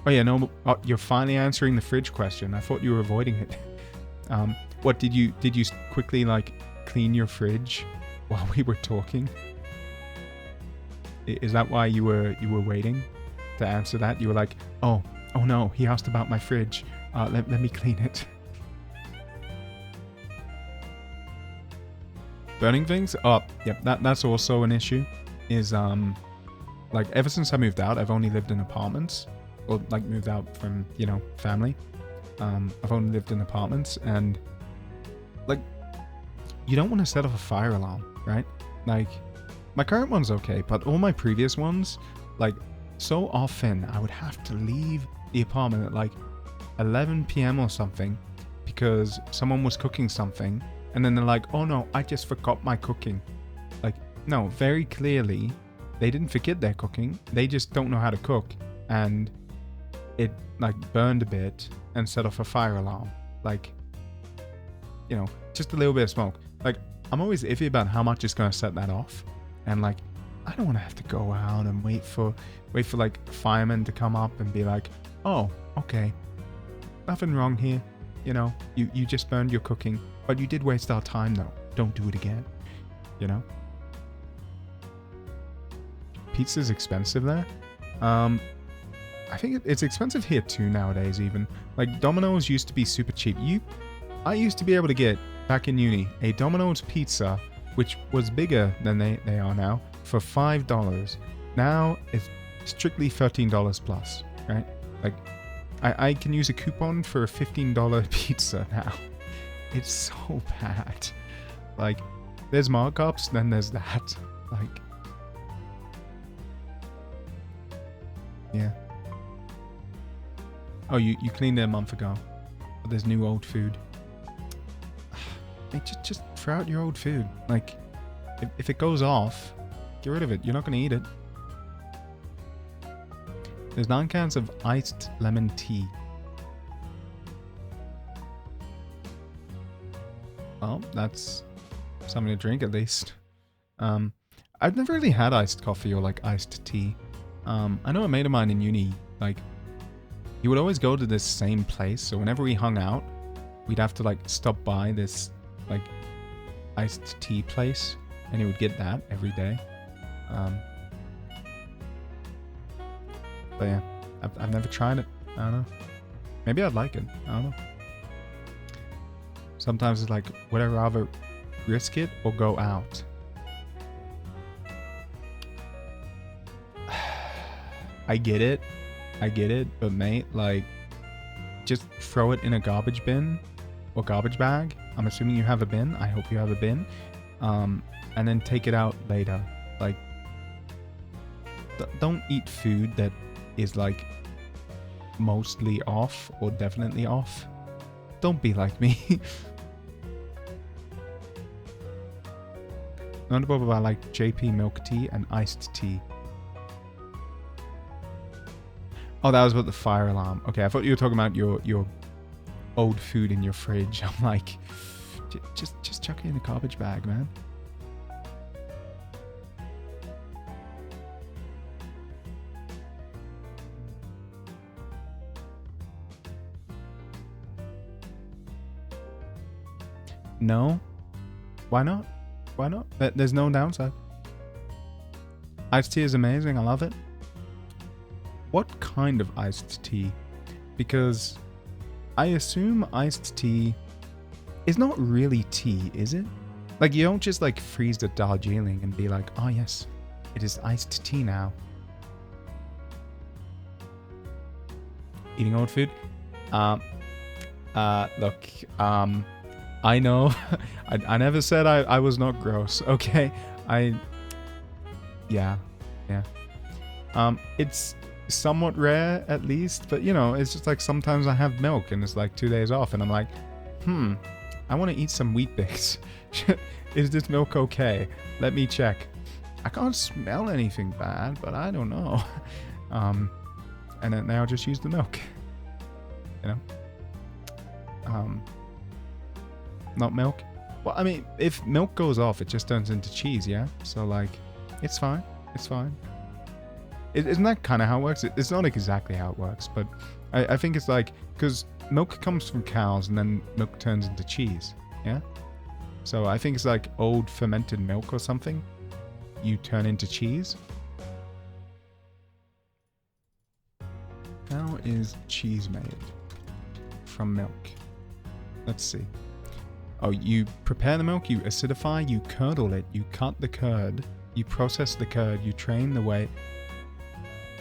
Oh yeah, no, you're finally answering the fridge question. I thought you were avoiding it. What did you quickly, like, clean your fridge while we were talking? Is that why you were waiting to answer that? You were like, oh no, he asked about my fridge. Let me clean it. Burning things? Oh, yep, that's also an issue. Is like, ever since I moved out, I've only lived in apartments. Or, like, moved out from, you know, family. I've only lived in apartments, and, like, you don't want to set off a fire alarm, right? Like, my current one's okay, but all my previous ones, like, so often I would have to leave the apartment at, like, 11 p.m. or something, because someone was cooking something, and then they're like, oh no, I just forgot my cooking. Like, no, very clearly, they didn't forget their cooking, they just don't know how to cook, and it, like, burned a bit and set off a fire alarm. Like, you know, just a little bit of smoke. Like, I'm always iffy about how much it's going to set that off. And, like, I don't want to have to go out and wait for like, firemen to come up and be like, oh, okay, nothing wrong here. You know, you just burned your cooking, but you did waste our time though. Don't do it again. You know? Pizza's expensive there. I think it's expensive here too nowadays even. Like, Domino's used to be super cheap. I used to be able to get, back in uni, a Domino's pizza, which was bigger than they are now, for $5. Now, it's strictly $13 plus, right? Like, I can use a coupon for a $15 pizza now. It's so bad. Like, there's markups, then there's that. Like, Yeah. Oh, you cleaned it a month ago. But there's new old food. Hey, just throw out your old food. Like, if it goes off, get rid of it. You're not going to eat it. There's 9 cans of iced lemon tea. Well, that's something to drink at least. I've never really had iced coffee or like iced tea. I know a mate of mine in uni, like, he would always go to this same place. So whenever we hung out, we'd have to like stop by this like iced tea place, and he would get that every day. But yeah, I've never tried it. I don't know. Maybe I'd like it. I don't know. Sometimes it's like, would I rather risk it or go out? I get it, but mate, like, just throw it in a garbage bin or garbage bag. I'm assuming you have a bin. I hope you have a bin. And then take it out later. Like, don't eat food that is like mostly off or definitely off. Don't be like me. Not above I like JP milk tea and iced tea. Oh, that was about the fire alarm. Okay, I thought you were talking about your old food in your fridge. I'm like, just chuck it in a garbage bag, man. No? Why not? Why not? There's no downside. Iced tea is amazing. I love it. What kind of iced tea? Because I assume iced tea is not really tea, is it? Like, you don't just like freeze the Darjeeling and be like, oh yes, it is iced tea now. Eating old food? Look, I know. I never said I was not gross, okay? Yeah. It's somewhat rare at least, but you know, it's just like sometimes I have milk and it's like 2 days off and I'm like, I want to eat some Wheat Bix. Is this milk okay? Let me check. I can't smell anything bad, but I don't know. And then I'll just use the milk. You know? Not milk. Well, I mean, if milk goes off, it just turns into cheese, yeah? So like, it's fine. It's fine. Isn't that kind of how it works? It's not exactly how it works, but I think it's like, because milk comes from cows and then milk turns into cheese, yeah? So I think it's like old fermented milk or something. You turn into cheese. How is cheese made? From milk. Let's see. Oh, you prepare the milk, you acidify, you curdle it, you cut the curd, you process the curd, you train the whey.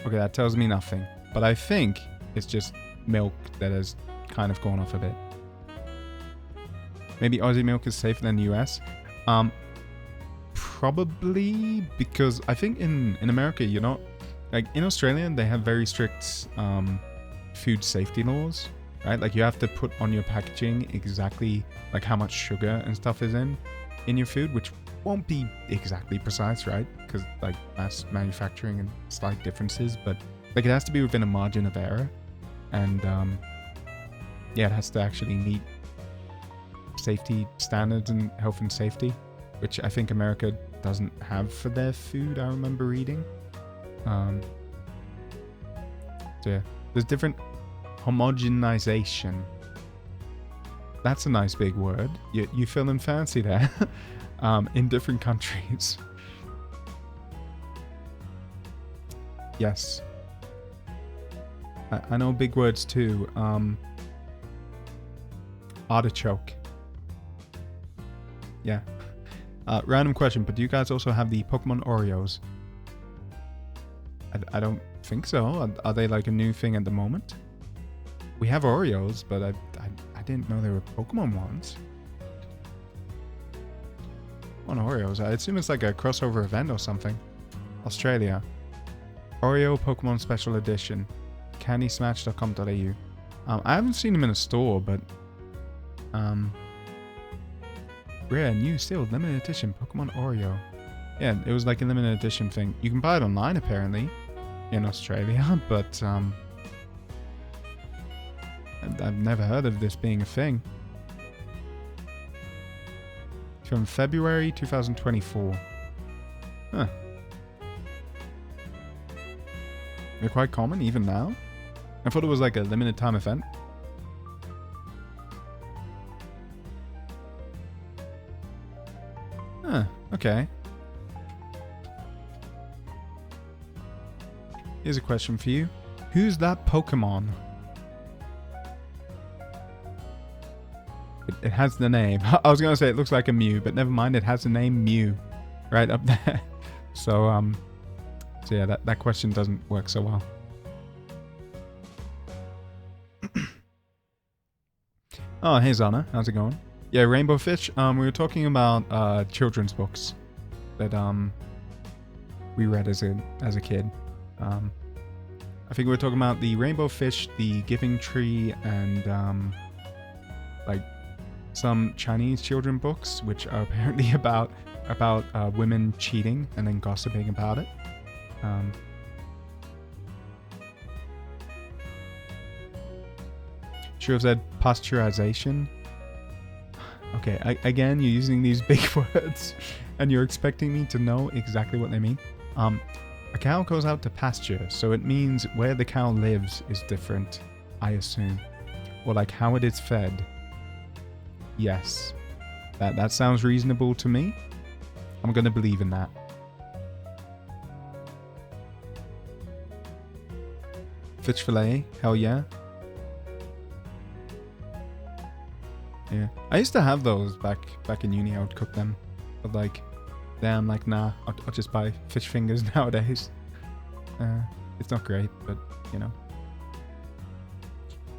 Okay, that tells me nothing. But I think it's just milk that has kind of gone off a bit. Maybe Aussie milk is safer than the US. Probably because I think in America, you're not... Like, in Australia, they have very strict food safety laws, right? Like, you have to put on your packaging exactly, like, how much sugar and stuff is in your food, which won't be exactly precise, right? Because like mass manufacturing and slight differences, but like it has to be within a margin of error, and yeah, it has to actually meet safety standards and health and safety, which I think America doesn't have for their food. I remember reading. So yeah, there's different homogenization. That's a nice big word. You feeling fancy there? In different countries. Yes. I know big words too. Artichoke. Yeah. Random question, but do you guys also have the Pokemon Oreos? I don't think so. Are they like a new thing at the moment? We have Oreos, but I didn't know they were Pokemon ones. On Oreos, I assume it's like a crossover event or something. Australia. Oreo Pokemon Special Edition. candysmatch.com.au. I haven't seen them in a store, but rare, new, sealed, limited edition Pokemon Oreo. Yeah, it was like a limited edition thing. You can buy it online apparently in Australia, but I've never heard of this being a thing. From February 2024. Huh. They're quite common even now. I thought it was like a limited time event. Huh, okay. Here's a question for you. Who's that Pokemon? It has the name. I was going to say it looks like a Mew, but never mind. It has the name Mew right up there. So yeah, that question doesn't work so well. Oh, hey Zana. How's it going? Yeah, Rainbow Fish. We were talking about children's books that we read as a kid. I think we were talking about the Rainbow Fish, the Giving Tree, and like some Chinese children books, which are apparently about women cheating and then gossiping about it. Should have said pasteurization. Okay, again, you're using these big words, and you're expecting me to know exactly what they mean. A cow goes out to pasture, so it means where the cow lives is different, I assume. Or like how it is fed. Yes. That sounds reasonable to me. I'm gonna believe in that. Fish fillet, hell yeah. Yeah. I used to have those back in uni. I would cook them. But like, then I'm like, nah, I'll just buy fish fingers nowadays. It's not great, but you know.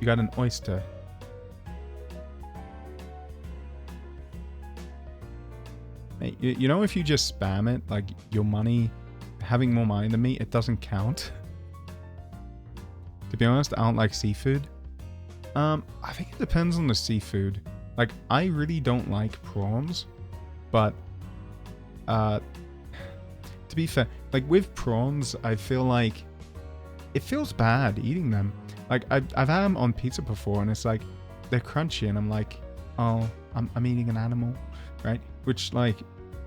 You got an oyster. Hey, you know, if you just spam it, like your money, having more money than me, it doesn't count. To be honest, I don't like seafood. I think it depends on the seafood. Like, I really don't like prawns, but to be fair, like with prawns, I feel like it feels bad eating them. Like I've had them on pizza before, and it's like they're crunchy, and I'm like, oh, I'm eating an animal, right? Which, like,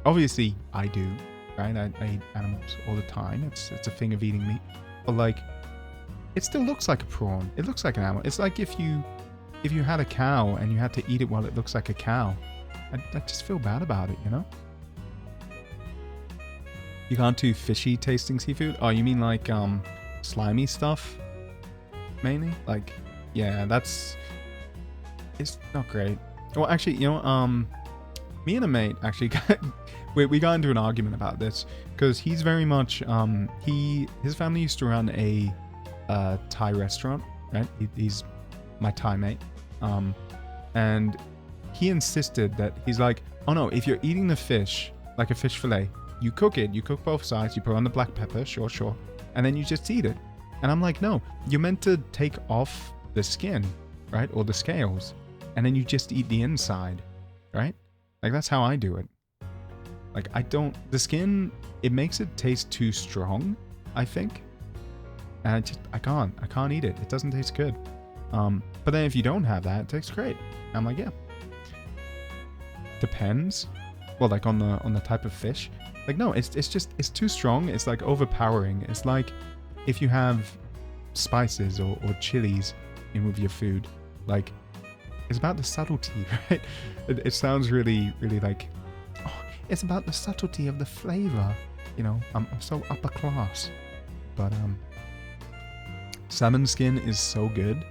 obviously I do, right? I eat animals all the time. It's a thing of eating meat, but like, it still looks like a prawn. It looks like an animal. It's like if you had a cow and you had to eat it while it looks like a cow. I just feel bad about it, you know? You can't do fishy tasting seafood? Oh, you mean like slimy stuff? Mainly? Like, yeah, it's not great. Well, actually, you know, me and a mate actually we got into an argument about this, because he's very much his family used to run a Thai restaurant, right? He's my Thai mate, and he insisted that he's like, oh no, if you're eating the fish like a fish fillet, you cook both sides, you put on the black pepper, sure, and then you just eat it. And I'm like, no, you're meant to take off the skin, right, or the scales, and then you just eat the inside, right? Like, that's how I do it. Like, the skin, it makes it taste too strong, I think. And I can't eat it. It doesn't taste good. But then if you don't have that, it tastes great. I'm like, yeah. Depends. Well, like on the type of fish. Like, no, it's too strong. It's like overpowering. It's like if you have spices or chilies in with your food. Like, it's about the subtlety, right? It sounds really, really like, oh, it's about the subtlety of the flavor. You know, I'm so upper class. But salmon skin is so good.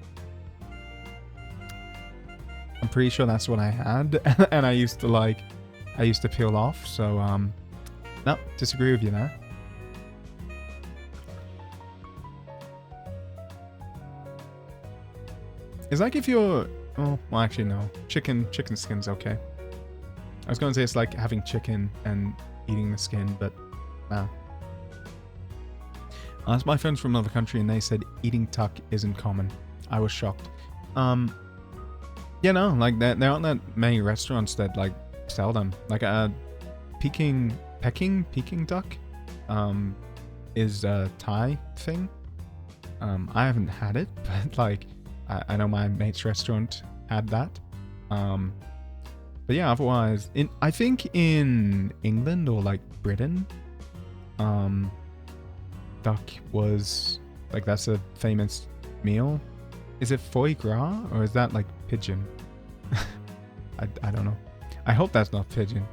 I'm pretty sure that's what I had, and I used to peel off. So no, disagree with you there. It's like if you're, oh, well, actually no, chicken skin's okay. I was going to say it's like having chicken and eating the skin, but no. I asked my friends from another country and they said eating duck isn't common. I was shocked. Yeah, no, like there aren't that many restaurants that like sell them. Like Peking duck is a Thai thing. I haven't had it, but like I know my mate's restaurant had that. But yeah, otherwise, I think in England or like Britain, duck was like that's a famous meal. Is it foie gras or is that like pigeon? I don't know. I hope that's not pigeon.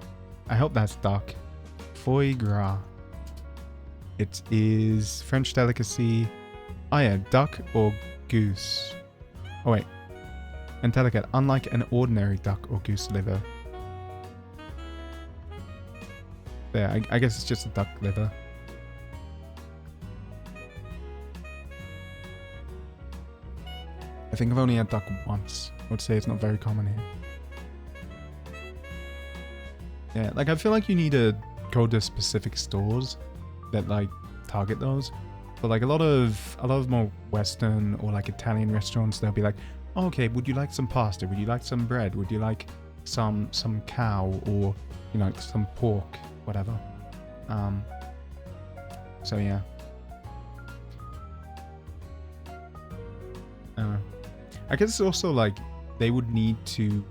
I hope that's duck. Foie gras. It is French delicacy. Oh yeah, duck or goose. Oh wait. And delicate, unlike an ordinary duck or goose liver. There, I guess it's just a duck liver. I think I've only had duck once. I would say it's not very common here. Yeah, like I feel like you need to go to specific stores that like target those. But like a lot of more Western or like Italian restaurants, they'll be like, oh, okay, would you like some pasta? Would you like some bread? Would you like some cow or you know some pork, whatever. So yeah. I guess it's also like they would need to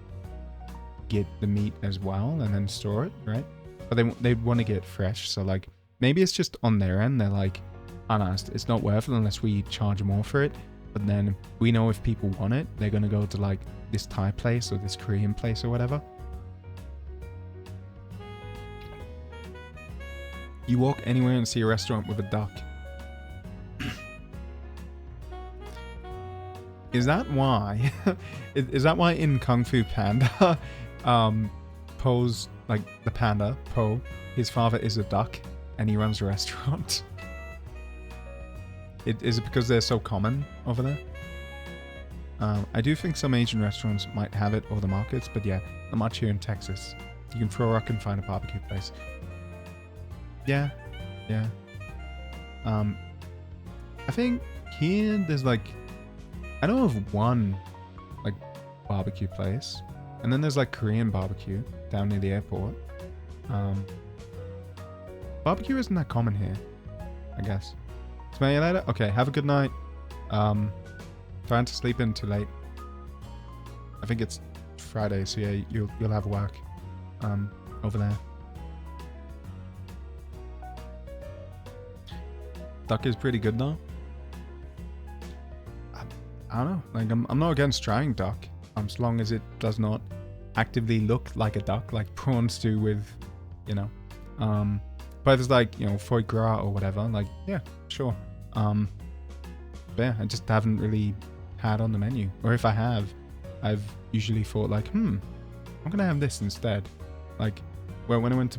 get the meat as well and then store it, right? But they want to get it fresh, so like maybe it's just on their end. They're like, oh no, it's not worth it unless we charge more for it. But then we know if people want it, they're gonna go to like this Thai place or this Korean place or whatever. You walk anywhere and see a restaurant with a duck. Is that why? Is that why in Kung Fu Panda, Po's like the panda Po, his father is a duck and he runs a restaurant? Is it because they're so common over there? I do think some Asian restaurants might have it or the markets, but yeah, not much here in Texas. You can throw a rock and find a barbecue place. Yeah. I think here there's like, I know of one like barbecue place, and then there's like Korean barbecue down near the airport. Barbecue isn't that common here, I guess. Smell you later. Okay, have a good night. Trying to sleep in too late. I think it's Friday, so yeah, you'll have work over there. Duck is pretty good though. I don't know. Like I'm not against trying duck, as long as it does not actively look like a duck, like prawns do with, you know. But if it's like, you know, foie gras or whatever, like yeah, sure. But yeah, I just haven't really had on the menu. Or if I have, I've usually thought like, I'm gonna have this instead. Like, well, when I went to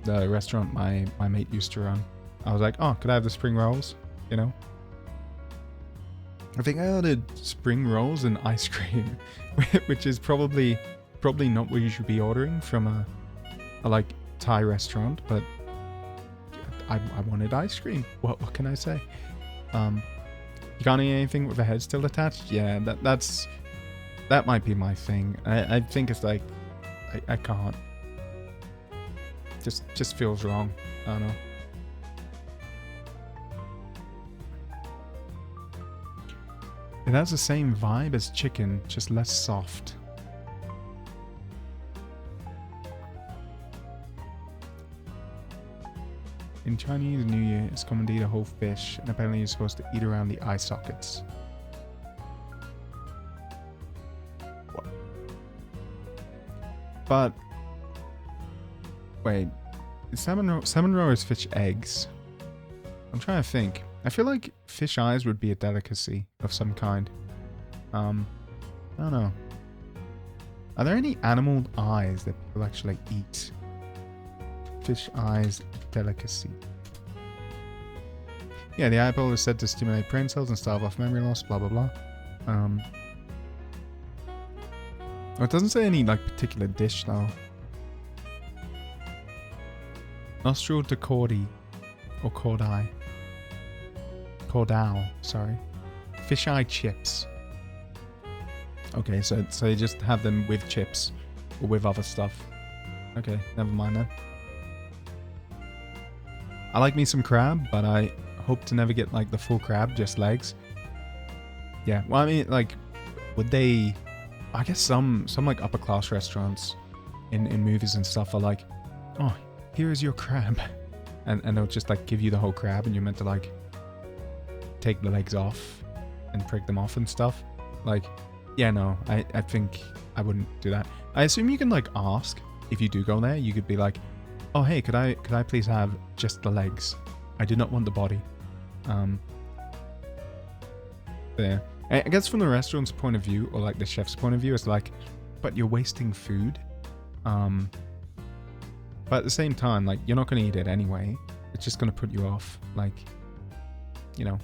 the restaurant my mate used to run, I was like, oh, could I have the spring rolls? You know? I think I ordered spring rolls and ice cream, which is probably not what you should be ordering from a like Thai restaurant, but I wanted ice cream. What can I say? You can't eat anything with the head still attached? Yeah, that might be my thing. I think it's like I can't. Just feels wrong. I don't know. It has the same vibe as chicken, just less soft. In Chinese New Year, it's common to eat a whole fish, and apparently you're supposed to eat around the eye sockets. What? But wait, salmon roe is fish eggs. I'm trying to think. I feel like fish eyes would be a delicacy of some kind. I don't know. Are there any animal eyes that people actually eat? Fish eyes delicacy. Yeah, the eyeball is said to stimulate brain cells and stave off memory loss, blah blah blah. Oh, it doesn't say any like particular dish though. Nostril to cordy or cord eye. Cordal, sorry. Fisheye chips. Okay, so you just have them with chips or with other stuff. Okay, never mind then. I like me some crab, but I hope to never get like the full crab, just legs. Yeah, well, I mean, like, would they? I guess some like upper class restaurants in movies and stuff are like, oh, here is your crab, and they'll just like give you the whole crab, and you're meant to like take the legs off and prick them off and stuff. Like, yeah, no, I think I wouldn't do that. I assume you can like ask if you do go there. You could be like, oh hey, could I please have just the legs? I do not want the body. There. I guess from the restaurant's point of view, or like the chef's point of view, it's like, but you're wasting food. But at the same time, like, you're not going to eat it anyway. It's just going to put you off. Like, you know,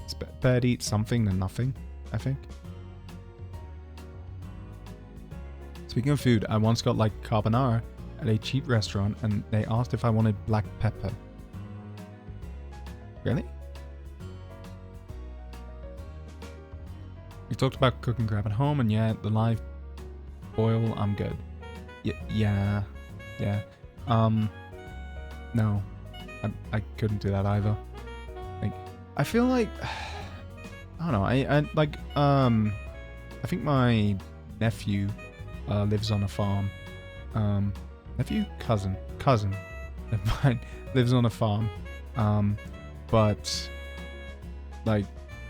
it's better to eat something than nothing, I think. Speaking of food, I once got like carbonara at a cheap restaurant, and they asked if I wanted black pepper. Really? We talked about cooking crab at home, and yeah, the live boil, I'm good. Yeah. No, I couldn't do that either. Like, I feel like, I don't know. I like I think my nephew lives on a farm. Nephew, cousin of mine lives on a farm. But like,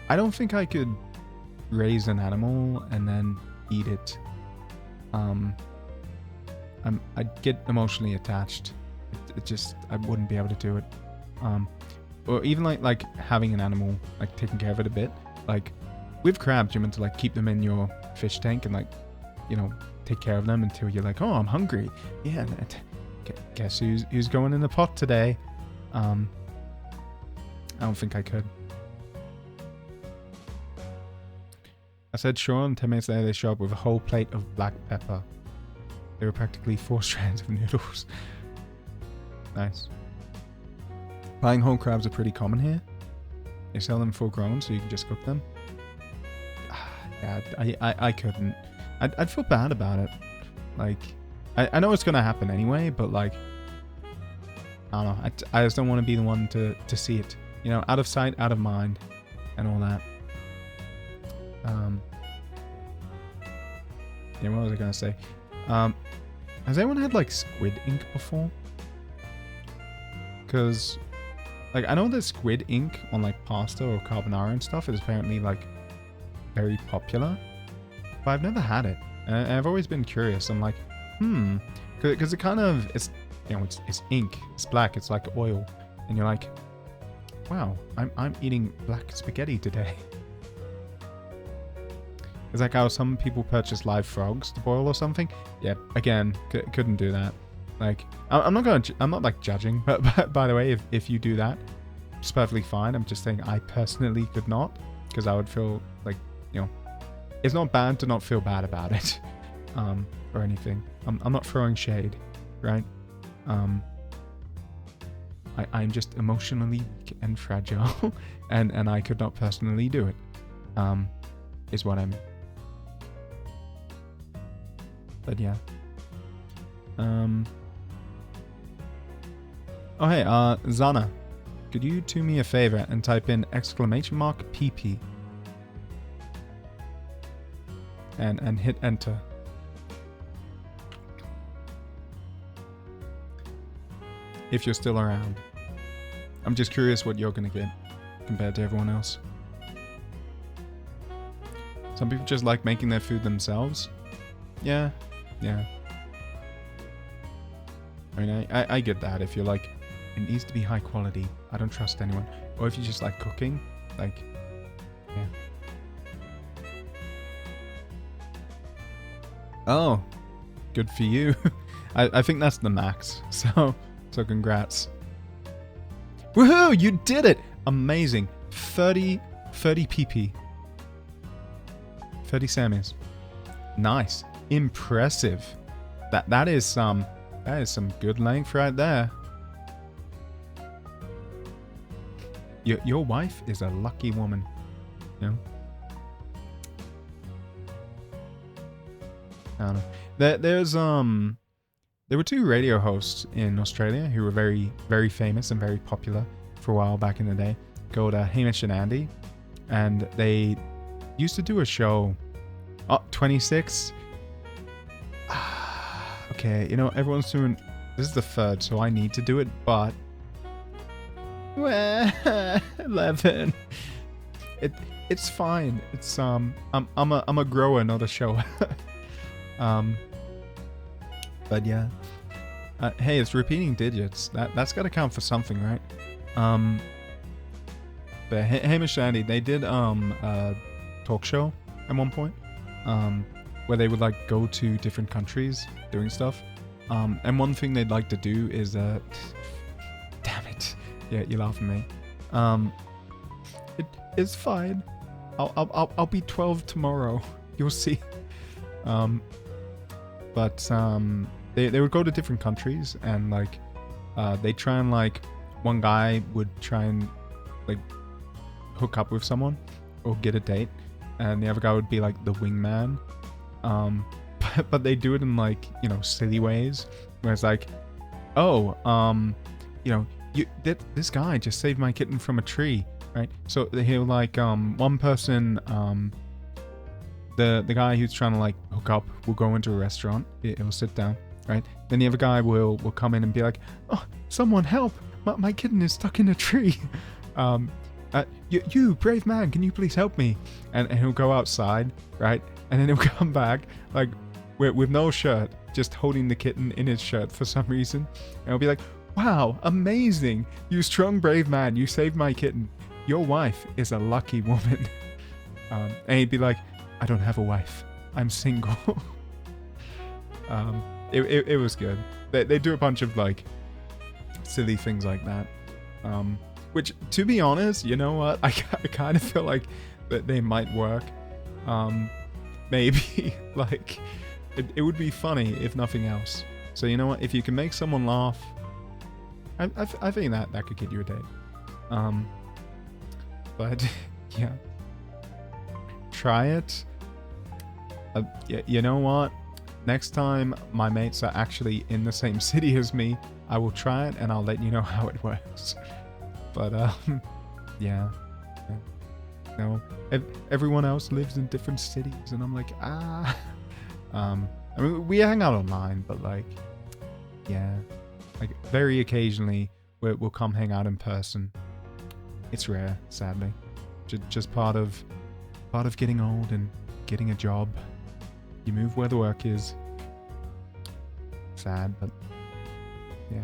I don't think I could raise an animal and then eat it. I'd get emotionally attached. It just, I wouldn't be able to do it. Or even like having an animal, like taking care of it a bit. Like with crabs, you're meant to like keep them in your fish tank and like, you know, take care of them until you're like, oh, I'm hungry. Yeah, guess who's going in the pot today? I don't think I could. I said sure, and 10 minutes later they show up with a whole plate of black pepper. They were practically 4 strands of noodles. Nice. Buying whole crabs are pretty common here. They sell them full grown, so you can just cook them. Yeah, I couldn't. I'd feel bad about it. Like, I know it's gonna happen anyway, but like, I don't know. I just don't want to be the one to see it. You know, out of sight, out of mind, and all that. Yeah, what was I gonna say? Has anyone had like squid ink before? Because, like, I know that squid ink on like pasta or carbonara and stuff is apparently like very popular, but I've never had it, and I've always been curious. I'm like, because it kind of, it's, you know, it's ink, it's black, it's like oil, and you're like, wow, I'm eating black spaghetti today. It's like how some people purchase live frogs to boil or something. Yeah, again, couldn't do that. Like, I'm not like judging, but by the way, if you do that, it's perfectly fine. I'm just saying I personally could not, because I would feel like, you know, it's not bad to not feel bad about it, or anything. I'm not throwing shade, right? I'm just emotionally weak and fragile, and I could not personally do it. Is what I mean. But yeah. Oh hey, Zana, could you do me a favor and type in !PP and hit enter. If you're still around. I'm just curious what you're gonna get compared to everyone else. Some people just like making their food themselves. Yeah. I mean, I get that. If you're like, it needs to be high quality, I don't trust anyone. Or if you just like cooking, like, yeah. Oh, good for you. I think that's the max. So congrats. Woohoo! You did it! Amazing. 30 pp. 30 Sammys. Nice. Impressive. That is some good length right there. Your wife is a lucky woman. You know? I don't know. There were two radio hosts in Australia who were very, very famous and very popular for a while back in the day, called Hamish and Andy, and they used to do a show. 26. Okay, you know, everyone's doing. This is the third, so I need to do it, but 11. It's fine. It's I'm a grower, not a shower. But yeah. Hey, it's repeating digits. That's got to count for something, right? But Hamish and Andy, they did a talk show at one point, where they would like go to different countries doing stuff. And one thing they'd like to do is damn it. Yeah, you laugh at me. It's fine. I'll be 12 tomorrow. You'll see. But they would go to different countries and like they try and like one guy would try and like hook up with someone or get a date, and the other guy would be like the wingman. But they do it in like, you know, silly ways where it's like, oh, you know, this guy just saved my kitten from a tree, right? So he'll like one person, the guy who's trying to like hook up will go into a restaurant. He'll sit down, right? Then the other guy will come in and be like, oh, someone help! My kitten is stuck in a tree. You brave man, can you please help me? And he'll go outside, right? And then he'll come back like with no shirt, just holding the kitten in his shirt for some reason. And he'll be like, wow, amazing! You strong brave man, you saved my kitten. Your wife is a lucky woman. And he'd be like, I don't have a wife. I'm single. It was good. They do a bunch of like silly things like that. Which, to be honest, you know what? I kind of feel like that they might work. Maybe like it would be funny if nothing else. So you know what? If you can make someone laugh, I think that could get you a date. But yeah, try it. You know what? Next time my mates are actually in the same city as me, I will try it and I'll let you know how it works. But yeah. No, everyone else lives in different cities, and I'm like, I mean, we hang out online, but like, yeah, like very occasionally we'll come hang out in person. It's rare, sadly. Just part of getting old and getting a job. You move where the work is. Sad, but yeah.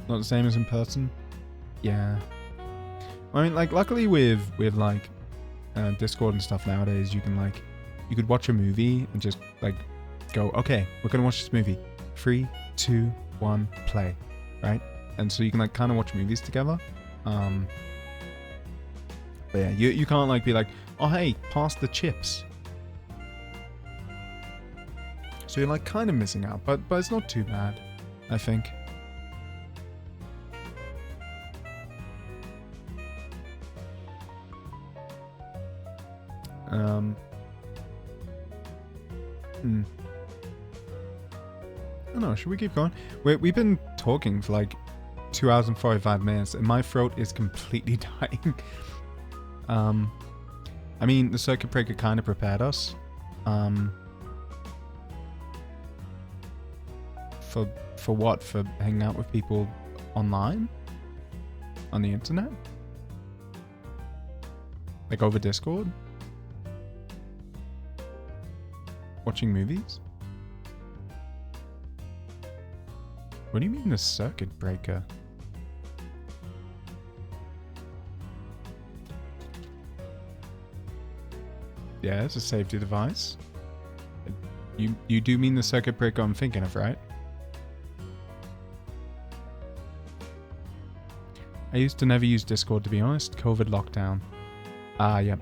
Not the same as in person. Yeah. I mean, like, luckily with like Discord and stuff nowadays, you could watch a movie and just like go, okay, we're gonna watch this movie. 3, 2, 1, play, right? And so you can like kind of watch movies together. But yeah, you can't like be like, oh hey, pass the chips. So you're like kind of missing out, but it's not too bad, I think. I don't know, should we keep going? We've been talking for like 2 hours and 45 minutes and my throat is completely dying. I mean, the circuit breaker kind of prepared us. For what? For hanging out with people online? On the internet? Like over Discord? Watching movies? What do you mean the circuit breaker? Yeah, it's a safety device. You do mean the circuit breaker I'm thinking of, right? I used to never use Discord, to be honest. COVID lockdown. Yep.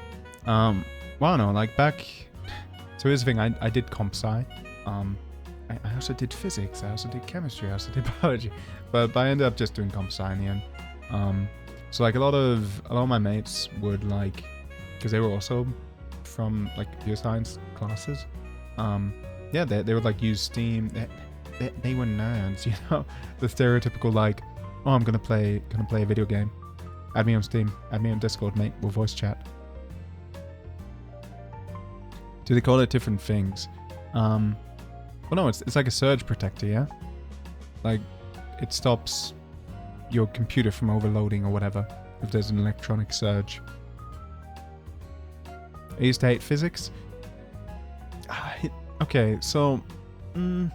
Well, no, like back... So here's the thing, I did comp sci. I also did physics, I also did chemistry, I also did biology, but I ended up just doing comp sci in the end. So like a lot of my mates would like, because they were also from like computer science classes. Yeah, they would like use Steam. They were nerds, you know, the stereotypical like, oh, I'm gonna play a video game. Add me on Steam, add me on Discord, mate. We'll voice chat. Do they call it different things? Well, no, it's like a surge protector, yeah. Like, it stops your computer from overloading or whatever if there's an electronic surge. I used to hate physics. Okay, so I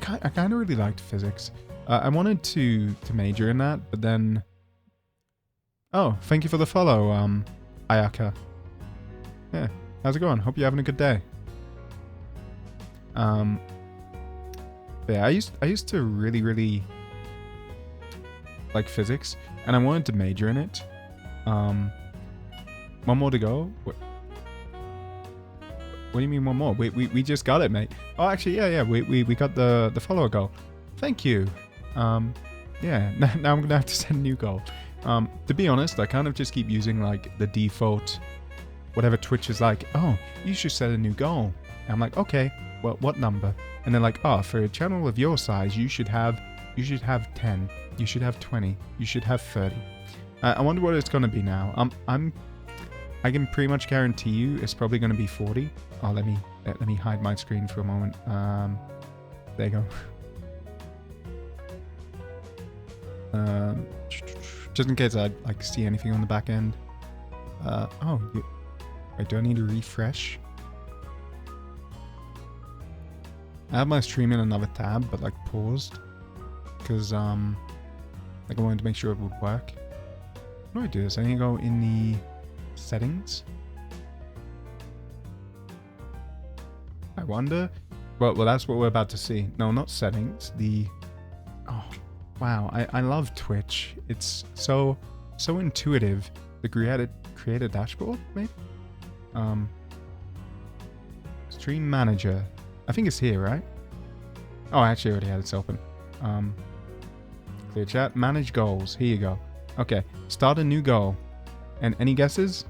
kind of really liked physics. I wanted to major in that, but then. Oh, thank you for the follow, Ayaka. Yeah, how's it going? Hope you're having a good day. But yeah, I used to really like physics, and I wanted to major in it. One more to go. What do you mean one more? We just got it, mate. Oh, actually, yeah. We got the follower goal. Thank you. Yeah. Now I'm gonna have to set a new goal. To be honest, I kind of just keep using like the default, whatever Twitch is like. Oh, you should set a new goal. And I'm like, okay. Well, what number? And they're like, oh, for a channel of your size, you should have 10. You should have 20. You should have 30. I wonder what it's gonna be now. I can pretty much guarantee you it's probably gonna be 40. Oh, let me hide my screen for a moment. There you go. Just in case I like see anything on the back end. Wait, do I need to refresh? I have my stream in another tab, but like paused, because like I wanted to make sure it would work. How do I do this? I need to go in the settings. I wonder. Well, that's what we're about to see. No, not settings. Oh, wow! I love Twitch. It's so intuitive. The create a dashboard, maybe. Stream manager. I think it's here, right? Oh, I actually already had it open. Clear chat. Manage goals. Here you go. Okay. Start a new goal. And any guesses?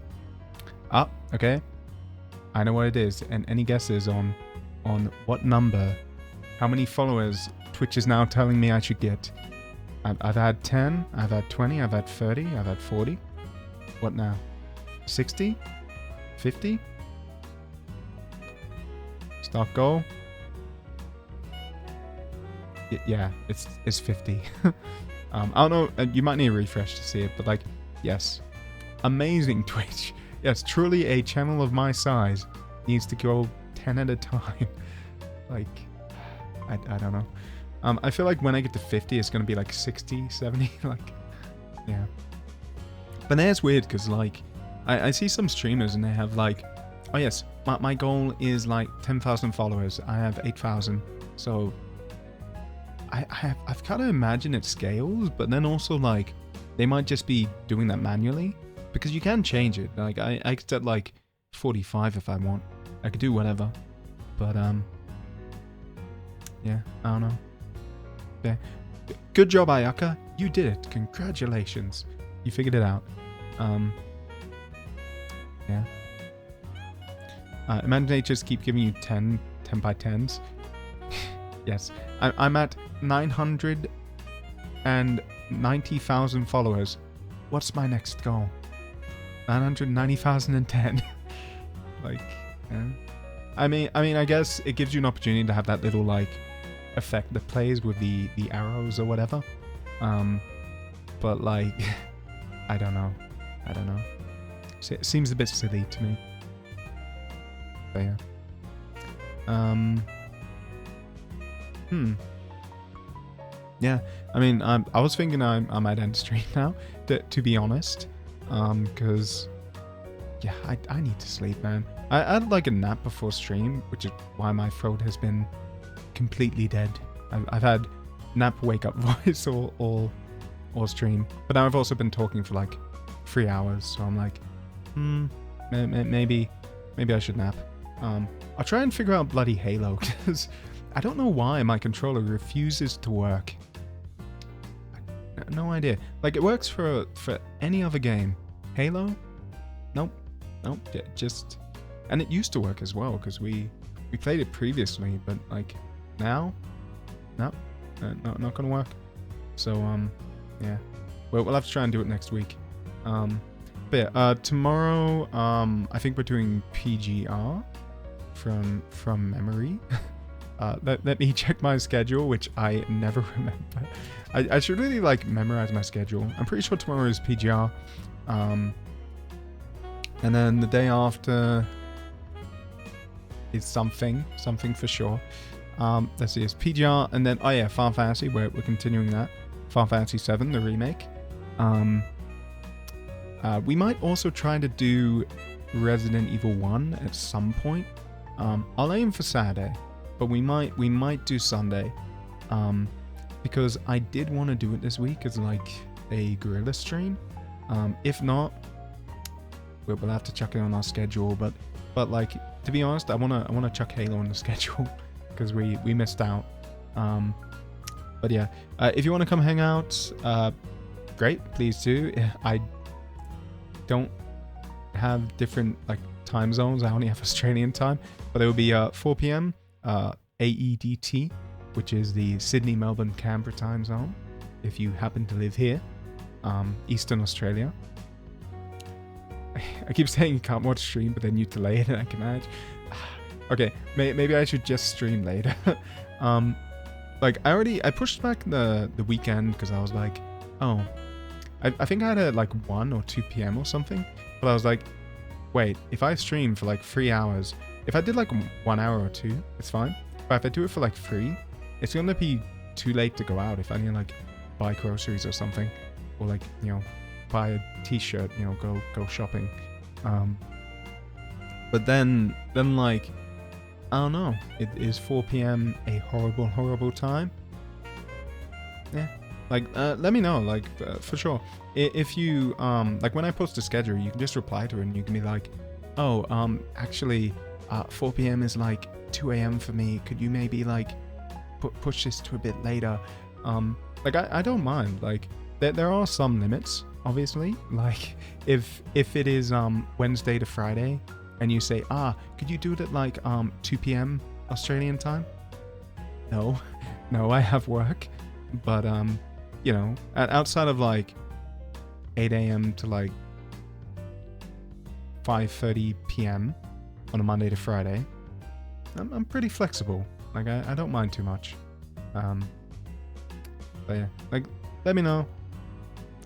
Okay. I know what it is. And any guesses on what number? How many followers Twitch is now telling me I should get? I've had 10. I've had 20. I've had 30. I've had 40. What now? 60? 50? Start goal. Yeah, it's 50. I don't know. You might need a refresh to see it, but like, yes, amazing Twitch. Yes, truly a channel of my size needs to go 10 at a time. Like, I don't know. I feel like when I get to 50, it's gonna be like 60, 70. Like, yeah. But that's weird because like, I see some streamers and they have like, oh yes, my goal is like 10,000 followers. I have 8,000. So I've kind of imagined it scales, but then also like they might just be doing that manually because you can change it. Like I could set like 45 if I want. I could do whatever. But yeah, I don't know. Yeah. Good job, Ayaka. You did it. Congratulations. You figured it out. Yeah. Imagine they just keep giving you 10 by 10s. Yes. I'm at 990,000 followers. What's my next goal? 990,010. Like, yeah. I mean, I guess it gives you an opportunity to have that little, like, effect that plays with the arrows or whatever. But, like, I don't know. It seems a bit silly to me. But yeah. Yeah, I mean, I was thinking I might end stream now, to be honest. Because, yeah, I need to sleep, man. I had like a nap before stream, which is why my throat has been completely dead. I've had nap wake up voice all stream. But now I've also been talking for like 3 hours, so I'm like, maybe I should nap. I'll try and figure out bloody Halo, because I don't know why my controller refuses to work. No idea. Like, it works for any other game. Halo? Nope. Nope. Yeah, just... And it used to work as well, because we played it previously, but, like, now? Nope. Not gonna work. So, yeah. Well, we'll have to try and do it next week. But yeah, tomorrow, I think we're doing PGR from memory. Let me check my schedule, which I never remember. I should really, like, memorize my schedule. I'm pretty sure tomorrow is PGR. And then the day after is something for sure. Let's see, it's PGR, and then, oh yeah, Final Fantasy, we're continuing that. Final Fantasy 7, the remake. We might also try to do Resident Evil 1 at some point. I'll aim for Saturday, but we might do Sunday. Because I did want to do it this week as like a guerrilla stream. If not, we'll have to chuck it on our schedule. But like, to be honest, I wanna chuck Halo on the schedule because we missed out. But yeah, if you want to come hang out, great, please do. I don't have different like time zones. I only have Australian time, but it will be 4 p.m. AEDT, which is the Sydney, Melbourne, Canberra time zone. If you happen to live here, Eastern Australia. I keep saying you can't watch stream, but then you delay it, and I can manage. Okay, maybe I should just stream later. Like I pushed back the weekend because I was like, oh, I think I had it like 1 or 2 p.m. or something. But I was like, wait, if I stream for like 3 hours, if I did like 1 hour or 2, it's fine. But if I do it for like 3, it's gonna be too late to go out if I need to like buy groceries or something, or like, you know, buy a t-shirt, you know, go shopping. But then like, I don't know, is 4 p.m. a horrible time? Yeah, like let me know, like for sure. If you like, when I post a schedule, you can just reply to it and you can be like, oh, actually 4 p.m. is like 2 a.m. for me. Could you maybe like push this to a bit later? Like I don't mind. Like there are some limits, obviously. Like if it is Wednesday to Friday, and you say, could you do it at like 2 p.m. Australian time? No, I have work. But you know, outside of like 8 a.m. to like 5:30 p.m. on a Monday to Friday, I'm pretty flexible. Like I don't mind too much. But yeah, like let me know.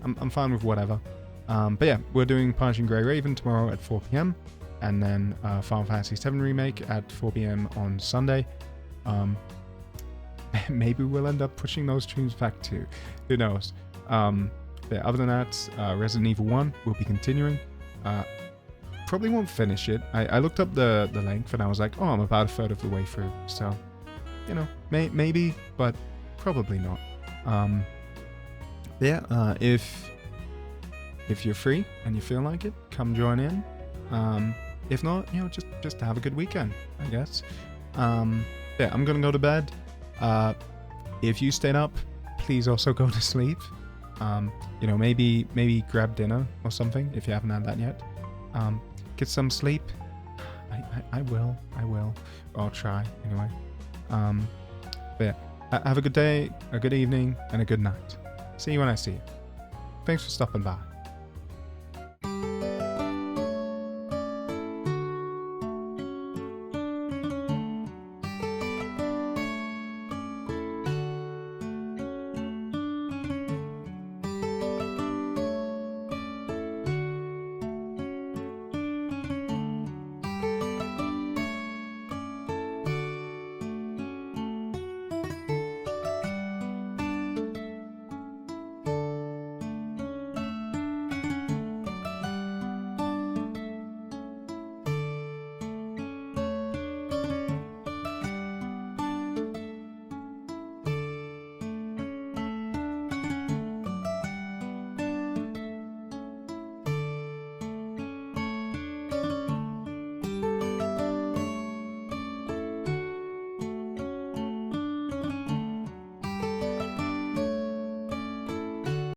I'm fine with whatever. But yeah, we're doing Punishing Grey Raven tomorrow at 4 p.m. and then Final Fantasy 7 Remake at 4 p.m. on Sunday. Maybe we'll end up pushing those streams back too. Who knows? But other than that, Resident Evil 1 will be continuing. Probably won't finish it. I looked up the length and I was like, oh, I'm about a third of the way through. So, you know, maybe, but probably not. Yeah, if you're free and you feel like it, come join in. If not, you know, just have a good weekend, I guess. Yeah, I'm gonna go to bed. If you stayed up, please also go to sleep. You know, maybe grab dinner or something if you haven't had that yet. Get some sleep. I will. I'll try anyway. But yeah, have a good day, a good evening, and a good night. See you when I see you. Thanks for stopping by.